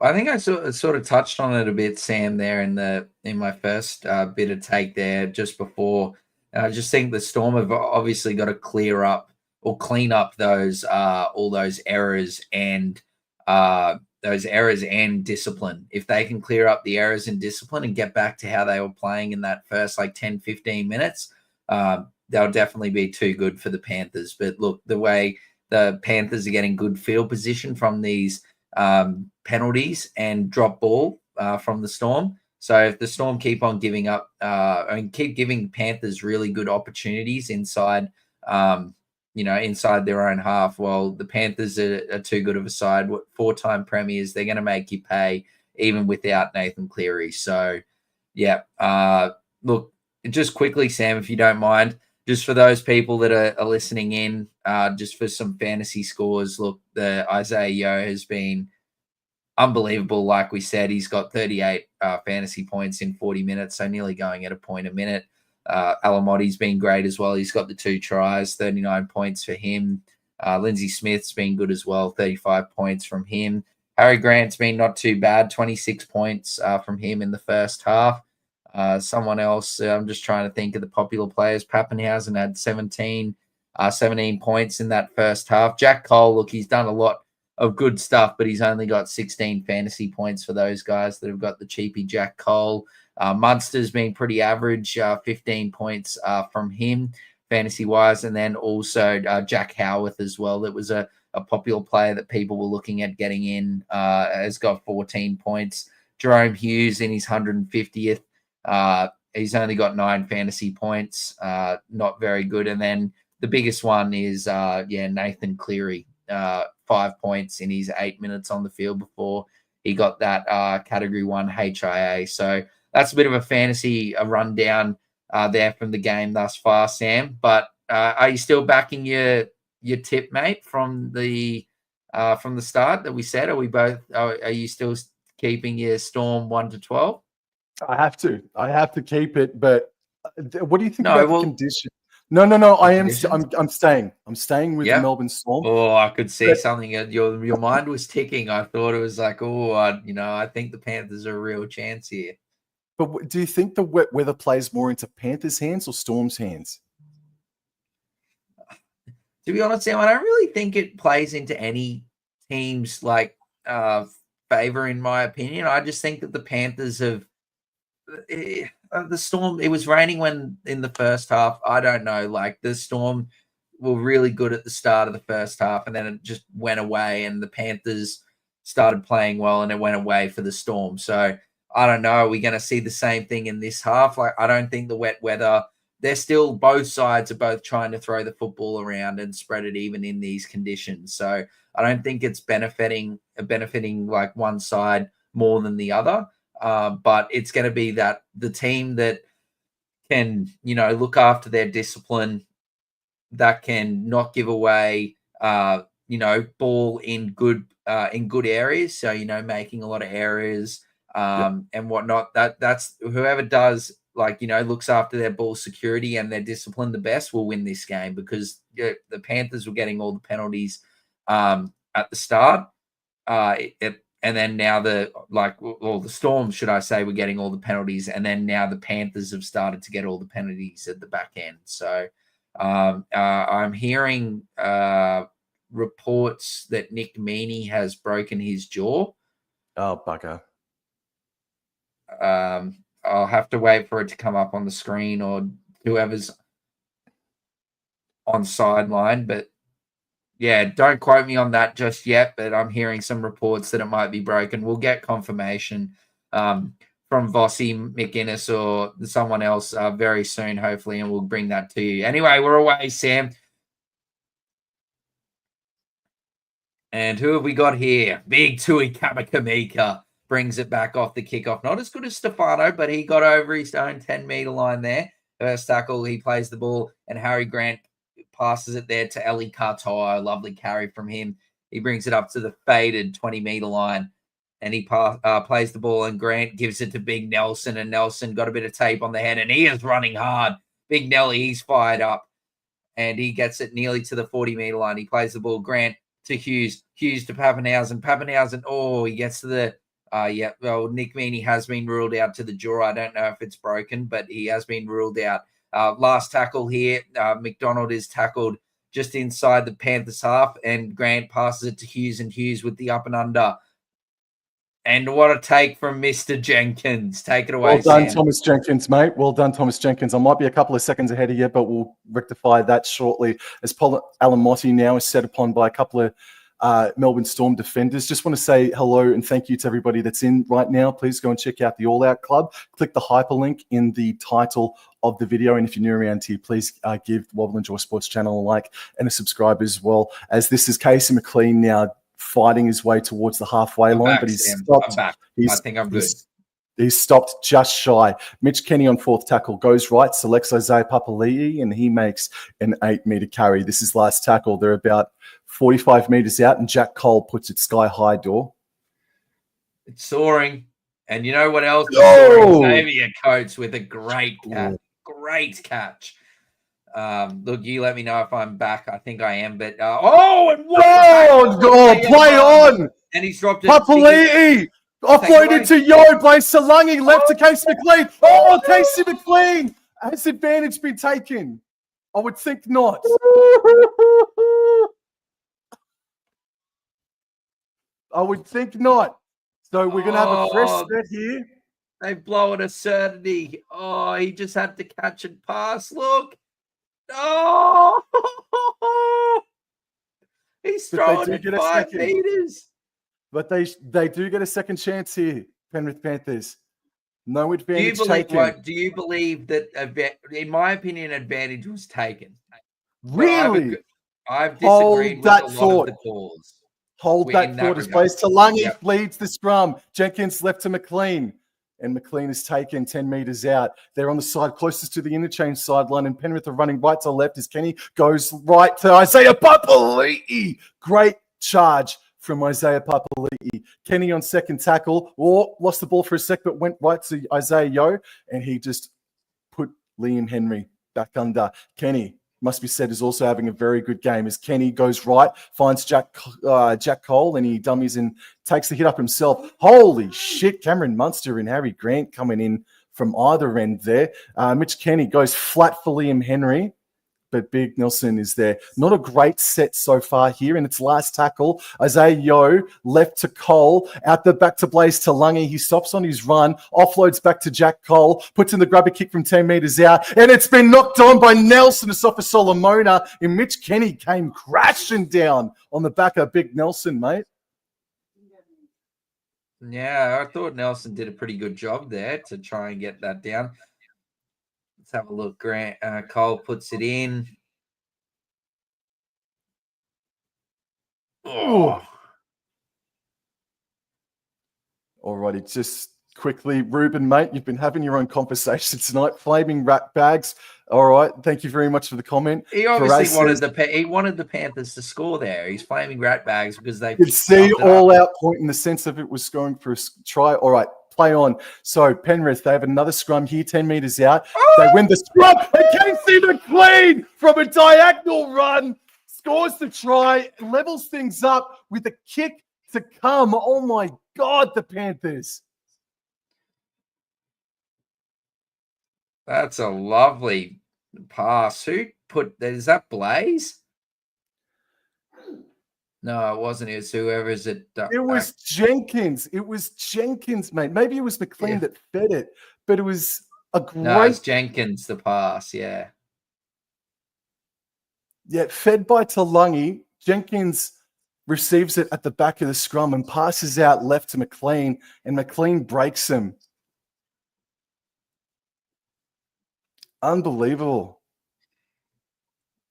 I think I sort of touched on it a bit, Sam, there in my first bit of take there just before. And I just think the Storm have obviously got to clear up or clean up those all those errors and discipline. If they can clear up the errors and discipline and get back to how they were playing in that first 10, 15 minutes, they'll definitely be too good for the Panthers. But look, the way the Panthers are getting good field position from these penalties and drop ball from the Storm. So if the Storm keep on giving up and keep giving Panthers really good opportunities inside, inside their own half, well, the Panthers are too good of a side. 4-time premiers, they're going to make you pay even without Nathan Cleary. So, yeah. Look, just quickly, Sam, if you don't mind, just for those people that are listening in, just for some fantasy scores, look, the Isaiah Yeo has been unbelievable. Like we said, he's got 38 fantasy points in 40 minutes, so nearly going at a point a minute. Alamotti's been great as well. He's got the 2 tries, 39 points for him. Lindsay Smith's been good as well, 35 points from him. Harry Grant's been not too bad, 26 points from him in the first half. Someone else, I'm just trying to think of the popular players. Pappenhausen had 17 points in that first half. Jack Cole, look, he's done a lot of good stuff, but he's only got 16 fantasy points for those guys that have got the cheapy Jack Cole. Munster's been pretty average, 15 points from him fantasy-wise, and then also Jack Howarth as well. That was a popular player that people were looking at getting in, has got 14 points. Jerome Hughes in his 150th. He's only got 9 fantasy points, not very good. And then the biggest one is, Nathan Cleary, 5 points in his 8 minutes on the field before he got that Category 1 HIA. So that's a bit of a fantasy rundown there from the game thus far, Sam. But are you still backing your tip, mate, from the start that we said? Are we both? Are you still keeping your Storm 1-12? I have to keep it. But what do you think No, about the condition? No. I'm staying. I'm staying with the Melbourne Storm. Oh, I could see something. Your mind was ticking. I thought it was like, I think the Panthers are a real chance here. But do you think the wet weather plays more into Panthers' hands or Storm's hands? To be honest, Sam, I don't really think it plays into any team's favor, in my opinion. I just think that the Panthers have the Storm. It was raining in the first half. I don't know. The Storm were really good at the start of the first half, and then it just went away, and the Panthers started playing well, and it went away for the Storm. So I don't know. Are we going to see the same thing in this half? I don't think the wet weather. They're still, both sides are both trying to throw the football around and spread it even in these conditions. So I don't think it's benefiting one side more than the other. But it's going to be that the team that can, look after their discipline, that can not give away, ball in good areas. So, making a lot of errors and whatnot. That's whoever does looks after their ball security and their discipline the best will win this game, because the Panthers were getting all the penalties at the start. And then now the Storm, should I say, were getting all the penalties, and then now the Panthers have started to get all the penalties at the back end. So I'm hearing reports that Nick Meaney has broken his jaw. Oh, bugger. I'll have to wait for it to come up on the screen, or whoever's on sideline, but yeah, don't quote me on that just yet, but I'm hearing some reports that it might be broken. We'll get confirmation from Vossi McInnes or someone else very soon, hopefully, and we'll bring that to you. Anyway, we're away, Sam. And who have we got here? Big Tui Kamakamika brings it back off the kickoff. Not as good as Stefano, but he got over his own 10-meter line there. First tackle, he plays the ball, and Harry Grant passes it there to Eli Kartoa. Lovely carry from him. He brings it up to the faded 20-meter line, and he plays the ball, and Grant gives it to Big Nelson, and Nelson got a bit of tape on the head, and he is running hard. Big Nelly, he's fired up, and he gets it nearly to the 40-meter line. He plays the ball. Grant to Hughes. Hughes to Pappenhausen. Pappenhausen, he gets to the Nick Meaney has been ruled out to the jaw. I don't know if it's broken, but he has been ruled out. Last tackle here, McDonald is tackled just inside the Panthers half, and Grant passes it to Hughes, and Hughes with the up and under. And what a take from Mr. Jenkins. Take it away, Well done, Sam. Thomas Jenkins, mate. Well done, Thomas Jenkins. I might be a couple of seconds ahead of you, but we'll rectify that shortly. As Paul Alamotti now is set upon by a couple of Melbourne Storm defenders. Just want to say hello and thank you to everybody that's in right now. Please go and check out the All Out Club. Click the hyperlink in the title of the video. And if you're new around here, please give Wobble and Joy Sports channel a like and a subscribe as well. As this is Casey McLean now fighting his way towards the halfway line, but he's stopped. I'm back. I think I'm good. He's stopped just shy. Mitch Kenny on fourth tackle goes right, selects Isaiah Papali'i, and he makes an 8-meter carry. This is last tackle. They're about 45 meters out, and Jack Cole puts it sky high door. It's soaring. And you know what else? Oh! Xavier Coates with a great catch. Great catch. Look, you let me know if I'm back. I think I am, but and play on! And he's dropped it. Papali'i offloaded to Yo by Salangi, left to Casey McLean. Casey McLean! Has advantage been taken? I would think not. I would think not. So we're going to have a fresh set here. They blow it a certainty. He just had to catch and pass. Look. He's throwing it 5 meters. But they do get a second chance here, Penrith Panthers. No advantage taken. Do you believe that, in my opinion, advantage was taken? Really? I've disagreed with a lot of the calls. Hold that thought as plays. Talangi leads the scrum. Jenkins left to McLean. And McLean is taken 10 meters out. They're on the side closest to the interchange sideline, and Penrith are running right to left as Kenny goes right to Isaiah Papali'i. Great charge from Isaiah Papali'i. Kenny on second tackle, lost the ball for a sec, but went right to Isaiah Yo, and he just put Liam Henry back under. Kenny, must be said, is also having a very good game as Kenny goes right, finds Jack Cole, and he dummies and takes the hit up himself. Holy shit, Cameron Munster and Harry Grant coming in from either end there. Mitch Kenny goes flat for Liam Henry, but Big Nelson is there. Not a great set so far here in its last tackle. Isaiah Yo left to Cole, out the back to Blaze Talangi. He stops on his run, offloads back to Jack Cole, puts in the grubber kick from 10 meters out, and it's been knocked on by Nelson Asafa Solomona, and Mitch Kenny came crashing down on the back of Big Nelson, mate. Yeah, I thought Nelson did a pretty good job there to try and get that down. Let's have a look. Grant Cole puts it in. Alrighty, just quickly. Ruben, mate, you've been having your own conversation tonight. Flaming rat bags. All right. Thank you very much for the comment. He obviously Faraz wanted the Panthers to score there. He's flaming rat bags because they could see all out point in the sense of it was going for a try. All right. Play on. So Penrith, they have another scrum here, 10 meters out. They win the scrum. And Casey McLean from a diagonal run scores the try, levels things up with a kick to come. Oh my God, the Panthers. That's a lovely pass. Who put that? Is that Blaze? No, it wasn't. It was whoever's it. It was Jenkins. It was Jenkins, mate. Maybe it was McLean that fed it, but it was a great. No, it's Jenkins, the pass. Yeah. Yeah, fed by Talangi. Jenkins receives it at the back of the scrum and passes out left to McLean, and McLean breaks him. Unbelievable.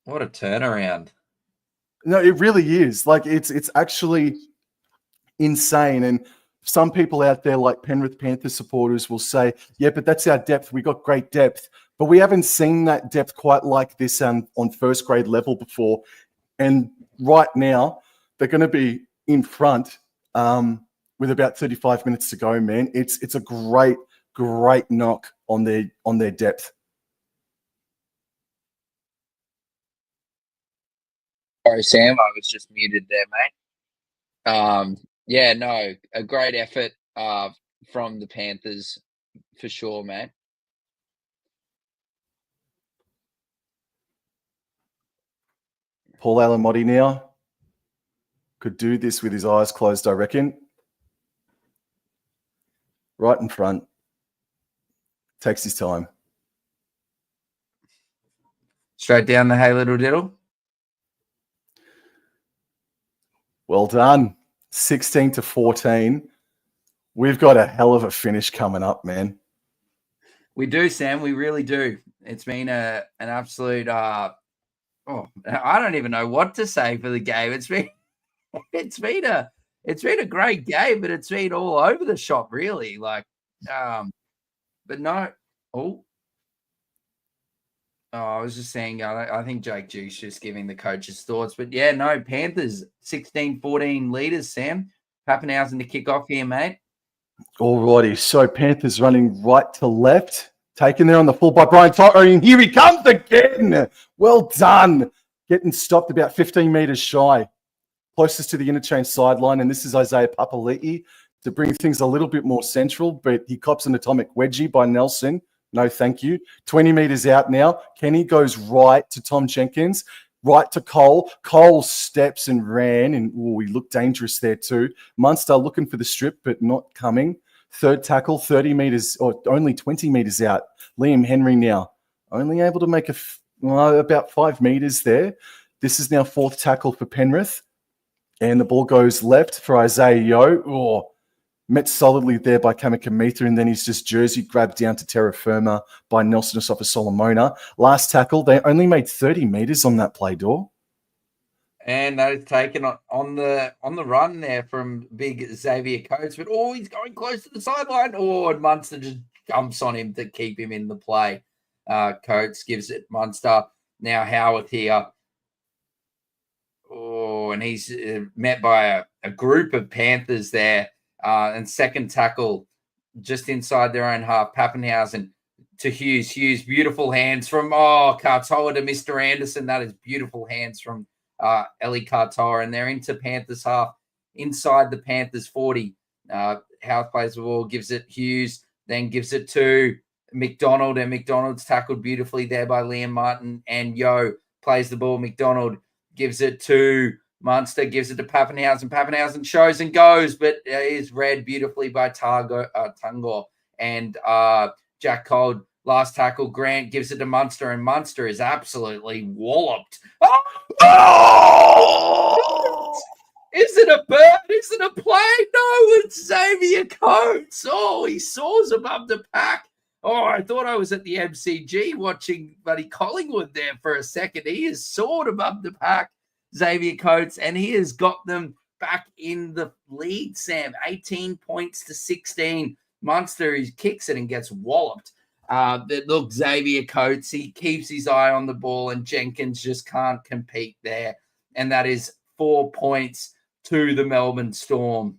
What a turnaround. No, it really is. Like, it's actually insane. And some people out there, like Penrith Panthers supporters, will say, yeah, but that's our depth. We got great depth. But we haven't seen that depth quite like this on first grade level before. And right now, they're going to be in front with about 35 minutes to go, man. It's a great knock on their depth. Sorry, Sam, I was just muted there, mate. Yeah, no, a great effort from the Panthers for sure, mate. Paul Alamotti now could do this with his eyes closed, I reckon. Right in front. Takes his time. Straight down the hey little diddle. Well done. 16-14. We've got a hell of a finish coming up, man. We do, Sam. We really do. It's been an absolute I don't even know what to say for the game. It's been a great game, but it's been all over the shop, really. Like, but no. I was just saying, I think Jake Juice just giving the coach's thoughts. But, yeah, no, Panthers, 16-14 leaders, Sam. Pappenhausen to kick off here, mate. All righty. So Panthers running right to left. Taken there on the full by Brian Tyree. And here he comes again. Well done. Getting stopped about 15 metres shy. Closest to the interchange sideline. And this is Isaiah Papali'i to bring things a little bit more central. But he cops an atomic wedgie by Nelson. No, thank you. 20 metres out now. Kenny goes right to Tom Jenkins, right to Cole. Cole steps and ran, and he looked dangerous there too. Munster looking for the strip, but not coming. Third tackle, 30 metres, or only 20 metres out. Liam Henry now, only able to make about 5 metres there. This is now fourth tackle for Penrith. And the ball goes left for Isaiah Yeo. Met solidly there by Kamikamica, and then he's just jersey grabbed down to terra firma by Nelson Asafa Solomona. Last tackle, they only made 30 metres on that play, Door. And they've taken on the run there from big Xavier Coates, but he's going close to the sideline. And Munster just jumps on him to keep him in the play. Coates gives it Munster. Now Howarth here. And he's met by a group of Panthers there. And second tackle just inside their own half. Pappenhausen to Hughes. Hughes, beautiful hands from Katoa to Mr. Anderson. That is beautiful hands from Eli Katoa. And they're into Panthers half, inside the Panthers 40. Howarth plays the ball, gives it Hughes, then gives it to McDonald. And McDonald's tackled beautifully there by Liam Martin. And Yo plays the ball. McDonald gives it to Munster, gives it to Pappenhausen. Pappenhausen shows and goes, but is read beautifully by Tungor and Jack Cold. Last tackle, Grant gives it to Munster, and Munster is absolutely walloped. Oh! Is it a bird? Is it a plane? No, it's Xavier Coates. He soars above the pack. I thought I was at the MCG watching Buddy Collingwood there for a second. He has soared above the pack, Xavier Coates, and he has got them back in the lead, Sam. 18 points to 16. Munster, he kicks it and gets walloped. Look, Xavier Coates, he keeps his eye on the ball, and Jenkins just can't compete there. And that is 4 points to the Melbourne Storm.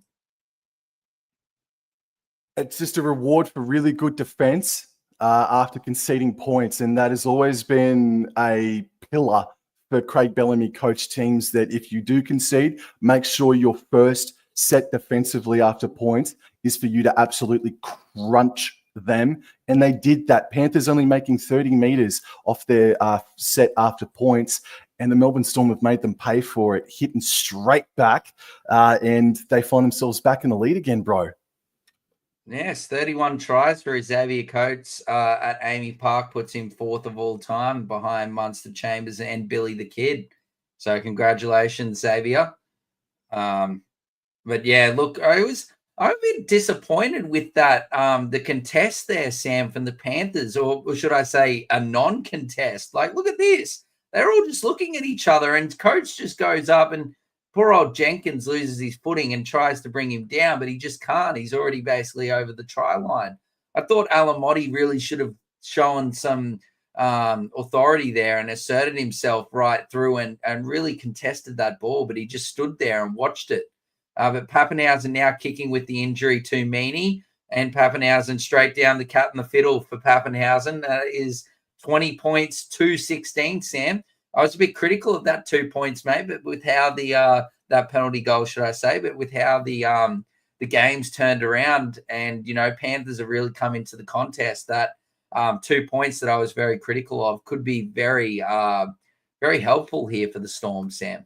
It's just a reward for really good defense after conceding points. And that has always been a pillar for Craig Bellamy coach teams, that if you do concede, make sure your first set defensively after points is for you to absolutely crunch them. And they did that. Panthers only making 30 meters off their set after points. And the Melbourne Storm have made them pay for it, hitting straight back. And they find themselves back in the lead again, bro. Yes, 31 tries for Xavier Coates at Amy Park puts him 4th of all time behind Munster Chambers and Billy the Kid. So congratulations, Xavier. But yeah, look, I'm a bit disappointed with that. The contest there, Sam, from the Panthers, or should I say a non-contest. Like, look at this. They're all just looking at each other, and Coates just goes up, and poor old Jenkins loses his footing and tries to bring him down, but he just can't. He's already basically over the try line. I thought Alamotti really should have shown some authority there and asserted himself right through and really contested that ball, but he just stood there and watched it. But Pappenhausen now kicking with the injury to Meany, and Pappenhausen straight down the cat and the fiddle for Pappenhausen. That is 20 points to 16, Sam. I was a bit critical of that 2 points, mate, but with how the that penalty goal, should I say, but with how the game's turned around, and Panthers have really come into the contest. That 2 points that I was very critical of could be very very helpful here for the Storm, Sam.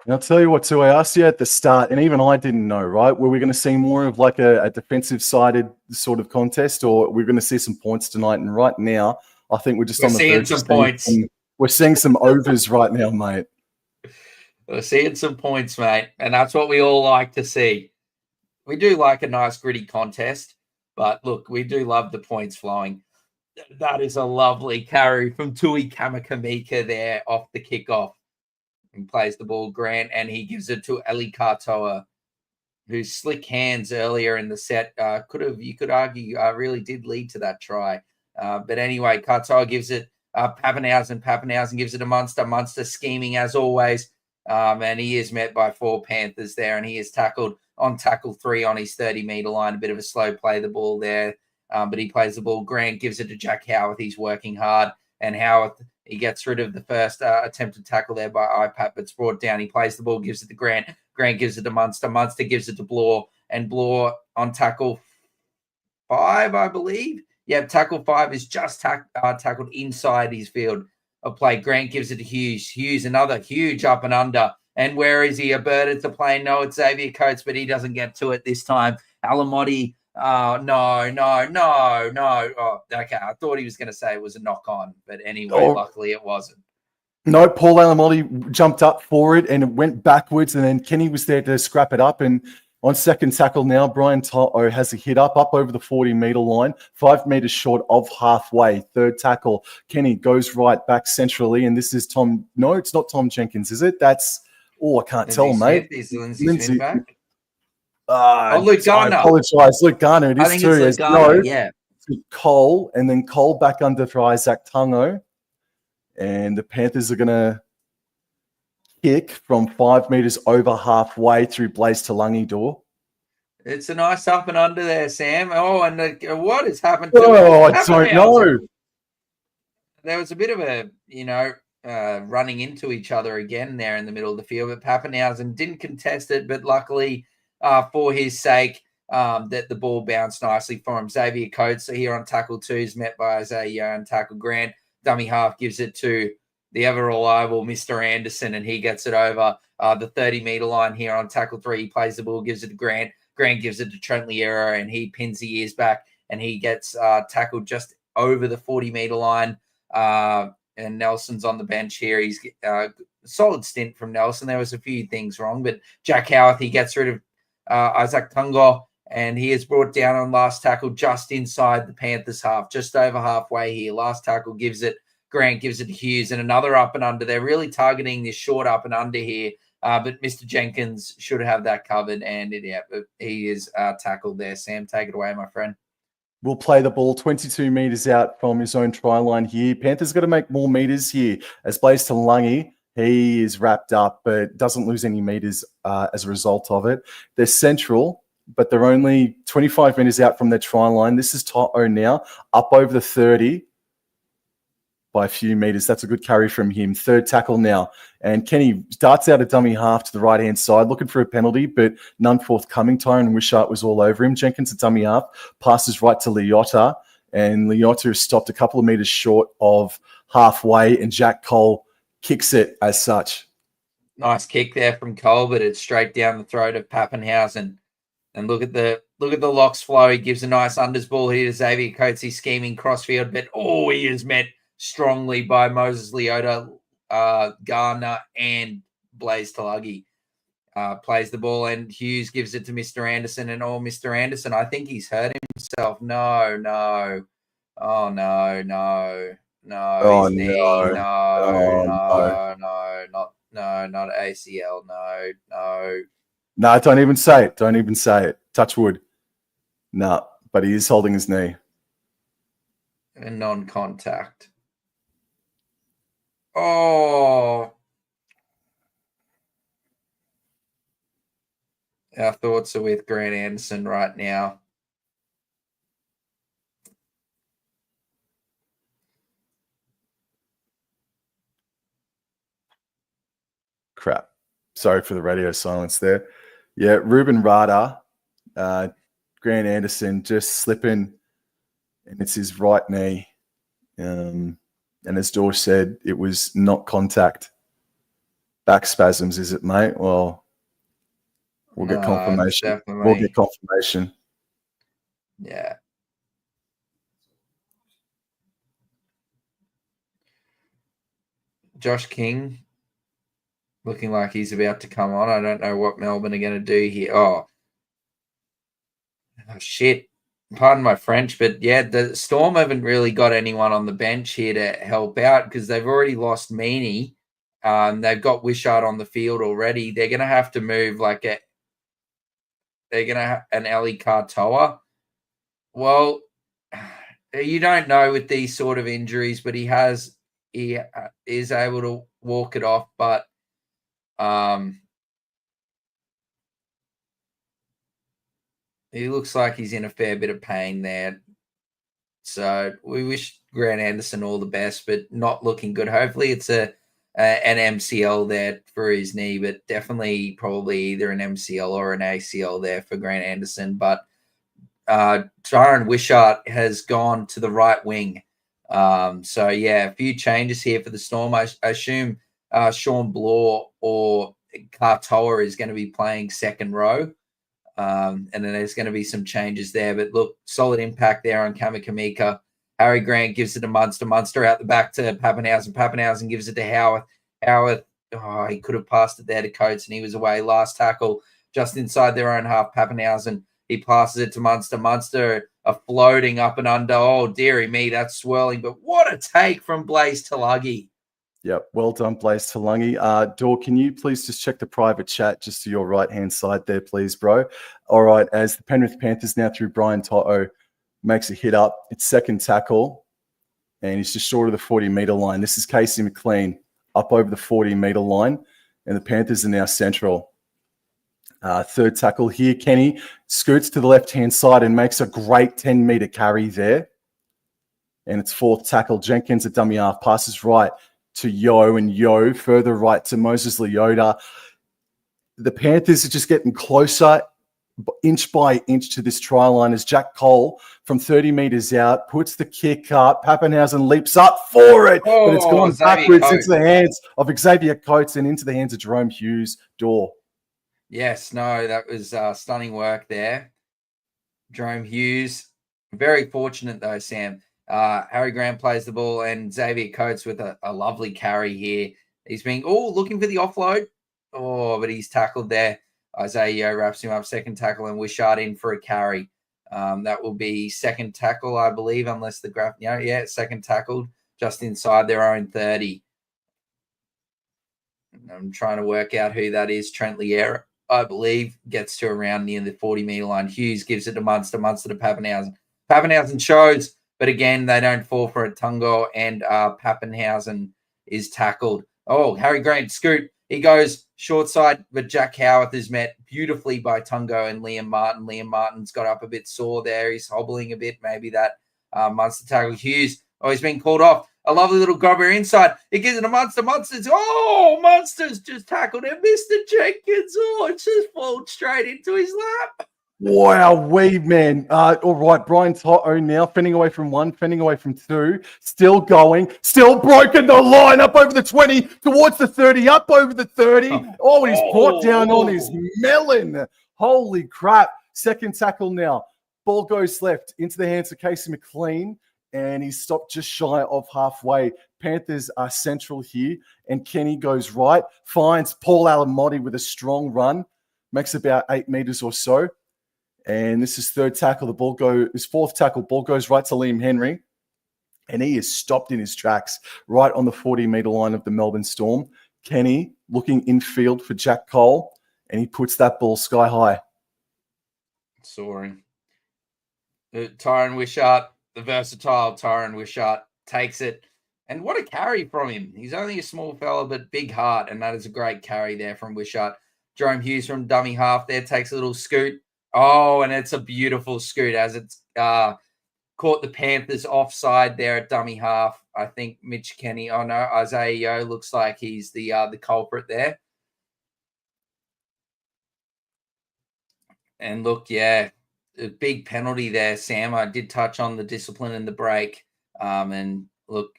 And I'll tell you what, too, I asked you at the start, and even I didn't know, right? Were we going to see more of like a defensive-sided sort of contest, or we're going to see some points tonight? And right now, I think we're just on the seeing some points. We're seeing some overs right now, mate. We're seeing some points, mate, and that's what we all like to see. We do like a nice gritty contest, but look, we do love the points flowing. That is a lovely carry from Tui Kamakamika there off the kickoff. He plays the ball, Grant, and he gives it to Eli Katoa, whose slick hands earlier in the set you could argue, really did lead to that try. But anyway, Katoa gives it Pappenhausen gives it to Munster. Munster scheming as always, and he is met by 4 Panthers there, and he is tackled on tackle 3 on his 30-meter line. A bit of a slow play the ball there, but he plays the ball. Grant gives it to Jack Howarth. He's working hard, and Howarth, he gets rid of the first attempted tackle there by IPAT, but it's brought down. He plays the ball, gives it to Grant. Grant gives it to Munster. Munster gives it to Bloor, and Bloor on tackle 5, I believe. Yeah, tackle 5 is just tackled inside his field of play. Grant gives it to Hughes. Hughes, another huge up and under. And where is he? A bird at the plane. No, it's Xavier Coates, but he doesn't get to it this time. Alamotti. No. Oh, okay. I thought he was going to say it was a knock on, but anyway, luckily it wasn't. No, Paul Alamotti jumped up for it and it went backwards, and then Kenny was there to scrap it up. And on second tackle now, Brian To'o has a hit up over the 40-meter line, 5 meters short of halfway. Third tackle, Kenny goes right back centrally, and this is Tom. No, it's not Tom Jenkins, is it? That's I can't tell, mate. Is Lindsay back? Luke Garner. I apologise, Luke Garner. It is too. Luke Garner, yeah. Cole, and then Cole back under for Isaac Tungo, and the Panthers are going to kick from 5 meters over halfway through Blaze Talangi door. It's a nice up and under there, Sam. Oh, and what has happened to I don't know. There was a bit of a, running into each other again there in the middle of the field, but Pappenhausen didn't contest it, but luckily for his sake, that the ball bounced nicely for him. Xavier Coates here on tackle 2 is met by Isaiah on tackle Grant. Dummy half gives it to the ever-reliable Mr. Anderson, and he gets it over the 30-meter line here on tackle 3. He plays the ball, gives it to Grant. Grant gives it to Trent Liera, and he pins the ears back, and he gets tackled just over the 40-meter line. And Nelson's on the bench here. He's solid stint from Nelson. There was a few things wrong, but Jack Howarth, he gets rid of Isaac Tungo, and he is brought down on last tackle just inside the Panthers half, just over halfway here. Last tackle gives it. Grant gives it to Hughes, and another up and under. They're really targeting this short up and under here But Mr. Jenkins should have that covered, and he is tackled there. Sam, take it away, my friend. Will play the ball 22 metres out from his own try line here. Panthers got to make more metres here. As Blaze Talangi, he is wrapped up, but doesn't lose any metres as a result of it. They're central, but they're only 25 metres out from their try line. This is Toto now, up over the 30 by a few metres. That's a good carry from him. Third tackle now. And Kenny darts out a dummy half to the right-hand side, looking for a penalty, but none forthcoming. Tyron Wishart was all over him. Jenkins a dummy half, passes right to Leota, and Leota is stopped a couple of metres short of halfway, and Jack Cole kicks it as such. Nice kick there from Cole, but it's straight down the throat of Pappenhausen. And look at the locks flow. He gives a nice unders ball here to Xavier Coates. He's scheming crossfield, but he is met strongly by Moses Leota, Garner, and Blaze Talagi. Plays the ball, and Hughes gives it to Mr. Anderson, and Mr. Anderson, I think he's hurt himself. No. Oh, no. Oh, his knee. no. Not ACL. No. No, don't even say it. Don't even say it. Touch wood. No, but he is holding his knee. And non-contact. Oh. Our thoughts are with Grant Anderson right now. Crap. Sorry for the radio silence there. Yeah, Ruben Rada, Grant Anderson just slipping, and it's his right knee. And as Dorsch said, it was not contact. Back spasms, is it, mate? Well, we'll get confirmation. Definitely. We'll get confirmation. Yeah. Josh King looking like he's about to come on. I don't know what Melbourne are going to do here. Oh, shit. Pardon my French, but yeah, the Storm haven't really got anyone on the bench here to help out because they've already lost Meany. They've got Wishart on the field already. They're going to have to move they're going to have an Eli Katoa. Well, you don't know with these sort of injuries, but he is able to walk it off, but he looks like he's in a fair bit of pain there. So we wish Grant Anderson all the best, but not looking good. Hopefully it's an MCL there for his knee, but definitely probably either an MCL or an ACL there for Grant Anderson. But Tyron Wishart has gone to the right wing. So, yeah, a few changes here for the Storm. I assume Sean Bloor or Katoa is going to be playing second row. And then there's going to be some changes there. But look, solid impact there on Kamikamika. Harry Grant gives it to Munster. Munster out the back to Pappenhausen. Pappenhausen gives it to Howarth. Howarth, he could have passed it there to Coates, and he was away. Last tackle just inside their own half. Pappenhausen, he passes it to Munster. Munster are floating up and under. Oh, dearie me, that's swirling. But what a take from Blaze Talagi. Yep, well done, Blaze Talangi. Dor, can you please just check the private chat just to your right-hand side there, please, bro? All right, as the Penrith Panthers now through Brian Toto makes a hit up, it's second tackle, and he's just short of the 40-metre line. This is Casey McLean up over the 40-metre line, and the Panthers are now central. Third tackle here, Kenny scoots to the left-hand side and makes a great 10-metre carry there. And it's fourth tackle. Jenkins, a dummy half, passes right to Yo, and Yo further right to Moses Leota. The Panthers are just getting closer inch by inch to this try line as Jack Cole from 30 metres out puts the kick up. Pappenhausen leaps up for it, but it's gone backwards into the hands of Xavier Coates and into the hands of Jerome Hughes. Dor. Yes, no, that was stunning work there. Jerome Hughes, very fortunate though, Sam. Harry Grant plays the ball, and Xavier Coates with a lovely carry here. He's being looking for the offload. But he's tackled there. Isaiah Yeo wraps him up, second tackle, and Wishart in for a carry. That will be second tackle, I believe, unless the graph. Second tackled just inside their own 30. I'm trying to work out who that is. Trent Liera, I believe, gets to around near the 40-meter line. Hughes gives it to Munster. Munster to Pappenhausen. Pappenhausen shows, but again, they don't fall for it. Tungo and Pappenhausen is tackled. Oh, Harry Grant, scoot. He goes short side, but Jack Howarth is met beautifully by Tungo and Liam Martin. Liam Martin's got up a bit sore there. He's hobbling a bit. Maybe that Munster tackle. Hughes, he's been called off. A lovely little grubber inside. It gives it to Munster. Munster's just tackled him. Mr. Jenkins. Oh, it's just fallen straight into his lap. Wow, man. All right, Brian Toto now, fending away from one, fending away from two, still going, still broken the line, up over the 20, towards the 30, up over the 30. Oh, he's brought down on his melon. Holy crap. Second tackle now. Ball goes left into the hands of Casey McLean, and he's stopped just shy of halfway. Panthers are central here, and Kenny goes right, finds Paul Alamotti with a strong run, makes about 8 meters or so. And this is third tackle. His fourth tackle, ball goes right to Liam Henry. And he is stopped in his tracks right on the 40-meter line of the Melbourne Storm. Kenny looking infield for Jack Cole, and he puts that ball sky high. Soaring. Tyron Wishart, the versatile Tyron Wishart, takes it. And what a carry from him. He's only a small fella, but big heart. And that is a great carry there from Wishart. Jerome Hughes from dummy half there takes a little scoot. Oh, and it's a beautiful scoot as it's caught the Panthers offside there at dummy half. I think Mitch Kenny. Oh no, Isaiah Yeo looks like he's the culprit there. And look, yeah, a big penalty there, Sam. I did touch on the discipline in the break. And look,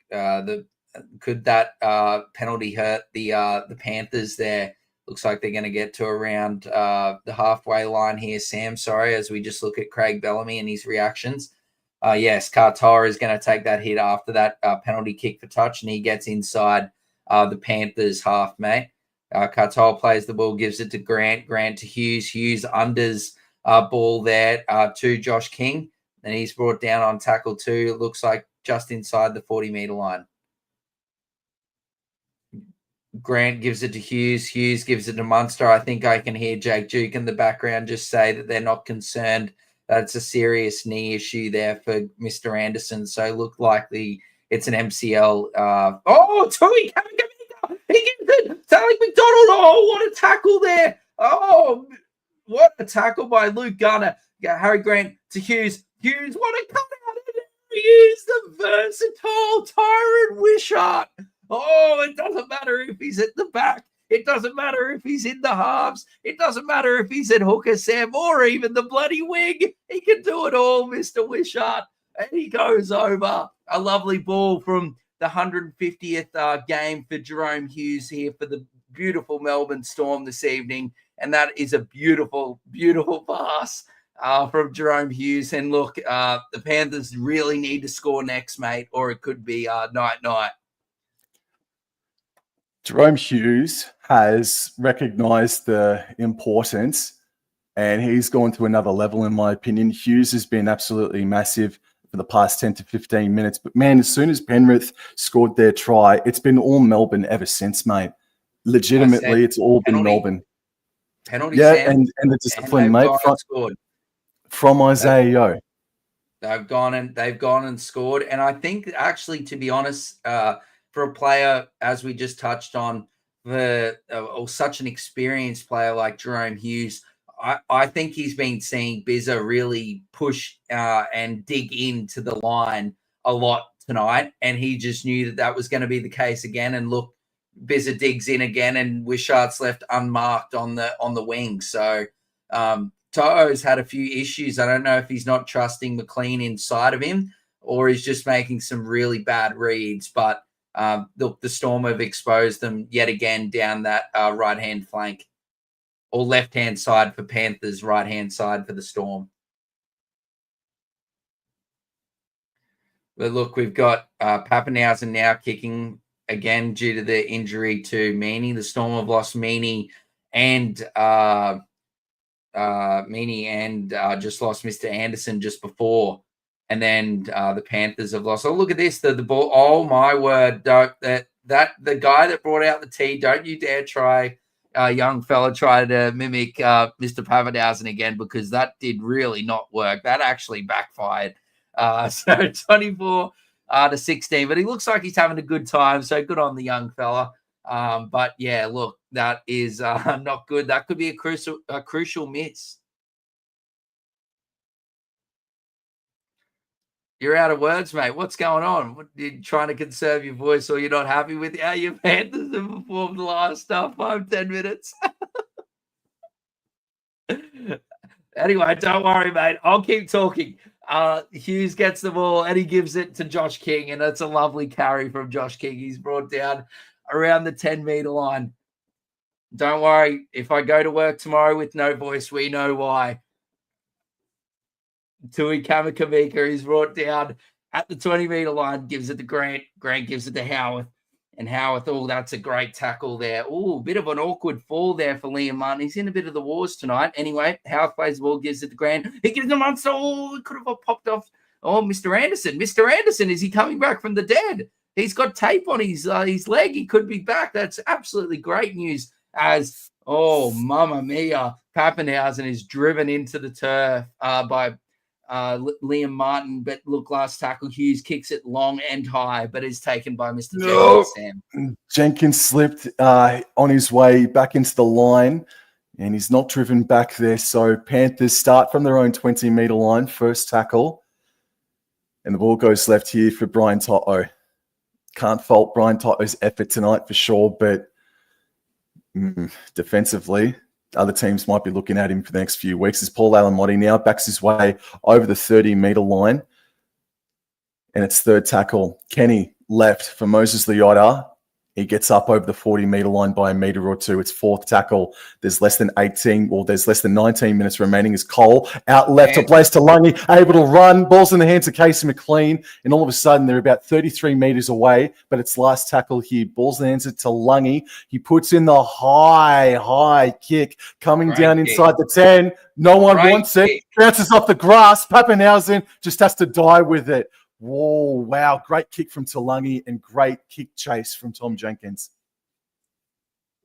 could that penalty hurt the Panthers there? Looks like they're going to get to around the halfway line here, Sam. Sorry, as we just look at Craig Bellamy and his reactions. Yes, Katoa is going to take that hit after that penalty kick for touch, and he gets inside the Panthers half, mate. Katoa plays the ball, gives it to Grant. Grant to Hughes. Hughes unders ball there to Josh King, and he's brought down on tackle 2. It looks like just inside the 40-meter line. Grant gives it to Hughes. Hughes gives it to Munster. I think I can hear Jake Duke in the background just say that they're not concerned that it's a serious knee issue there for Mr. Anderson. So it looked like it's an MCL. Tui Kamikamica. He gives it to Alec McDonald. Oh, what a tackle there. Oh, what a tackle by Luke Gunner. Harry Grant to Hughes. Hughes, what a cutout. He is the versatile Tyron Wishart. Oh, it doesn't matter if he's at the back. It doesn't matter if he's in the halves. It doesn't matter if he's at hooker, Sam, or even the bloody wing. He can do it all, Mr. Wishart. And he goes over. A lovely ball from the 150th game for Jerome Hughes here for the beautiful Melbourne Storm this evening. And that is a beautiful, beautiful pass from Jerome Hughes. And look, the Panthers really need to score next, mate, or it could be night-night. Jerome Hughes has recognised the importance, and he's gone to another level, in my opinion. Hughes has been absolutely massive for the past 10 to 15 minutes. But, man, as soon as Penrith scored their try, it's been all Melbourne ever since, mate. Legitimately, it's all been Melbourne. Penalty, yeah, Sam, and the discipline, mate, from Isaiah Yeo. They've gone and scored. And I think, actually, to be honest, for a player, as we just touched on, or such an experienced player like Jerome Hughes, I think he's been seeing Bizza really push and dig into the line a lot tonight, and he just knew that was going to be the case again. And look, Bizza digs in again, and Wishart's left unmarked on the wing. So To'o's had a few issues. I don't know if he's not trusting McLean inside of him, or he's just making some really bad reads, but the Storm have exposed them yet again down that right-hand flank, or left-hand side for Panthers, right-hand side for the Storm. But look, we've got Pappenhausen now kicking again due to the injury to Meaney. The Storm have lost Meaney and just lost Mr. Anderson just before. And then the Panthers have lost. Oh, look at this. The ball. Oh, my word. That the guy that brought out the tee, don't you dare try, young fella, try to mimic Mr. Pappenhausen again, because that did really not work. That actually backfired. So 24 to 16, but he looks like he's having a good time. So good on the young fella. But yeah, look, that is not good. That could be a crucial miss. You're out of words, mate. What's going on? What, you trying to conserve your voice, or you're not happy with how your Panthers have performed the last 5-10 minutes? Anyway, don't worry, mate. I'll keep talking. Hughes gets the ball and he gives it to Josh King, and it's a lovely carry from Josh King. He's brought down around the 10-meter line. Don't worry. If I go to work tomorrow with no voice, we know why. Tui Kamakamika is brought down at the 20-meter line, gives it to Grant. Grant gives it to Howarth. And Howarth, that's a great tackle there. Bit of an awkward fall there for Liam Martin. He's in a bit of the wars tonight. Anyway, Howarth plays the ball, gives it to Grant. He gives the Munster. It could have popped off. Mr. Anderson. Mr. Anderson, is he coming back from the dead? He's got tape on his leg. He could be back. That's absolutely great news. As, mamma mia, Pappenhausen is driven into the turf by Liam Martin, but look, last tackle, Hughes kicks it long and high, but is taken by Mr. Jenkins, Sam. Jenkins slipped on his way back into the line, and he's not driven back there. So Panthers start from their own 20-meter line, first tackle, and the ball goes left here for Brian Toto. Can't fault Brian Toto's effort tonight for sure, but defensively, other teams might be looking at him for the next few weeks. As Paul Alamotti now backs his way over the 30-meter line. And it's third tackle. Kenny left for Moses Leota. He gets up over the 40-meter line by a meter or two. It's fourth tackle. There's less than 19 minutes remaining as Cole out left to Blaise Talangi, able to run. Ball's in the hands of Casey McLean. And all of a sudden, they're about 33 meters away. But it's last tackle here. Ball's in the hands of Talangi. He puts in the high kick coming down inside the 10. No one wants it. Bounces off the grass. Pappenhausen just has to die with it. Whoa, wow. Great kick from Talangi and great kick chase from Tom Jenkins.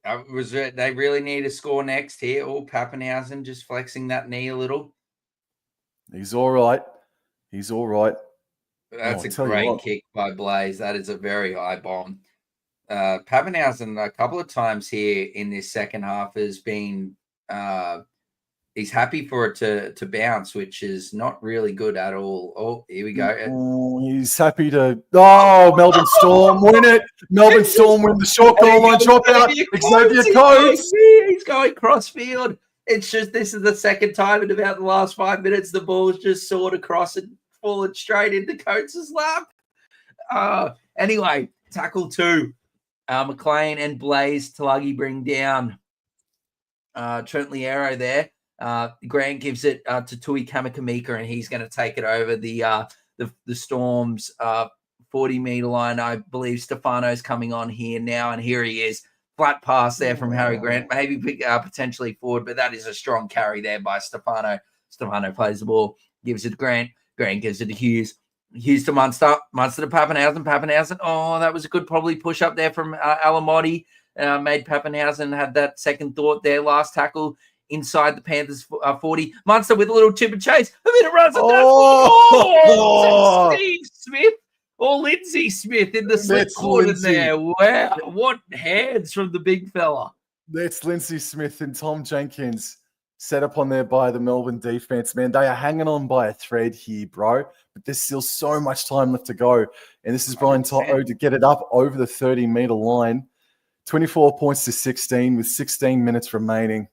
They really need to score next here. Pappenhausen just flexing that knee a little. He's all right. That's a great kick by Blaise. That is a very high bomb. Pappenhausen, a couple of times here in this second half, has been he's happy for it to bounce, which is not really good at all. Here we go. He's happy to... Melbourne Storm win it. Melbourne Storm win the short goal line drop out. Xavier Coates. He's going crossfield. It's just, this is the second time in about the last 5 minutes the ball's just soared across and fallen straight into Coates' lap. Anyway, tackle 2. McLean and Blaise Talangi bring down Trent Liero there. Grant gives it to Tui Kamakamika, and he's going to take it over the Storm's 40-meter line. I believe Stefano's coming on here now, and here he is. Flat pass there from Harry Grant, maybe potentially forward, but that is a strong carry there by Stefano. Stefano plays the ball, gives it to Grant. Grant gives it to Hughes. Hughes to Munster. Munster to Pappenhausen. Pappenhausen. That was a good probably push up there from Alamotti. Made Pappenhausen have that second thought there. Last tackle inside the Panthers 40. Munster with a little chip and chase. A minute runs at that. Steve Smith or Lindsay Smith in the slip corner there. Wow, what hands from the big fella. That's Lindsay Smith and Tom Jenkins set up on there by the Melbourne defense. Man, they are hanging on by a thread here, bro. But there's still so much time left to go. And this is Brian Toto to get it up over the 30-meter line. 24 points to 16 with 16 minutes remaining.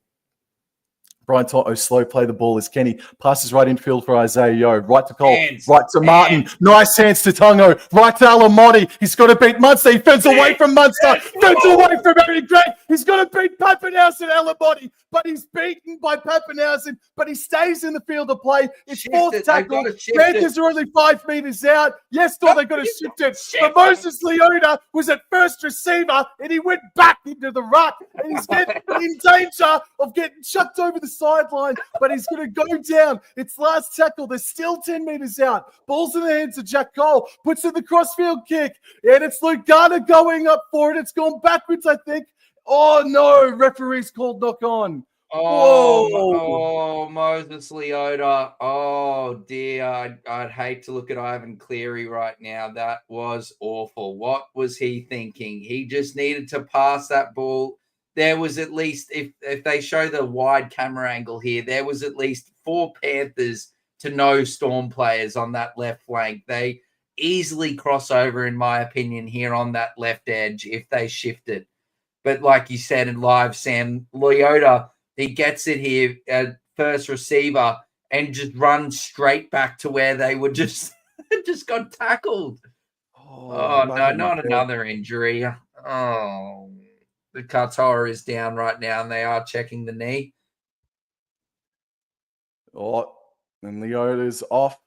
Brian Toto slow play the ball as Kenny passes right infield for Isaiah Yeo. Right to Cole, right to Martin. Nice hands to Tungo. Right to Alamotti. He's got to beat Munster. He fends away from Munster. Fends away from Aaron Grant. He's got to beat Pappenhausen Alamotti. But he's beaten by Pappenhausen. But he stays in the field of play. It's fourth tackle. Panthers are only 5 meters out. Yes, they've got to shift it. But Moses Leota was at first receiver and he went back into the ruck. And he's getting in danger of getting chucked over the sideline, but he's going to go down. It's last tackle. They're still 10 meters out. Ball's in the hands of Jack Cole. Puts in the crossfield kick, and it's Luke Garner going up for it. It's gone backwards, I think. Oh, no. Referee's called knock on. Oh, Moses Leota. Oh, dear. I'd hate to look at Ivan Cleary right now. That was awful. What was he thinking? He just needed to pass that ball. There was at least, if they show the wide camera angle here, there was at least 4 Panthers to no Storm players on that left flank. They easily cross over, in my opinion, here on that left edge if they shifted. But like you said in live, Sam, Leota, he gets it here at first receiver and just runs straight back to where they were just got tackled. Oh no, not another injury. Oh, the Katoa is down right now, and they are checking the knee. Oh, and Leota's off.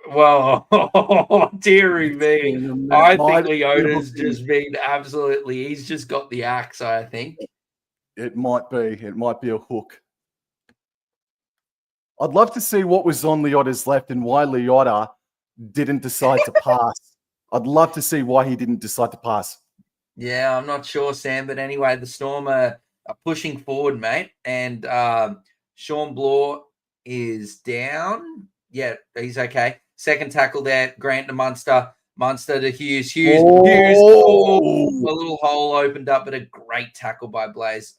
Well, dearie me. I think Leota's just been absolutely, he's just got the axe, I think. It might be. It might be a hook. I'd love to see what was on Leota's left and why Leota didn't decide to pass. I'd love to see why he didn't decide to pass. Yeah, I'm not sure, Sam. But anyway, the Storm are pushing forward, mate. And Sean Bloor is down. Yeah, he's okay. Second tackle there. Grant to Munster. Munster to Hughes. Hughes. Oh, a little hole opened up, but a great tackle by Blaze.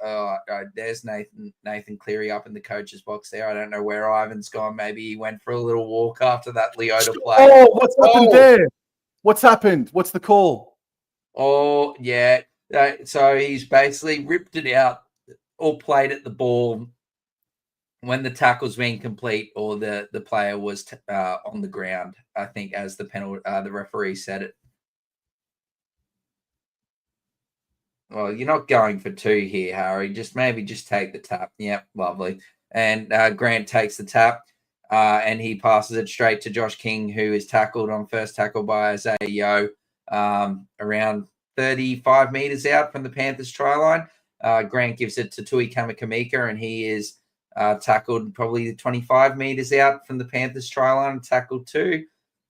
There's Nathan Cleary up in the coach's box there. I don't know where Ivan's gone. Maybe he went for a little walk after that Leota play. Oh, what's happened there? What's happened? What's the call? Oh, yeah. So he's basically ripped it out or played at the ball when the tackle's been complete or the player was on the ground, I think, as the referee said it. Well, you're not going for 2 here, Harry. Just take the tap. Yep, lovely. And Grant takes the tap, and he passes it straight to Josh King, who is tackled on first tackle by Isaiah Yeo, around 35 meters out from the Panthers try line. Grant gives it to Tui Kamakamika, and he is tackled probably 25 meters out from the Panthers try line, tackled 2,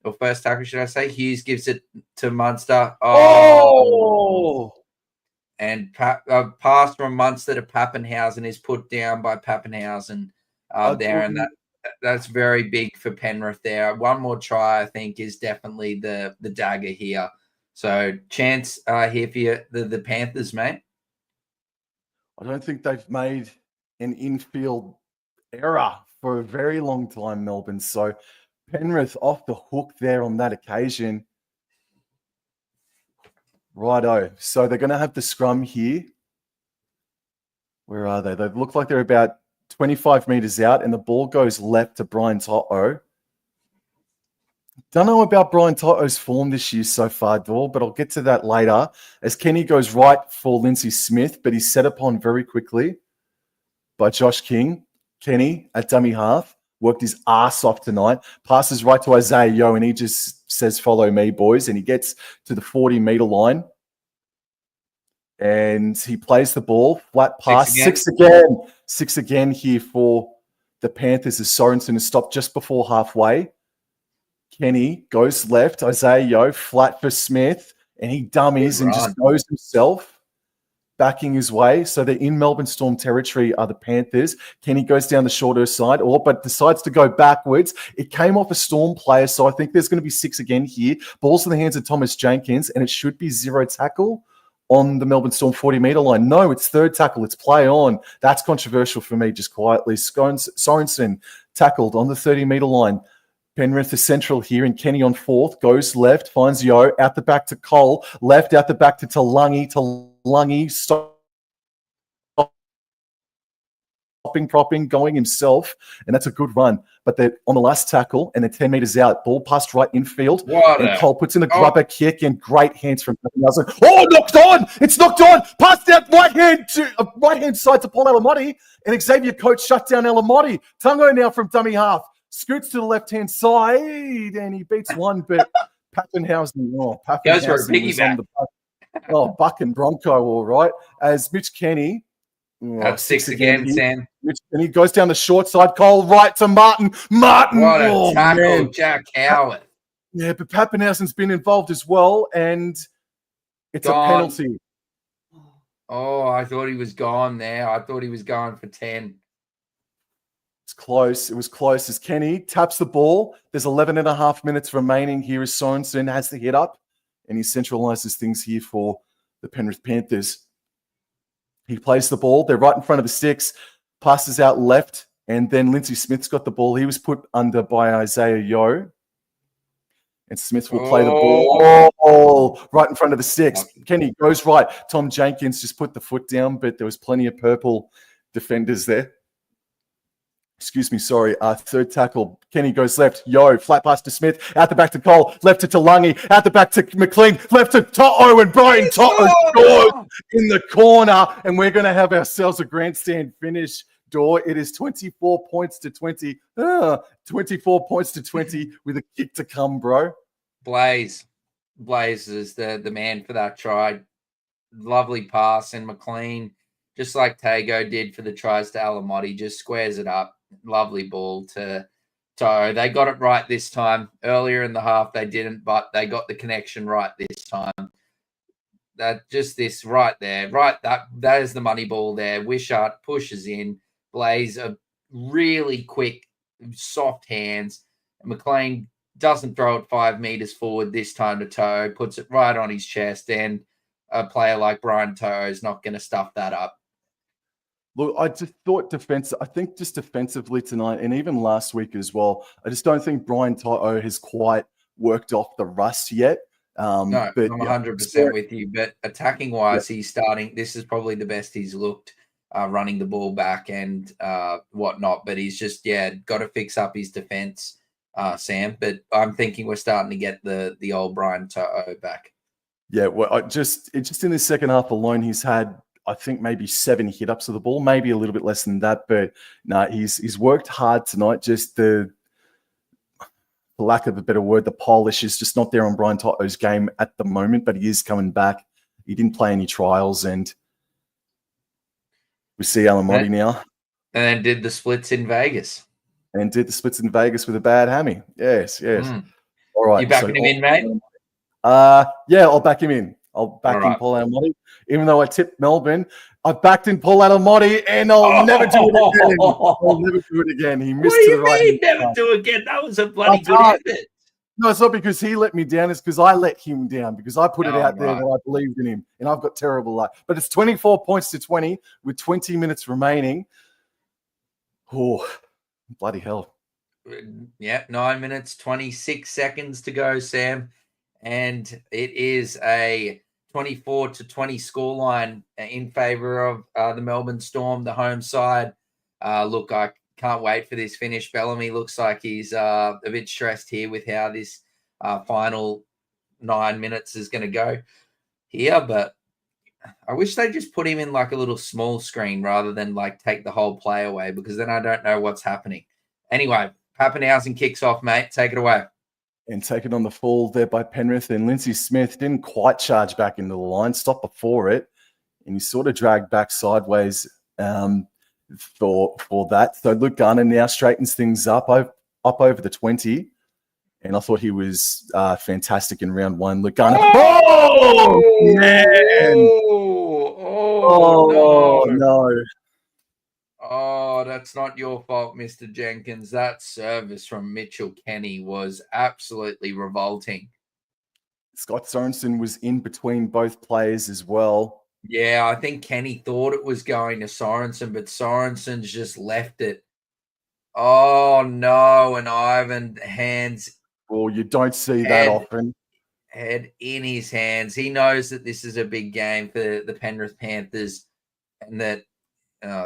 or first tackle, should I say. Hughes gives it to Munster. And pass from Munster to Pappenhausen is put down by Pappenhausen there, and that's very big for Penrith there. One more try, I think, is definitely the dagger here. So chance here for you, the Panthers, mate. I don't think they've made an infield error for a very long time, Melbourne. So Penrith off the hook there on that occasion. Righto. So they're going to have the scrum here. Where are they? They look like they're about 25 meters out, and the ball goes left to Brian Toto. Don't know about Brian Toto's form this year so far, Dor, but I'll get to that later. As Kenny goes right for Lindsay Smith, but he's set upon very quickly by Josh King. Kenny at dummy half worked his ass off tonight. Passes right to Isaiah Yeo, and he just says, "Follow me, boys." And he gets to the 40-meter line. And he plays the ball, flat pass, six again here for the Panthers as Sorensen is stopped just before halfway. Kenny goes left, Isaiah Yeo, flat for Smith, and he dummies and just goes himself, backing his way. So they're in Melbourne Storm territory are the Panthers. Kenny goes down the shorter side, but decides to go backwards. It came off a Storm player, so I think there's going to be 6 again here. Ball's in the hands of Thomas Jenkins, and it should be 0 tackle on the Melbourne Storm 40-meter line. No, it's 3rd tackle. It's play on. That's controversial for me, just quietly. Sorensen tackled on the 30-meter line. Penrith is central here, and Kenny on 4th, goes left, finds Yeo, out the back to Cole, left, out the back to Talungi, propping, going himself, and that's a good run. But they're on the last tackle, and they're 10 meters out. Ball passed right infield, and Cole puts in a grubber kick, and great hands from Pappenhausen. Oh, knocked on! It's knocked on! Passed out right hand side to Paul Alamotti, and Xavier Coates shut down Alamotti. Tungo now from dummy half. Scoots to the left-hand side, and he beats one, but Pappenhausen was on the buck and Bronco, all right. As Mitch Kenny That's six again, Sam. And he goes down the short side. Cole right to Martin. Martin. What a tackle, Jack Howard. Yeah, but Pappenhausen's been involved as well, and it's a penalty. Oh, I thought he was gone there. I thought he was going for 10. It's close. It was close as Kenny taps the ball. There's 11 and a half minutes remaining here as Sorensen has the hit up, and he centralizes things here for the Penrith Panthers. He plays the ball. They're right in front of the sticks. Passes out left, and then Lindsay Smith's got the ball. He was put under by Isaiah Yeo. And Smith will play the ball right in front of the six. Kenny goes right. Tom Jenkins just put the foot down, but there was plenty of purple defenders there. Excuse me, sorry. Third tackle. Kenny goes left. Yo, flat pass to Smith. Out the back to Cole. Left to Talangi. Out the back to McLean. Left to Toto. And Brian Toto scores in the corner. And we're going to have ourselves a grandstand finish. It is 24 points to 20. 24 points to 20 with a kick to come, bro. Blaze is the man for that try. Lovely pass, and McLean, just like Tago did for the tries to Alamotti, just squares it up. Lovely ball to Toe. They got it right this time. Earlier in the half, they didn't, but they got the connection right this time. That just this right there, right? That is the money ball there. Wishart pushes in. Blaze a really quick, soft hands. McLean doesn't throw it 5 meters forward this time to Toe, puts it right on his chest, and a player like Brian Toe is not going to stuff that up. Look, I just thought I think just defensively tonight, and even last week as well, I just don't think Brian Toto has quite worked off the rust yet. No, but I'm 100% with you. But attacking-wise, he's starting. This is probably the best he's looked. Running the ball back and whatnot, but he's just got to fix up his defense, Sam. But I'm thinking we're starting to get the old Brian Toto back. Yeah, well, just in the second half alone, he's had I think maybe 7 hit ups of the ball, maybe a little bit less than that, but no, he's worked hard tonight. Just for lack of a better word, the polish is just not there on Brian Toto's game at the moment, but he is coming back. He didn't play any trials, and we see Alamotti now. And then did the splits in Vegas. And did the splits in Vegas with a bad hammy. Yes. All right. You backing him in, mate? Yeah, I'll back him in. I'll back in Paul Alamotti. Even though I tipped Melbourne, I've backed in Paul Alamotti, and I'll never do it again. I'll never do it again. He missed to the right. What do you mean never do it again? That was a bloody good effort. No, it's not because he let me down. It's because I let him down, because I put it out there that I believed in him, and I've got terrible luck. But it's 24 points to 20 with 20 minutes remaining. Oh, bloody hell. Yeah, 9 minutes, 26 seconds to go, Sam. And it is a 24-20 scoreline in favor of the Melbourne Storm, the home side. Look, I can't wait for this finish. Bellamy looks like he's a bit stressed here with how this final 9 minutes is going to go here. But I wish they just put him in like a little small screen rather than like take the whole play away, because then I don't know what's happening. Anyway, Pappenhausen kicks off, mate. Take it away. And taken on the fall there by Penrith. And Lindsay Smith didn't quite charge back into the line, stopped before it, and he sort of dragged back sideways for that. So Luke Garner now straightens things up over the 20. And I thought he was fantastic in round 1. Luke Garner. Oh, man! No. Oh, that's not your fault, Mr. Jenkins. That service from Mitchell Kenny was absolutely revolting. Scott Sorensen was in between both players as well. Yeah, I think Kenny thought it was going to Sorensen, but Sorensen's just left it. Oh, no, and Ivan hands. Well, you don't see that often. Head in his hands. He knows that this is a big game for the Penrith Panthers, and that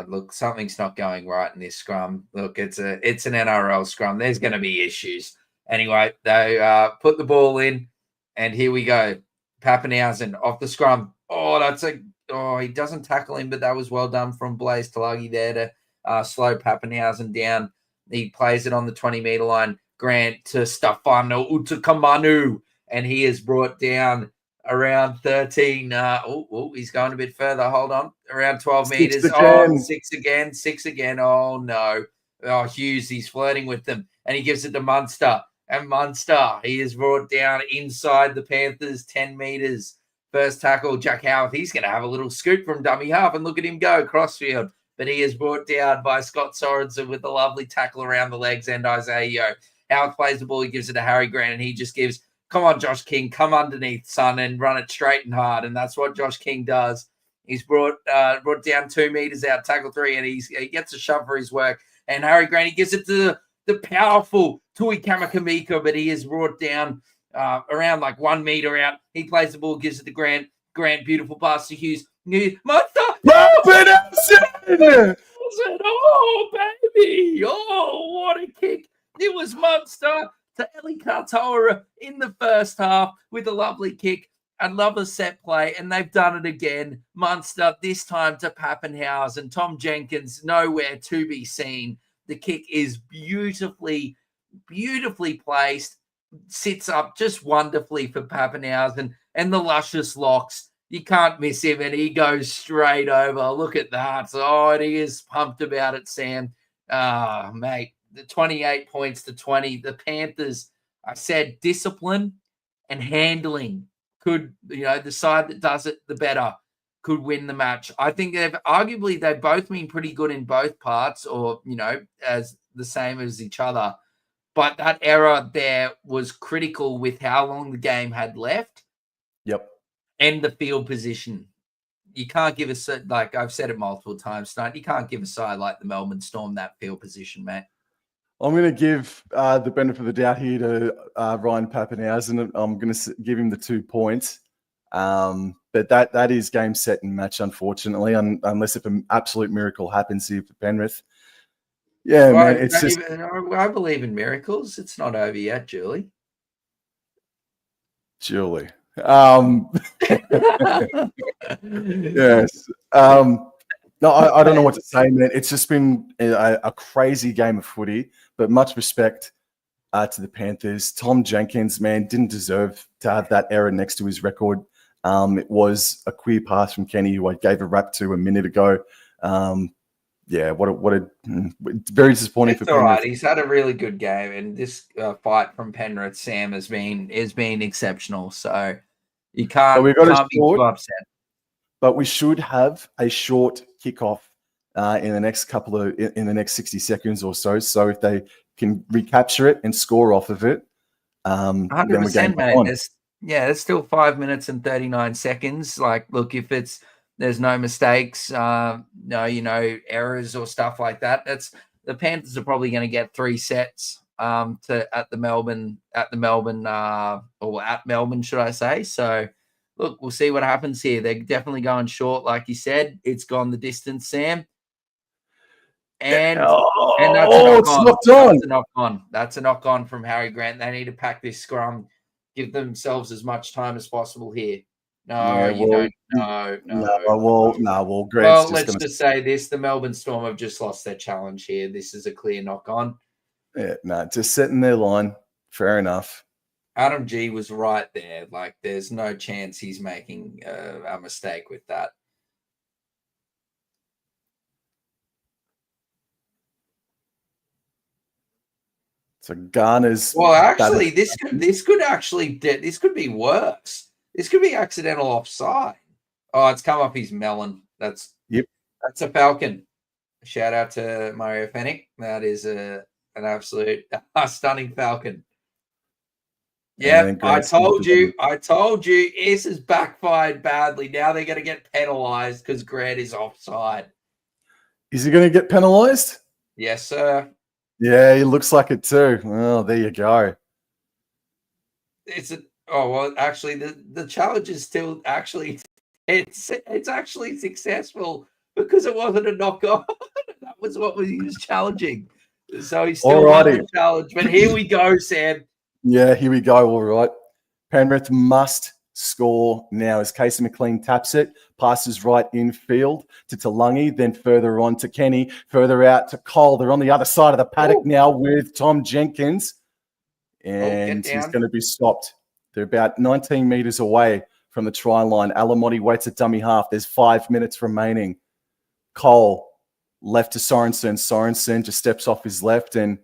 look, something's not going right in this scrum. Look, it's an NRL scrum. There's going to be issues. Anyway, they put the ball in, and here we go. Pappenhausen off the scrum. He doesn't tackle him, but that was well done from Blaze Talagi there to slow Pappenhausen down. He plays it on the 20-meter line. Grant to Stefano Utakamanu, and he is brought down around 13. He's going a bit further. Hold on. Around 12 Six meters. again. Six again. Oh, no. Oh, Hughes, he's flirting with them. And he gives it to Munster. And Munster, he is brought down inside the Panthers 10 meters. First tackle, Jack Howarth. He's going to have a little scoop from dummy half. And look at him go, crossfield. But he is brought down by Scott Sorensen with a lovely tackle around the legs and Isaiah Yeo. Howarth plays the ball. He gives it to Harry Grant. And he just gives, come on, Josh King, come underneath, son, and run it straight and hard. And that's what Josh King does. He's brought down 2 meters out, tackle 3, and he gets a shove for his work. And Harry Grant, he gives it to the powerful Tui Kamakamika, but he is brought down around like 1 meter out. He plays the ball, gives it to Grant. Grant, beautiful pass to Hughes. Munster! Oh, baby! Oh, what a kick. It was Munster to Eli Katoa in the first half with a lovely kick. I love a set play, and they've done it again. Munster, this time to Pappenhausen. Tom Jenkins, nowhere to be seen. The kick is beautifully placed, sits up just wonderfully for Pappenhausen, and the luscious locks. You can't miss him, and he goes straight over. Look at that. Oh, and he is pumped about it, Sam. Mate, the 28 points to 20. The Panthers, I said discipline and handling could, the side that does it the better could win the match. I think they've both been pretty good in both parts, or, as the same as each other. But that error there was critical with how long the game had left. Yep. And the field position. You can't give like I've said it multiple times tonight, you can't give a side like the Melbourne Storm that field position, mate. I'm going to give the benefit of the doubt here to Ryan Pappenhausen. I'm going to give him the 2 points. But that is game, set, and match, unfortunately, unless if an absolute miracle happens here for Penrith. Yeah, well, man, it's just... I believe in miracles. It's not over yet, Julie. Yes. No, I don't know what to say, man. It's just been a crazy game of footy, but much respect to the Panthers. Tom Jenkins, man, didn't deserve to have that error next to his record. It was a queer pass from Kenny, who I gave a rap to a minute ago. Yeah, what a very disappointing for Penrith. All right. He's had a really good game, and this fight from Penrith, Sam, has been exceptional. So you can't be too upset. But we should have a short kickoff in the next 60 seconds or so. So if they can recapture it and score off of it, 100%, mate. There's still 5 minutes and 39 seconds. Like, look, if there's no mistakes, no errors or stuff like that, the Panthers are probably going to get 3 sets at Melbourne, should I say? So. Look, we'll see what happens here. They're definitely going short, like you said. It's gone the distance, Sam. And that's a knock on. That's a knock on from Harry Grant. They need to pack this scrum, give themselves as much time as possible here. No, don't. No. Grant's let's just say this: the Melbourne Storm have just lost their challenge here. This is a clear knock on. Yeah, just setting their line. Fair enough. Adam G was right there. Like, there's no chance he's making a mistake with that. So Garner's. Well, actually, this could be worse. This could be accidental offside. Oh, it's come off his melon. That's a Falcon. Shout out to Mario Fennick. That is an absolute stunning Falcon. Yeah, I told you. This has backfired badly. Now they're going to get penalised because Grant is offside. Is he going to get penalised? Yes, sir. Yeah, he looks like it too. Well, there you go. Actually, the challenge is still actually it's actually successful because it wasn't a knock on. That was what he was challenging. So he still won the challenge. But here we go, Sam. Yeah, here we go. All right. Penrith must score now as Casey McLean taps it, passes right infield to Talangi, then further on to Kenny, further out to Cole. They're on the other side of the paddock now with Tom Jenkins, and he's going to be stopped. They're about 19 meters away from the try line. Alamotti waits at dummy half. There's 5 minutes remaining. Cole, left to Sorensen. Sorensen just steps off his left and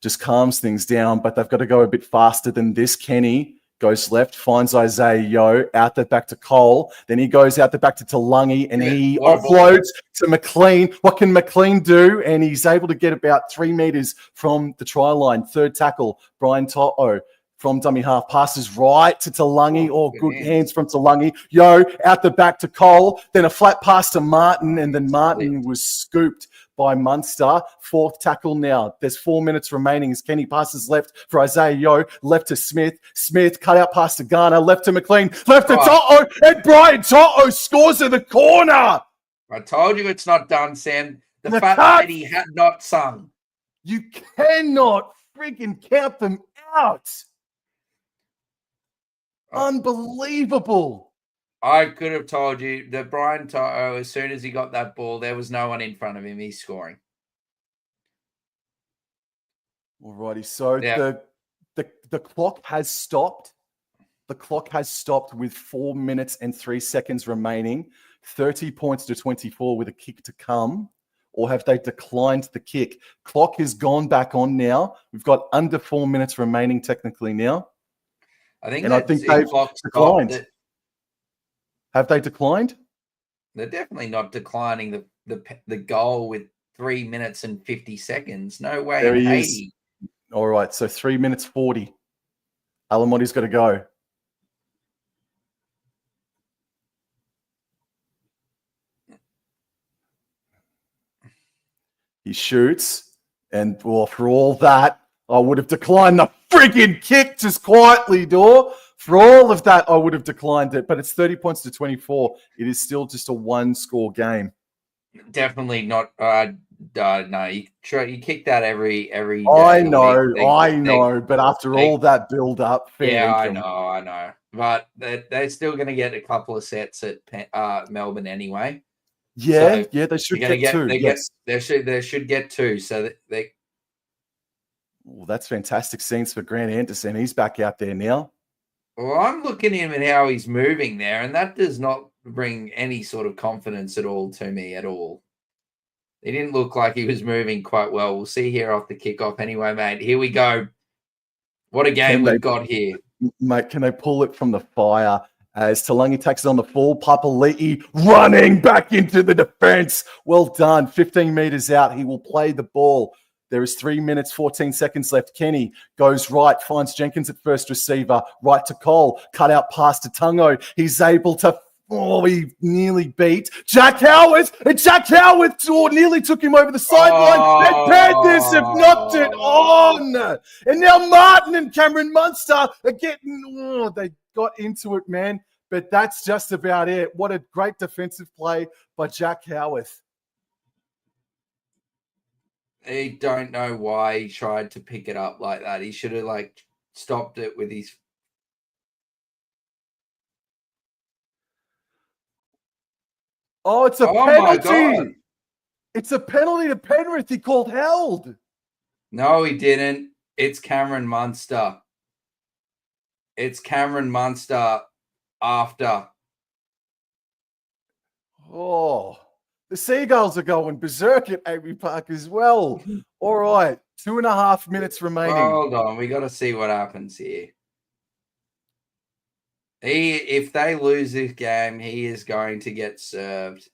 just calms things down, but they've got to go a bit faster than this. Kenny goes left, finds Isaiah Yeo, out the back to Cole. Then he goes out the back to Talangi, and he offloads to McLean. What can McLean do? And he's able to get about 3 meters from the try line. Third tackle, Brian To'o from dummy half, passes right to Talangi. Good hands from Talangi. Yo, out the back to Cole. Then a flat pass to Martin, and then Martin was scooped by Munster. Fourth tackle now. There's 4 minutes remaining as Kenny passes left for Isaiah Yeo. Left to Smith. Smith cut out pass to Garner. Left to McLean. Left to To'o. And Brian To'o scores in the corner. I told you it's not done, Sam. The fat lady had not sung. You cannot freaking count them out. Unbelievable. I could have told you that Brian To'o, as soon as he got that ball, there was no one in front of him. He's scoring. Alrighty, so the clock has stopped. The clock has stopped with 4 minutes and 3 seconds remaining. 30 points to 24 with a kick to come. Or have they declined the kick? Clock has gone back on now. We've got under 4 minutes remaining technically now. I think they've declined. Have they declined? They're definitely not declining the goal with 3 minutes and 50 seconds. No way. There he is. All right, so 3 minutes 40. Alamotti's got to go. He shoots, and for all that, I would have declined the friggin' kick just quietly, Dor. For all of that, I would have declined it, but it's 30 points to 24. It is still just a one-score game. Definitely not. No, you kick that every day. I know, but after all that build-up, I know. But they're still going to get a couple of sets at Melbourne anyway. Yeah, they should get two. They should get two. So they. Well, that's fantastic scenes for Grant Anderson. He's back out there now. Well, I'm looking at him and how he's moving there, and that does not bring any sort of confidence at all to me at all. He didn't look like he was moving quite well. We'll see here off the kickoff anyway, mate. Here we go. What a game we've got here. Mate, can they pull it from the fire? As Talangi takes it on the full, Papali'i running back into the defense. Well done. 15 meters out. He will play the ball. There is 3 minutes, 14 seconds left. Kenny goes right, finds Jenkins at first receiver. Right to Cole. Cut out pass to Tungo. He's able to... he nearly beat Jack Howarth. And Jack Howarth nearly took him over the sideline. And Panthers have knocked it on. And now Martin and Cameron Munster are getting... they got into it, man. But that's just about it. What a great defensive play by Jack Howarth. I don't know why he tried to pick it up like that. He should have stopped it with his. Oh, it's a penalty. It's a penalty to Penrith. He called held. No, he didn't. It's Cameron Munster. It's Cameron Munster after. Oh. The Seagulls are going berserk at Amy Park as well. All right. 2.5 minutes remaining. Hold on. We got to see what happens here. If they lose this game, he is going to get served.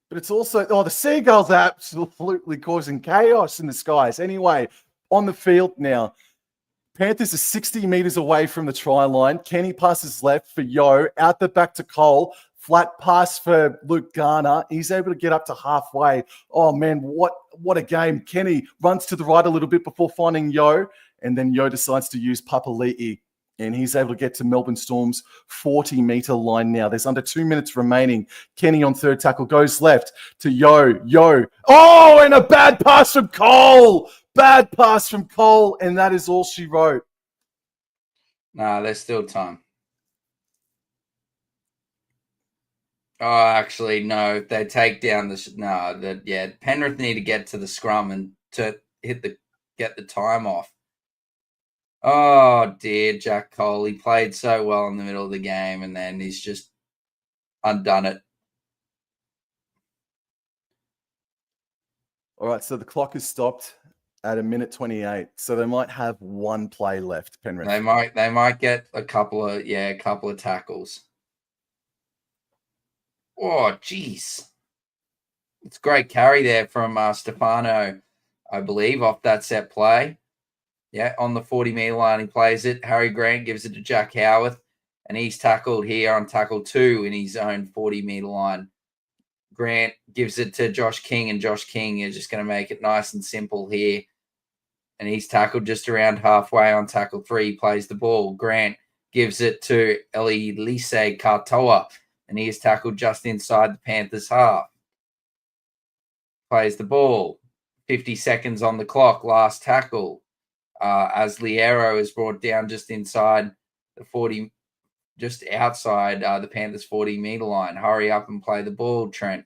But it's also... the Seagulls are absolutely causing chaos in the skies. Anyway, on the field now. Panthers are 60 meters away from the try line. Kenny passes left for Yo. Out the back to Cole. Flat pass for Luke Garner. He's able to get up to halfway. Oh, man, what a game. Kenny runs to the right a little bit before finding Yo, and then Yo decides to use Papali'i, and he's able to get to Melbourne Storm's 40-meter line now. There's under 2 minutes remaining. Kenny on third tackle goes left to Yo. Oh, and a bad pass from Cole. Bad pass from Cole, and that is all she wrote. Nah, there's still time. Oh, actually, no. They take down the Penrith need to get to the scrum and to get the time off. Oh dear, Jack Cole. He played so well in the middle of the game, and then he's just undone it. All right, so the clock is stopped at 1:28. So they might have one play left, Penrith. They might get a couple of tackles. Oh, jeez. It's a great carry there from Stefano, I believe, off that set play. Yeah, on the 40-meter line, he plays it. Harry Grant gives it to Jack Howarth, and he's tackled here on tackle 2 in his own 40-meter line. Grant gives it to Josh King, and Josh King is just going to make it nice and simple here. And he's tackled just around halfway on tackle 3. He plays the ball. Grant gives it to Elise Katoa, and he is tackled just inside the Panthers' half. Plays the ball. 50 seconds on the clock, last tackle. As Liero is brought down just inside the 40, just outside the Panthers' 40-meter line. Hurry up and play the ball. Trent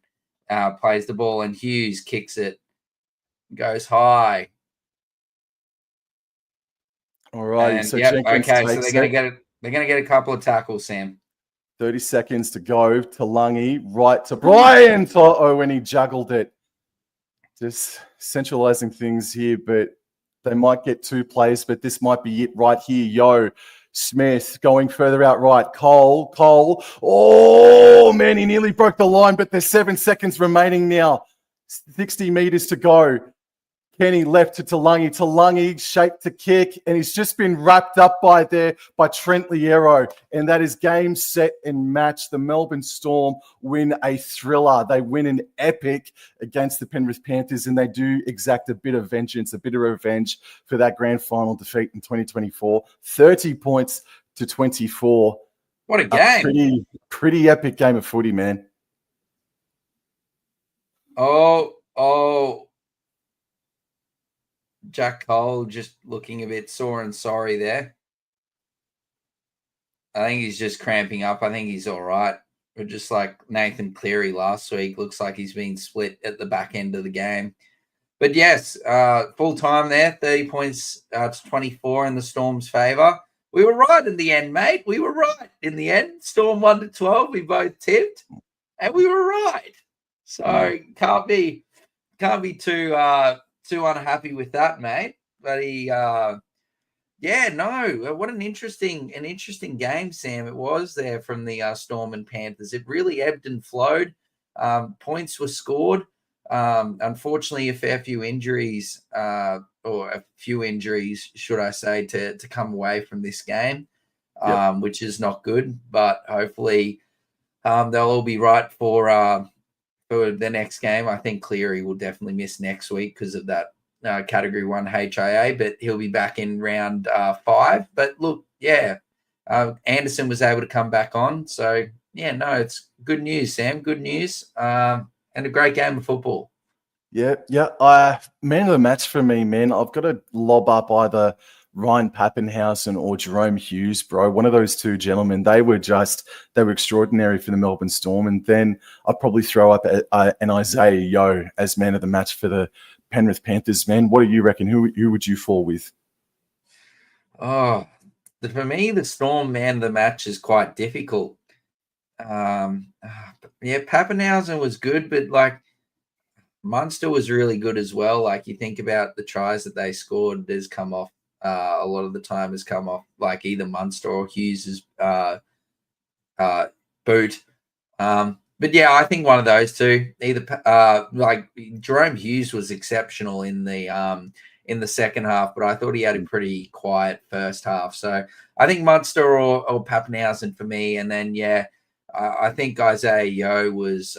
plays the ball, and Hughes kicks it. Goes high. All right. And, So okay, so takes they're going to get a couple of tackles, Sam. 30 seconds to go. Talangi right to Brian To'o when he juggled it. Just centralizing things here, but they might get 2 plays, but this might be it right here. Yo, Smith going further out right. Cole. Oh, man, he nearly broke the line, but there's 7 seconds remaining now. 60 meters to go. Kenny left to Talangi. Talangi shaped to kick, and he's just been wrapped up by Trent Liero. And that is game, set, and match. The Melbourne Storm win a thriller. They win an epic against the Penrith Panthers, and they do exact a bit of vengeance, a bit of revenge for that grand final defeat in 2024. 30 points to 24. What a game. Pretty epic game of footy, man. Oh. Jack Cole just looking a bit sore and sorry there. I think he's just cramping up. I think he's all right. But just like Nathan Cleary last week, looks like he's been split at the back end of the game. But yes, full time there, 30 points to 24 in the Storm's favour. We were right in the end, mate. We were right in the end. Storm 1-12. We both tipped, and we were right. So can't be too unhappy with that, mate. But what an interesting game, Sam. It was there from the Storm and Panthers. It really ebbed and flowed. Points were scored. Unfortunately, a few injuries, should I say, to come away from this game, which is not good. But hopefully, they'll all be right for the next game. I think Cleary will definitely miss next week because of that Category 1 HIA, but he'll be back in round 5. But look, Anderson was able to come back on. So, it's good news, Sam. Good news. And a great game of football. Yeah. Man of the match for me, man. I've got to lob up either Ryan Pappenhausen or Jerome Hughes, bro. One of those 2 gentlemen. They were extraordinary for the Melbourne Storm. And then I'd probably throw up an Isaiah Yeo as man of the match for the Penrith Panthers, man. What do you reckon? Who would you fall with? For me, the Storm man of the match is quite difficult. Pappenhausen was good, but like Munster was really good as well. Like you think about the tries that they scored, there's come off a lot of the time has come off like either Munster or Hughes's boot. But I think one of those 2. Either like Jerome Hughes was exceptional in the second half, but I thought he had a pretty quiet first half. So I think Munster or Pappenhausen for me, and then I think Isaiah Yeo was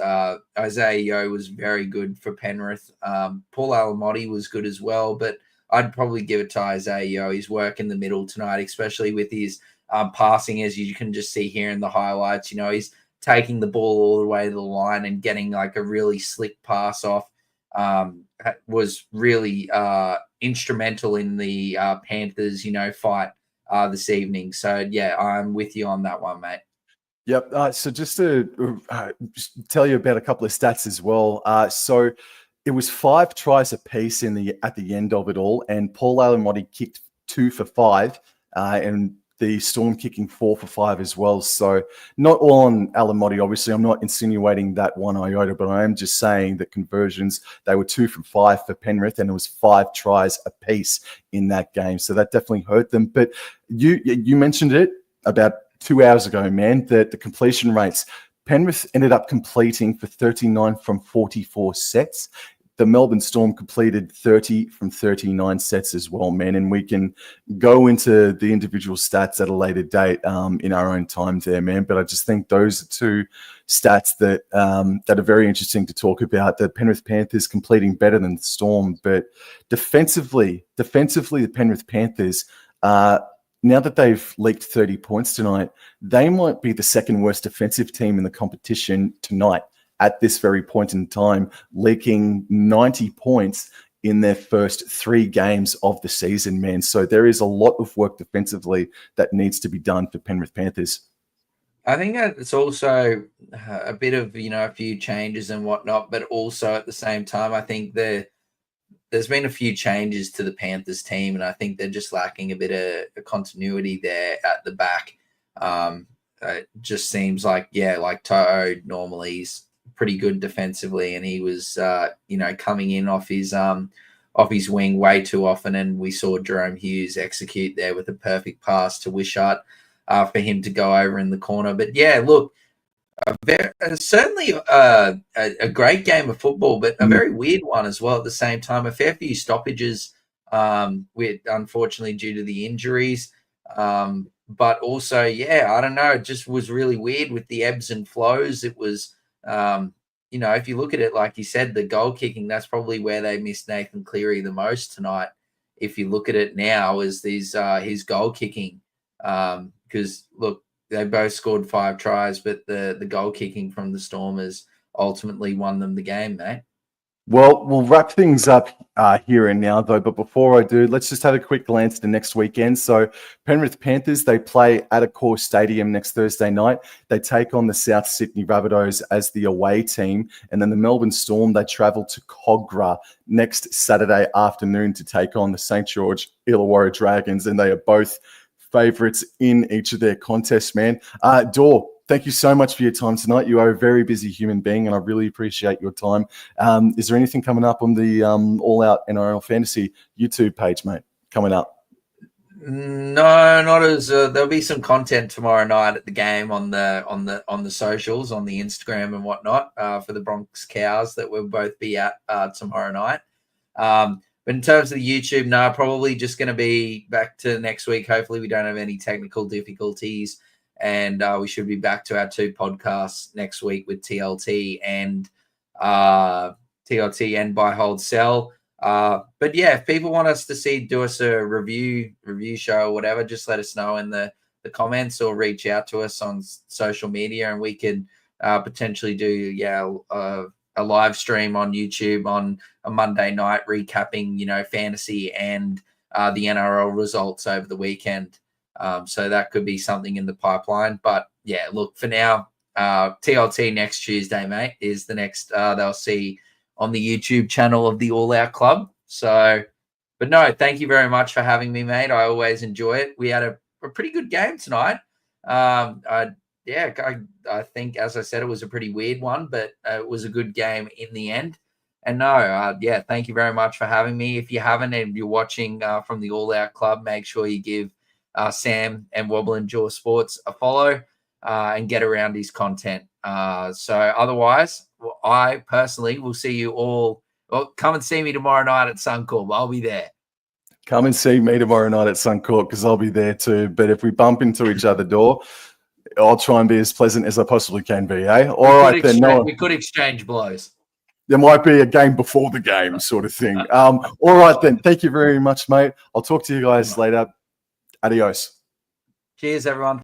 very good for Penrith. Paul Alamotti was good as well, but I'd probably give it to Isaiah Yeo. His work in the middle tonight, especially with his passing, as you can just see here in the highlights. He's taking the ball all the way to the line and getting like a really slick pass off. Was really instrumental in the Panthers, fight this evening. So I'm with you on that one, mate. Yep. So just to tell you about a couple of stats as well. So it was 5 tries apiece at the end of it all, and Paul Alamotti kicked 2 for 5, and the Storm kicking 4 for 5 as well. So not all on Alamotti. Obviously, I'm not insinuating that one iota, but I am just saying that conversions, they were 2 from 5 for Penrith, and it was 5 tries apiece in that game. So that definitely hurt them. But you mentioned it about 2 hours ago, man, that the completion rates, Penrith ended up completing for 39 from 44 sets. The Melbourne Storm completed 30 from 39 sets as well, man. And we can go into the individual stats at a later date in our own time there, man. But I just think those are two stats that that are very interesting to talk about. The Penrith Panthers completing better than the Storm, but defensively, the Penrith Panthers, now that they've leaked 30 points tonight, they might be the second worst defensive team in the competition tonight at this very point in time, leaking 90 points in their first 3 games of the season, man. So there is a lot of work defensively that needs to be done for Penrith Panthers. I think that it's also a bit of, a few changes and whatnot, but also at the same time, I think there's been a few changes to the Panthers team, and I think they're just lacking a bit of continuity there at the back. It just seems like, like To'o normally is pretty good defensively, and he was, coming in off his wing way too often, and we saw Jerome Hughes execute there with a perfect pass to Wishart for him to go over in the corner. But look, certainly a great game of football, but a very weird one as well at the same time. A fair few stoppages, with unfortunately due to the injuries. But also, I don't know, it just was really weird with the ebbs and flows. It was, if you look at it, like you said, the goal kicking, that's probably where they missed Nathan Cleary the most tonight. If you look at it now, is his goal kicking. Because, look, they both scored 5 tries, but the goal kicking from the Stormers ultimately won them the game, mate. Well, we'll wrap things up here and now, though. But before I do, let's just have a quick glance to next weekend. So Penrith Panthers, they play at Accor Stadium next Thursday night. They take on the South Sydney Rabbitohs as the away team. And then the Melbourne Storm, they travel to Kogarah next Saturday afternoon to take on the St. George Illawarra Dragons. And they are both favourites in each of their contests, man. Dor, thank you so much for your time tonight. You are a very busy human being, and I really appreciate your time. Is there anything coming up on the All Out NRL Fantasy YouTube page, mate, coming up? No, not as there'll be some content tomorrow night at the game on the socials, on the Instagram and whatnot, for the Bronx Cows that we'll both be at tomorrow night. But in terms of the YouTube, no, probably just going to be back to next week. Hopefully we don't have any technical difficulties, and we should be back to our 2 podcasts next week with TLT and Buy Hold Sell. But if people want us to do us a review show or whatever, just let us know in the comments or reach out to us on social media, and we could potentially do a live stream on YouTube on a Monday night recapping, fantasy and the NRL results over the weekend. So that could be something in the pipeline. But look, for now, TLT next Tuesday, mate, is the next they'll see on the YouTube channel of the All Out Club. So, but no, thank you very much for having me, mate. I always enjoy it. We had a pretty good game tonight. I think, as I said, it was a pretty weird one, but it was a good game in the end. And no, thank you very much for having me. If you haven't and you're watching from the All Out Club, make sure you give Sam and Wobble and Jaw Sports a follow and get around his content. So otherwise, I personally will see you all. Well, come and see me tomorrow night at Suncorp. I'll be there. Come and see me tomorrow night at Suncorp, because I'll be there too. But if we bump into each other, Dor, I'll try and be as pleasant as I possibly can be, eh? All right, then. We could exchange blows. There might be a game before the game sort of thing. All right, then. Thank you very much, mate. I'll talk to you guys later. Adios. Cheers, everyone.